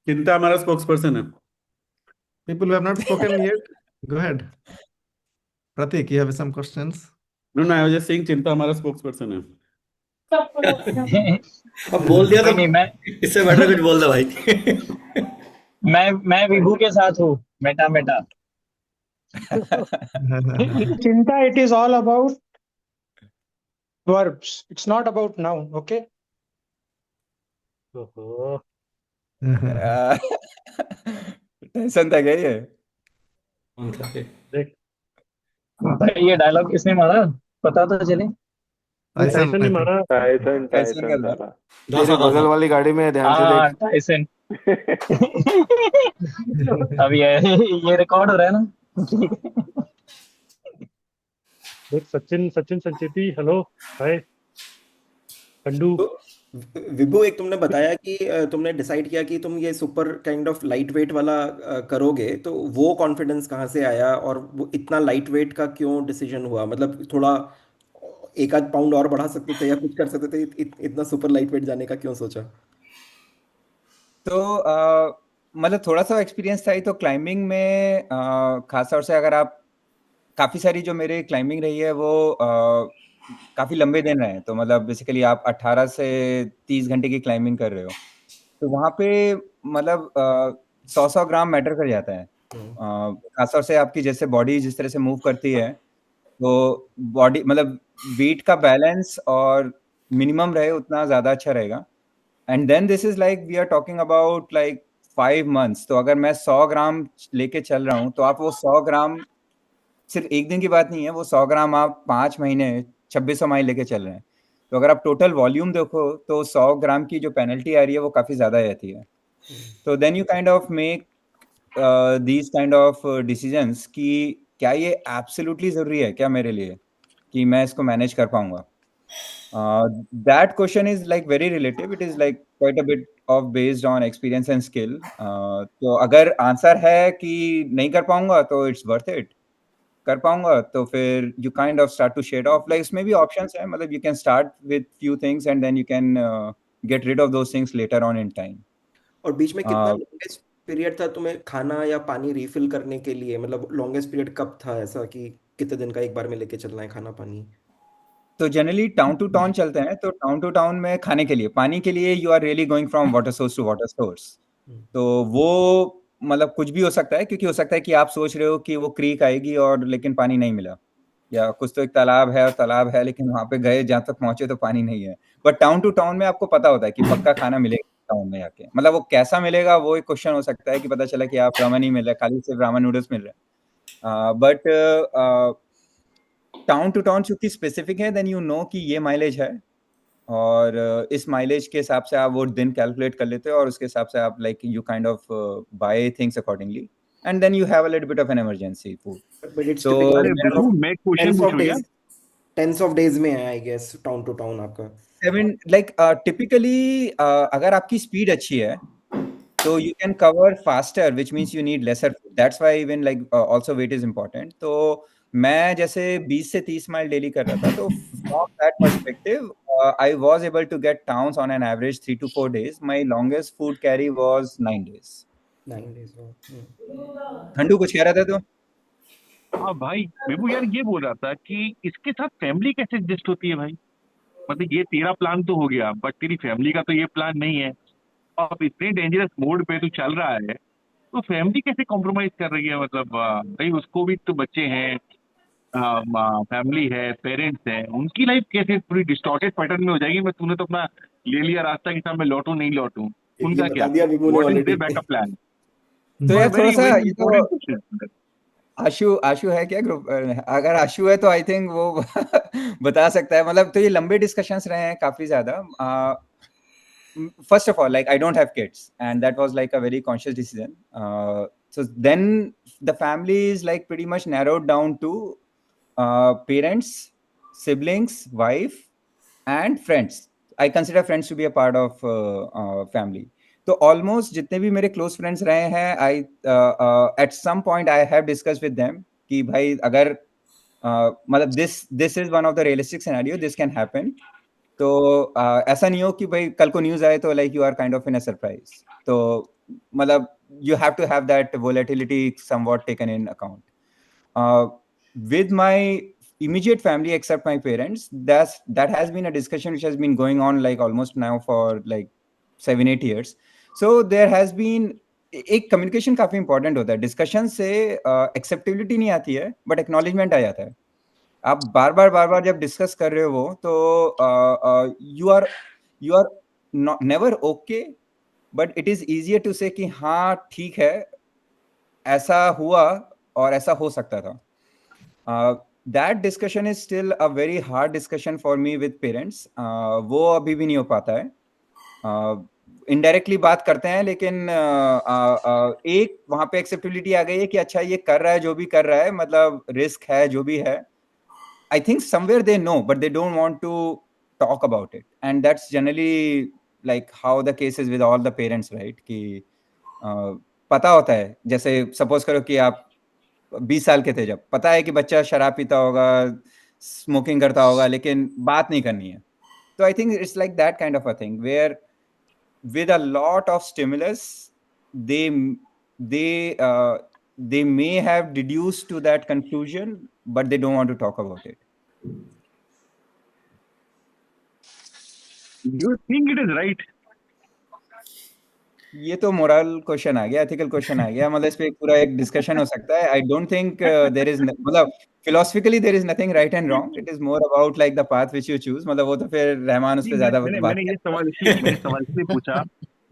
चिंता हमारा स्पोक्स पर्सन है. people who have not spoken yet, go ahead. Pratik, you have some questions? No no, I was just saying चिंता हमारा स्पोक्स पर्सन है. अब बोल दिया कोई तो नहीं, मैं इससे बेटर कुछ बोल दो भाई. मैं विभू के साथ हूँ, Meta Meta. Chinta, it is all about verbs. It's not about noun. Okay. ओहो, टेंशन था क्या ये? कौन था ये? देख भाई ये डायलॉग किसने मारा, पता तो चले। Tyson, टाइसन ने I think. मारा. टाइसन टेंशन टाइसन कर साला दासा मेरी बगल दासा. वाली गाड़ी में ध्यान से हाँ देख. टाइसन। अब ये रिकॉर्ड हो रहा है ना। देख सचिन सचिन संचेती. Hello hi Kandu. तो विभू, एक तुमने बताया कि तुमने डिसाइड किया कि तुम ये super kind of light weight वाला करोगे, तो वो कॉन्फिडेंस कहाँ से आया और वो इतना लाइट वेट का क्यों डिसीजन हुआ? मतलब थोड़ा एक आध पाउंड और बढ़ा सकते थे या कुछ कर सकते थे, इतना सुपर लाइट वेट जाने का क्यों सोचा? तो मतलब थोड़ा सा एक्सपीरियंस था ही, तो क्लाइंबिंग में खास तौर से अगर आप काफ़ी सारी जो मेरी क्लाइंबिंग रही है वो काफ़ी लंबे दिन रहे हैं, तो मतलब बेसिकली आप 18 से 30 घंटे की क्लाइंबिंग कर रहे हो, तो वहाँ पे मतलब 100 ग्राम मैटर कर जाता है। खास तौर से आपकी जैसे बॉडी जिस तरह से मूव करती है, तो बॉडी मतलब वेट का बैलेंस और मिनिमम रहे उतना ज़्यादा अच्छा रहेगा। And then this is like we are talking about like 5 months, तो अगर मैं 100 ग्राम लेके चल रहा हूँ, तो आप वो 100 ग्राम सिर्फ एक दिन की बात नहीं है, वो 100 ग्राम आप 5 महीने 2600 माइल लेके चल रहे हैं। तो अगर आप टोटल वॉल्यूम देखो तो 100 ग्राम की जो पेनल्टी आ रही है वो काफ़ी ज़्यादा रहती है। तो then you kind of make these kind of decisions कि क्या ये एब्सोल्युटली ज़रूरी है क्या मेरे लिए कि मैं इसको मैनेज कर पाऊंगा। That question is like very relative, it is like quite a bit of based on experience and skill. तो अगर आंसर है कि नहीं कर पाऊंगा तो इट्स वर्थ इट, कर पाऊंगा तो फिर you kind of start to shed off, like इसमें भी ऑप्शंस है, मतलब you can start with few things and then you can get rid of those things later on in time. और बीच में कितना लॉन्गेस्ट पीरियड था तुम्हें खाना या पानी रिफिल करने के लिए? मतलब लॉन्गेस्ट पीरियड कब था ऐसा कि कितने दिन का एक बार में लेके चलना है खाना पानी? तो जनरली टाउन टू टाउन चलते हैं, तो टाउन टू टाउन में खाने के लिए पानी के लिए you are really going from water source to water source. तो वो मतलब कुछ भी हो सकता है, क्योंकि हो सकता है कि आप सोच रहे हो कि वो क्रीक आएगी और लेकिन पानी नहीं मिला, या कुछ तो एक तालाब है और तालाब है लेकिन वहां पे गए जहां तक पहुंचे तो पानी नहीं है। बट टाउन टू टाउन में आपको पता होता है कि पक्का खाना मिलेगा टाउन में जाके, मतलब वो कैसा मिलेगा वो एक क्वेश्चन हो सकता है कि पता चला कि आप रामेन ही मिल रहा है, खाली सिर्फ रामेन नूडल्स मिल रहे हैं। बट टाउन टू टाउन चूंकि स्पेसिफिक है, देन यू नो कि ये माइलेज है, और इस माइलेज के हिसाब से आप वो दिन कैलकुलेट कर लेते हो और उसके हिसाब से आप like you kind of buy things accordingly, and then you have a little bit of an emergency food. But it's तो अरे टिपिकली विभू, मैं एक क्वेश्चन टेंस ऑफ पूछूं क्या? डेज, टेंस ऑफ डेज में है I guess town to town आपका। 7 like typically अगर आपकी स्पीड अच्छी है तो you can cover faster, which means you need lesser food. That's why even like also weight is important. तो मैं जैसे 20 से 30 माइल डेली कर रहा था, तो from that perspective I was able to get towns on an average 3 to 4 days. My longest food carry was 9 days. 9 days। ठंडू कुछ कह रहा था तो? हाँ भाई, विभू यार ये बोल रहा था कि इसके साथ फैमिली कैसे एडजस्ट होती है भाई? मतलब ये तेरा प्लान तो हो गया, बट तेरी फैमिली का तो ये प्लान नहीं है। अब इतने डेंजरस मोड पे तू चल रहा है, तो फैमिली कैसे कॉम्प्रोमाइज कर रही है? मतलब भाई उसको भी तो बच्चे हैं, फैमिली है, पेरेंट्स हैं, उनकी लाइफ कैसे पूरी डिस्टॉर्टेड पैटर्न में हो जाएगी? मैं तूने तो अपना ले लिया रास्ता कि साहब मैं लौटूं नहीं लौटूं, ये उनका बता क्या? दिया विभू ने what is already. There backup plan? तो यार थोड़ा वेरी सा वेरी ये तो इंपॉर्टेंट क्वेश्चन। आशु आशु है क्या ग्रुप? अगर आशु है तो आई थिंक वो बता सकता है। मतलब तो ये लंबे डिस्कशंस रहे हैं काफी ज्यादा। First of all, like I don't have kids, and that was like a very conscious decision. So then the family is like pretty much narrowed down to parents, siblings, wife, and friends. I consider friends to be a part of family. तो almost जितने भी मेरे close friends रहे हैं, I at some point I have discuss with them कि भाई अगर मतलब this is one of the realistic scenario, this can happen, तो ऐसा नहीं हो कि भाई कल को न्यूज आए तो like you are kind of in a surprise. तो मतलब you have to have that volatility somewhat taken in account. With my immediate family except my parents, that has been a discussion which has been going on like almost now for like 7-8 years. So there has been एक communication काफी important होता है। Discussion से acceptability नहीं आती है but acknowledgement आ जाता है। आप बार बार जब डिस्कस कर रहे हो तो you are never okay, but it is easier to say कि हाँ ठीक है ऐसा हुआ और ऐसा हो सकता था। That discussion is still a very hard discussion for me with parents. वो अभी भी नहीं हो पाता है। इनडायरेक्टली बात करते हैं लेकिन एक वहां पे एक्सेप्टेबिलिटी आ गई है कि अच्छा ये कर रहा है जो भी कर रहा है, मतलब रिस्क है जो भी है। I think somewhere they know, but they don't want to talk about it. And that's generally like how the case is with all the parents, right? कि पता होता है, जैसे सपोज करो कि आप 20 साल के थे, जब पता है कि बच्चा शराब पीता होगा, स्मोकिंग करता होगा, लेकिन बात नहीं करनी है। तो I think it's like that kind of a thing where with a lot of stimulus they they may have deduced to that conclusion, but they don't want to talk about it. You think it is right? ये तो moral question आ गया, ethical question आ गया, मतलब इस पे पूरा एक discussion हो सकता है। I don't think there is, मतलब philosophically there is nothing right and wrong, it is more about like the path which you choose. मतलब वो तो फिर रहमान उस नहीं, पे मैंने ज्यादा मैंने बात मैंने ये करते सवाल इसलिए मैंने सवाल इसलिए पूछा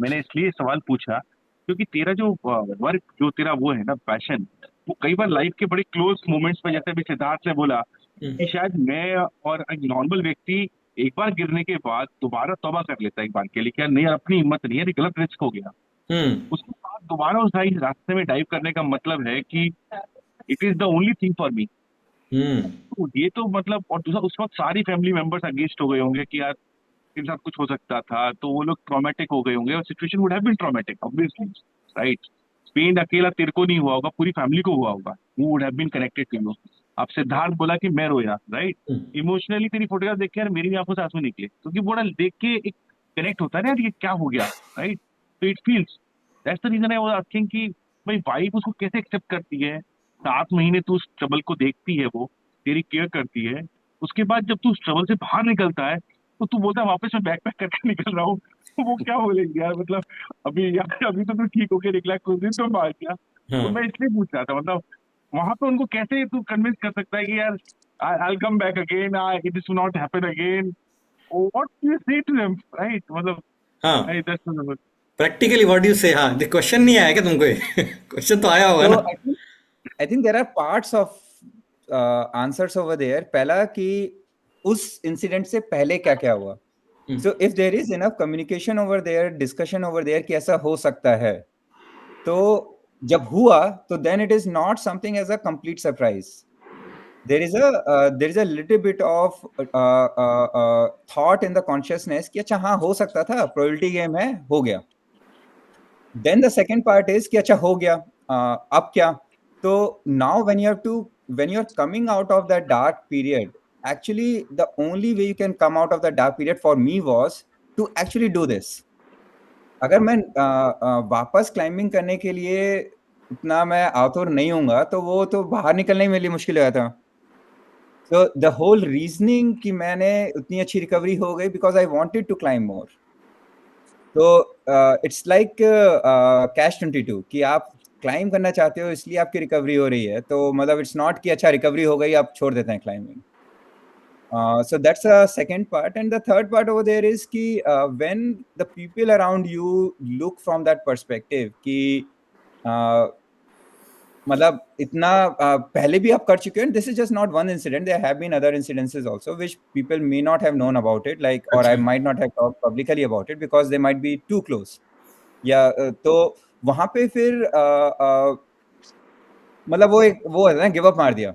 मैंने इसलिए सवाल पूछा क्योंकि तेरा जो वर्क, जो तेरा वो है ना पैशन, वो कई बार लाइफ के बड़े क्लोज मोमेंट्स में, जैसे अभी सिद्धार्थ ने बोला कि शायद मैं और एक नॉर्मल व्यक्ति एक बार गिरने के बाद दोबारा तौबा कर लेता है एक बार के लिए, क्या नहीं यार अपनी हिम्मत नहीं है, ये गलत रिस्क हो गया। उसके बाद दोबारा उस रास्ते में डाइव करने का मतलब है कि it is the only thing for me. तो ये तो मतलब, और दूसरा उस वक्त सारी फैमिली मेंबर्स अगेंस्ट हो गए होंगे कि यार के साथ कुछ हो सकता था, तो वो लोग ट्रॉमेटिक हो गए होंगे और situation would have been traumatic obviously, right. पेन अकेला तेरे को नहीं हुआ होगा, पूरी फैमिली को हुआ होगा, वो would have been connected to you. अब सिद्धार्थ बोला कि मैं रोया, राइट। इमोशनली तेरी फोटोग्राफ देख के यार मेरी भी आंखों से आंसू निकले, क्योंकि वो देख के एक कनेक्ट होता है ना यार, ये क्या हो गया, राइट। तो it feels, that's the reason I was asking कि भाई वाइफ उसको कैसे एक्सेप्ट करती है। 7 महीने तू उस ट्रबल को देखती है, वो तेरी केयर करती है, उसके बाद जब तू उस ट्रबल से बाहर निकलता है तो तू बोलता है वापस मैं बैक पैक करके निकल रहा हूँ। तो वो क्या बोलेंगे यार, मतलब अभी यार अभी तो तू ठीक होके निकला, कुछ दिन तो मार गया। तो मैं इसलिए पूछ रहा था, मतलब वहां पे उनको कैसे तू कन्विंस कर सकता है कि यार I come back again, it is not happen again, what do you say to them, right. मतलब हाँ, दैट्स प्रैक्टिकली व्हाट डू से। हाँ, द क्वेश्चन नहीं आया क्या तुमको? क्वेश्चन तो आया होगा तो ना। I think there are parts of answers over there. पहला कि उस इंसिडेंट से पहले क्या क्या हुआ। So if there is enough communication over there, discussion over there कि ऐसा हो सकता है, तो जब हुआ तो then it is not something as a complete surprise. there is a little bit of thought in the consciousness कि अच्छा हाँ हो सकता था, प्रोबेबिलिटी गेम है, हो गया। Then the second part is कि अच्छा हो गया, अब क्या। तो now when you're coming out of that dark period, actually the only way you can come out of the dark period for me was to actually do this. अगर मैं वापस क्लाइंबिंग करने के लिए उतना मैं आतुर नहीं होऊंगा तो वो तो बाहर निकलने में मेरे लिए मुश्किल हो जाता। So the whole reasoning कि मैंने उतनी अच्छी रिकवरी हो गई because I wanted to climb more. तो इट्स लाइक कैश 22 कि आप क्लाइंब करना चाहते हो इसलिए आपकी रिकवरी हो रही है, तो मतलब इट्स नॉट कि अच्छा रिकवरी हो गई आप छोड़ देते हैं climbing. So that's the second part, and the third part over there is कि when the people around you look from that perspective कि मतलब इतना पहले भी आप कर चुके हैं, this is just not one incident, there have been other incidences also which people may not have known about it, like, और I might not have talked publicly about it because they might be too close. या तो वहां पे फिर मतलब वो है ना, गिव अप मार दिया।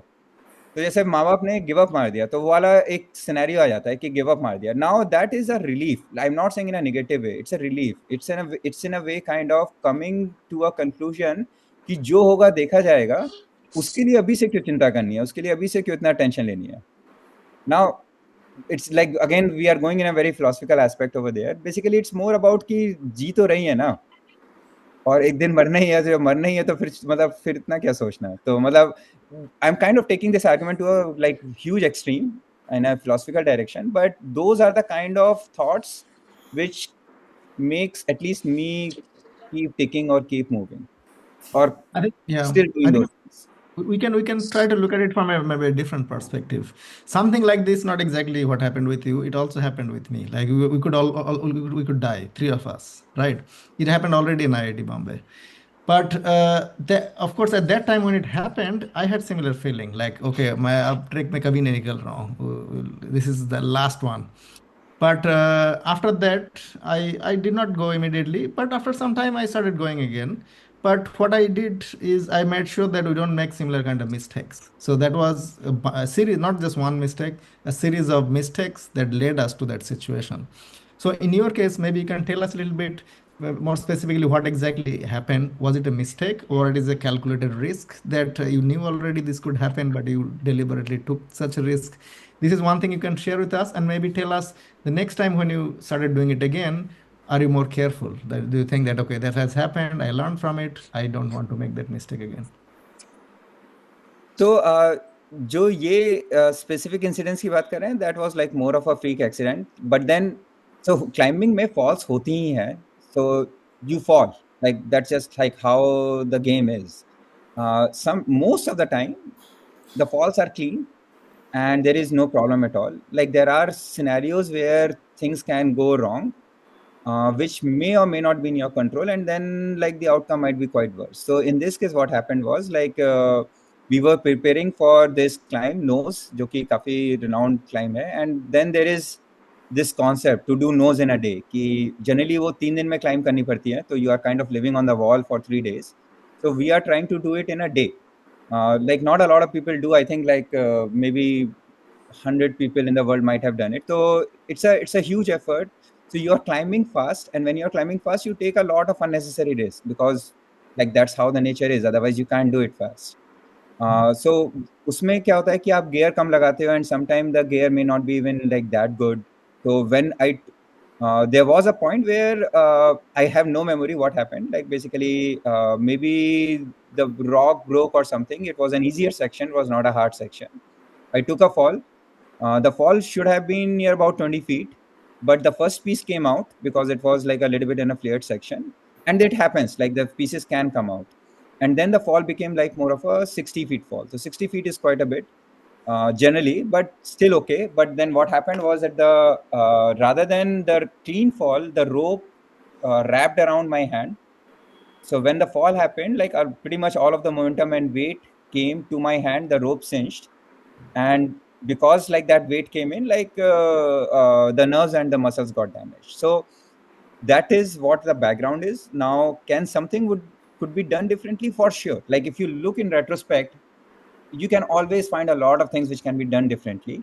तो जैसे माँ बाप ने गिव अप मार दिया तो वो वाला एक सिनेरियो आ जाता है कि गिव अप मार दिया। Now that is a relief, I am not saying in a negative way, it's a relief, it's in a way kind of coming to a conclusion कि जो होगा देखा जाएगा, उसके लिए अभी से क्यों चिंता करनी है, उसके लिए अभी से क्यों इतना टेंशन लेनी है। Now it's like, again, we are going in a very philosophical aspect over there. Basically, it's more about कि जी तो रही है ना, और एक दिन मरना ही है, तो मरना ही है, तो फिर मतलब फिर इतना क्या सोचना है. तो मतलब I'm kind of taking this argument to a like huge extreme in a philosophical direction, but those are the kind of thoughts which makes at least me keep ticking or keep moving or I think, yeah, still I doing think those things. we can try to look at it from a maybe a different perspective. Something like this, not exactly what happened with you. It also happened with me. Like we could all we could die, three of us, right? It happened already in IIT Bombay. But of course, at that time when it happened, I had similar feeling. Like, okay, my अब track में कभी नहीं निकल रहा हूँ. This is the last one. But after that, I did not go immediately. But after some time, I started going again. But what I did is I made sure that we don't make similar kind of mistakes. So that was a series, not just one mistake, a series of mistakes that led us to that situation. So in your case, maybe you can tell us a little bit more specifically what exactly happened. Was it a mistake or it is a calculated risk that you knew already this could happen, but you deliberately took such a risk? This is one thing you can share with us, and maybe tell us the next time when you started doing it again, are you more careful? Do you think that, okay, that has happened, I learned from it, I don't want to make that mistake again? तो जो ये specific incidents की बात कर रहे हैं, that was like more of a freak accident. But then so climbing में falls होती ही हैं, so you fall, like that's just like how the game is. Some most of the time the falls are clean and there is no problem at all. Like there are scenarios where things can go wrong, which may or may not be in your control, and then like the outcome might be quite worse. So in this case, what happened was like we were preparing for this climb, nose, जो कि काफी renowned climb है, and then there is this concept to do nose in a day. कि generally वो 3 दिन में climb करनी पड़ती है, तो you are kind of living on the wall for 3 days. So we are trying to do it in a day. Like not a lot of people do. I think like maybe 100 people in the world might have done it. So it's a huge effort. So you're climbing fast, and when you're climbing fast, you take a lot of unnecessary risk because like that's how the nature is. Otherwise, you can't do it fast. So उसमें क्या होता है कि आप gear कम लगाते हो, and sometimes the gear may not be even like that good. So when there was a point where I have no memory what happened. Like basically, maybe the rock broke or something. It was an easier section, it was not a hard section. I took a fall. The fall should have been near about 20 feet, but the first piece came out because it was like a little bit in a flared section. And it happens, like the pieces can come out. And then the fall became like more of a 60 feet fall. So 60 feet is quite a bit. Generally, but still okay. But then what happened was that the rather than the clean fall, the rope wrapped around my hand. So when the fall happened, like pretty much all of the momentum and weight came to my hand, the rope cinched, and because like that weight came in, like the nerves and the muscles got damaged. So that is what the background is. Now, can something could be done differently? For sure. Like if you look in retrospect, you can always find a lot of things which can be done differently.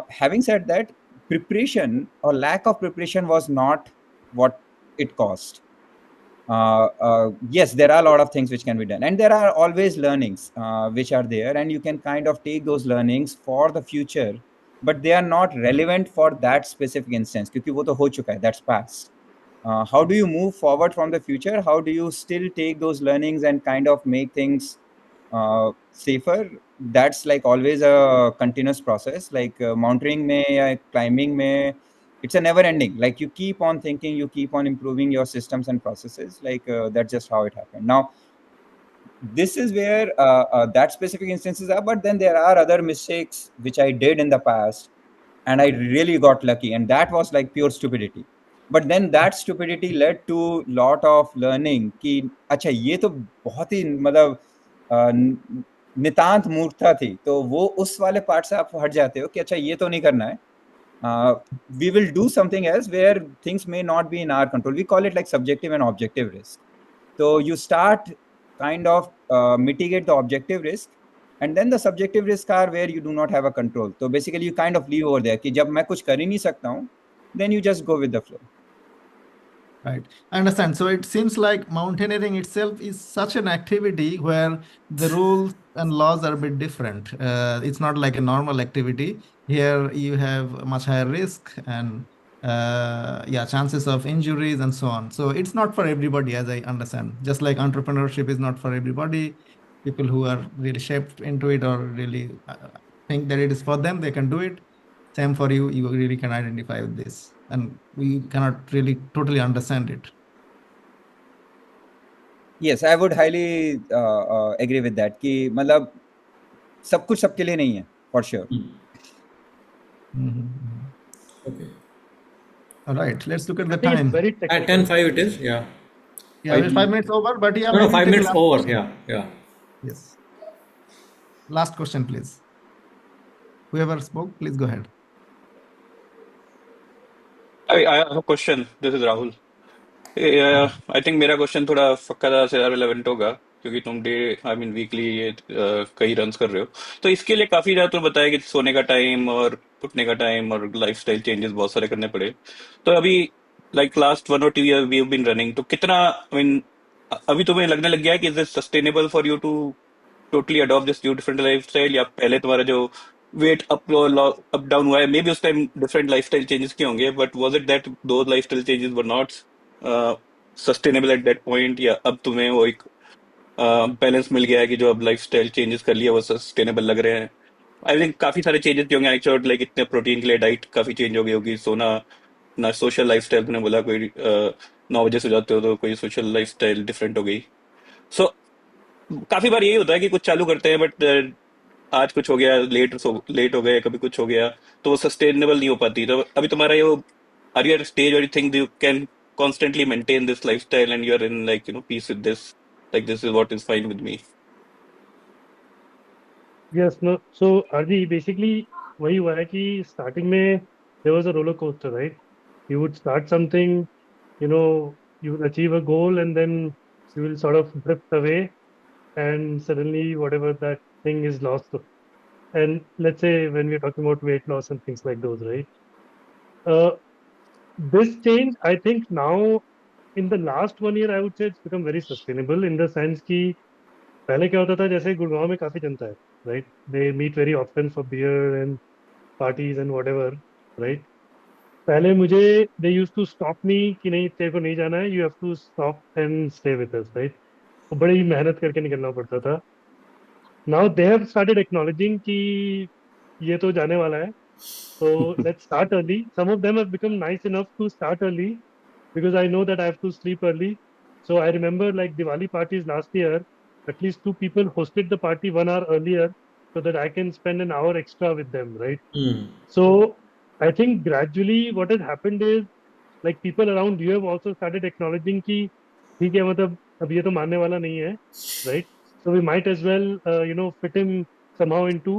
Having said that, preparation or lack of preparation was not what it cost. Yes, there are a lot of things which can be done, and there are always learnings which are there, and you can kind of take those learnings for the future, but they are not relevant for that specific instance क्योंकि वो तो हो चुका है, that's past. How do you move forward from the future? How do you still take those learnings and kind of make things safer? That's like always a continuous process. Like mountaineering में या climbing में, it's a never ending. Like you keep on thinking, you keep on improving your systems and processes. Like that's just how it happened. Now, this is where that specific instances are, but then there are other mistakes which I did in the past, and I really got lucky, and that was like pure stupidity. But then that stupidity led to lot of learning कि अच्छा ये तो बहुत ही मतलब नितांत मूर्खता थी, तो वो उस वाले पार्ट से आप हट जाते हो कि अच्छा ये तो नहीं करना है. We will do something else where things may not be in our control. We call it like subjective and objective risk. So you start kind of mitigate the objective risk, and then the subjective risk are where you do not have a control. So basically you kind of leave over there कि जब मैं कुछ कर ही नहीं सकता हूँ, then you just go with the flow. Right. I understand. So it seems like mountaineering itself is such an activity where the rules and laws are a bit different. It's not like a normal activity. Here you have much higher risk and yeah, chances of injuries and so on. So it's not for everybody, as I understand. Just like entrepreneurship is not for everybody. People who are really shaped into it or really think that it is for them, they can do it. Same for you. You really can identify with this, and we cannot really totally understand it. Yes, I would highly agree with that कि मतलब सब कुछ सबके लिए नहीं है for sure. Mhm. Okay. All right, let's look at I the think it's time. very At technical. 10:05 it is. Yeah. Yeah, we're 5 minutes over, but yeah, No, maybe 5 take a minutes last over. question. Yeah. Yeah. Yes. Last question, please. Whoever spoke, please go ahead. I have a question. This is Rahul. I think मेरा question थोड़ा फक्का से relevant होगा क्योंकि तुम day I mean weekly ये कई runs कर रहे हो तो इसके लिए काफी ज्यादा तुम बताया कि सोने का टाइम और उठने का टाइम और लाइफस्टाइल चेंजेस बहुत सारे करने पड़े तो अभी like last 1 or 2 years we have been running तो कितना आई मीन अभी तुम्हें लगने लग गया है कि is it sustainable for you to totally adopt this new different lifestyle या पहले तुम्हारा जो वेट अप डाउन हुआ है मे बी उस टाइम डिफरेंट लाइफस्टाइल चेंजेस किए होंगे but was it that those lifestyle changes were not sustainable at that point या अब तुम्हें वो एक बैलेंस मिल गया है कि जो अब लाइफस्टाइल चेंजेस कर लिया वो सस्टेनेबल लग रहे हैं आई थिंक काफी सारे चेंजेस भी होंगे आई श्योर लाइक इतने प्रोटीन के लिए डाइट काफी चेंज हो गई होगी सोना ना सोशल लाइफस्टाइल तुमने बोला कोई 9 बजे सो जाते हो तो कोई सोशल लाइफस्टाइल डिफरेंट हो गई सो काफी बार यही होता है कि कुछ चालू करते हैं बट आज कुछ हो गया लेट हो गए कभी कुछ हो गया तो वो सस्टेनेबल नहीं हो पाती तो अभी तुम्हारा ये आर यू एट स्टेज और you think you can constantly maintain this lifestyle and you're in like peace with this like this is what is fine with me. Yes, no. So Arji, basically वही हुआ है कि starting में there was a roller coaster, right? You would start something, you know, you will achieve a goal and then you will sort of drift away and suddenly whatever that thing is lost. And let's say when we're talking about weight loss and things like those, right? Uh, this change, I think now in the last 1 year, I would say it's become very sustainable in the sense कि पहले क्या होता था जैसे गुड़गांव में काफी जनता है right they meet very often for beer and parties and whatever right पहले मुझे they used to stop me कि नहीं तेरे को नहीं जाना है you have to stop and stay with us right तो बड़ी मेहनत करके निकलना पड़ता था now they have started acknowledging कि ये तो जाने वाला है so let's start early. Some of them have become nice enough to start early because I know that I have to sleep early. So I remember like Diwali parties last year, at least 2 people hosted the party 1 hour earlier so that I can spend an hour extra with them, right? So I think gradually what has happened is like people around you have also started acknowledging कि ठीक है मतलब अब ये तो मानने वाला नहीं है, right? So we might as well fit him somehow into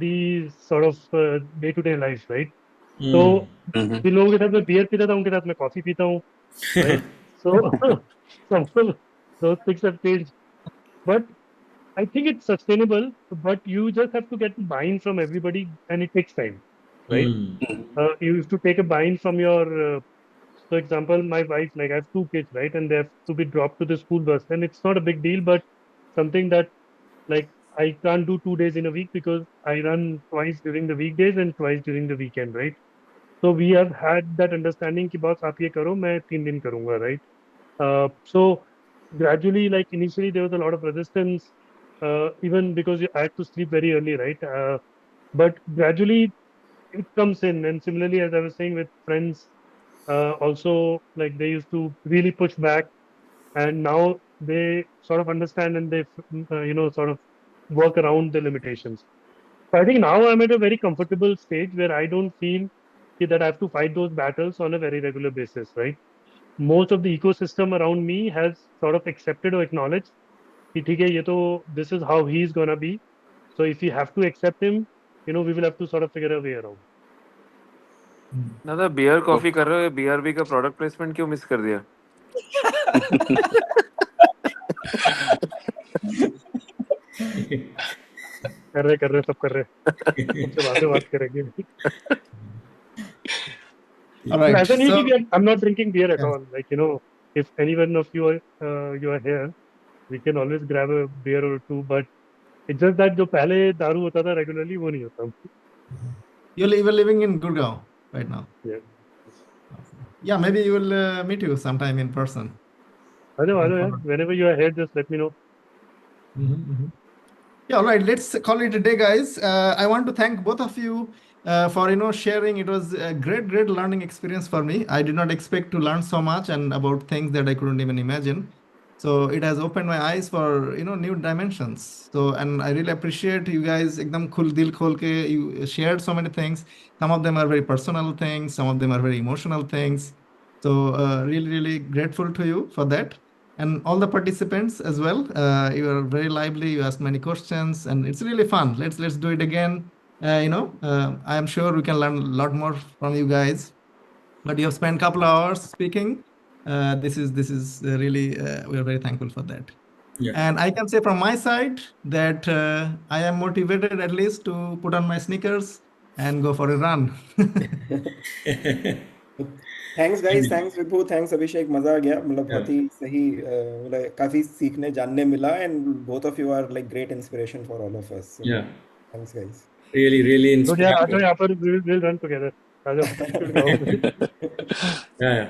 the sort of day-to-day life, right? तो Mm-hmm. जिन लोगों के साथ मैं बियर पीता था उनके साथ मैं कॉफी पीता हूँ right so some those things have changed but I think it's sustainable but you just have to get buy-in from everybody and it takes time right you have to take a buy-in from your for example my wife like I have 2 kids right and they have to be dropped to the school bus and it's not a big deal but something that like I can't do 2 days in a week because I run twice during the weekdays and twice during the weekend right so we have had that understanding कि boss आप ये करो मैं 3 दिन करूंगा right so gradually like initially there was a lot of resistance even because I had to sleep very early right but gradually it comes in and similarly as I was saying with friends also like they used to really push back and now they sort of understand and they sort of work around the limitations so I think now I'm at a very comfortable stage where I don't feel that I have to fight those battles on a very regular basis, right? Most of the ecosystem around me has sort of accepted or acknowledged कि ठीक है ये तो this is how he is gonna be. So if you have to accept him, we will have to sort of figure a way around. दादा beer coffee कर रहे हो BRB का प्रोडक्ट प्लेसमेंट क्यों मिस कर दिया कर रहे सब कर रहे तुमसे बाद में बात करेंगे All So right. as an So ETB, I'm not drinking beer at yeah. all. Like, if any one of you are here, we can always grab a beer or two. But it's just that जो पहले दारू होता था regularly वो नहीं होता. You're living in Gurgaon right now. Yeah. Awesome. Yeah, maybe you will meet you sometime in person. I know, Looking yeah. forward. Whenever you are here, just let me know. Yeah, all right. Let's call it a day, guys. I want to thank both of you for sharing. It was a great learning experience for me. I did not expect to learn so much and about things that I couldn't even imagine. So it has opened my eyes for new dimensions. So and I really appreciate you guys. Ekdam khul dil khol ke you shared so many things. Some of them are very personal things. Some of them are very emotional things. So really grateful to you for that. And all the participants as well. You are very lively. You ask many questions, and it's really fun. Let's do it again. I am sure we can learn a lot more from you guys. But you have spent a couple of hours speaking. This is really we are very thankful for that. Yeah. And I can say from my side that I am motivated at least to put on my sneakers and go for a run. Thanks guys, thanks Vibhu, thanks Abhishek, मजा आ गया, मतलब बहुत ही सही, मतलब काफी सीखने जानने मिला, and both of you are like great inspiration for all of us, so Yeah. Thanks guys. Really So yeah, inspiring. यहाँ पर we'll run together. Yeah.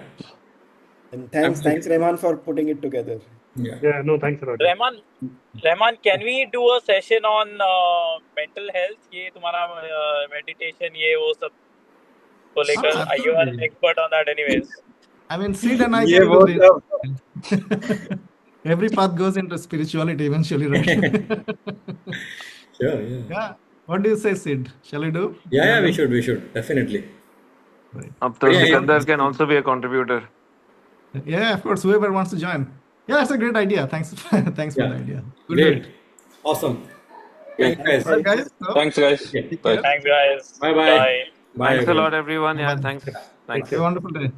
And thanks Rehman for putting it together. Yeah. Yeah, no, thanks a lot. Rahman, can we do a session on mental health? ये तुम्हारा meditation ये वो सब को लेकर, you are an expert on that anyways. I mean, Sid and I can do this. Every path goes into spirituality eventually, right? Sure, Yeah. What do you say, Sid? Shall we do? Yeah, we should definitely. Right. Up to Sikandar can also be a contributor. Yeah, of course. Whoever wants to join. Yeah, that's a great idea. Thanks for the idea. We'll do it. Awesome. Thanks, guys. Well, guys. Thanks, guys. Okay. Bye. Thanks, guys. Bye. Thanks a everyone. lot, everyone. Yeah, thanks. Have a wonderful day.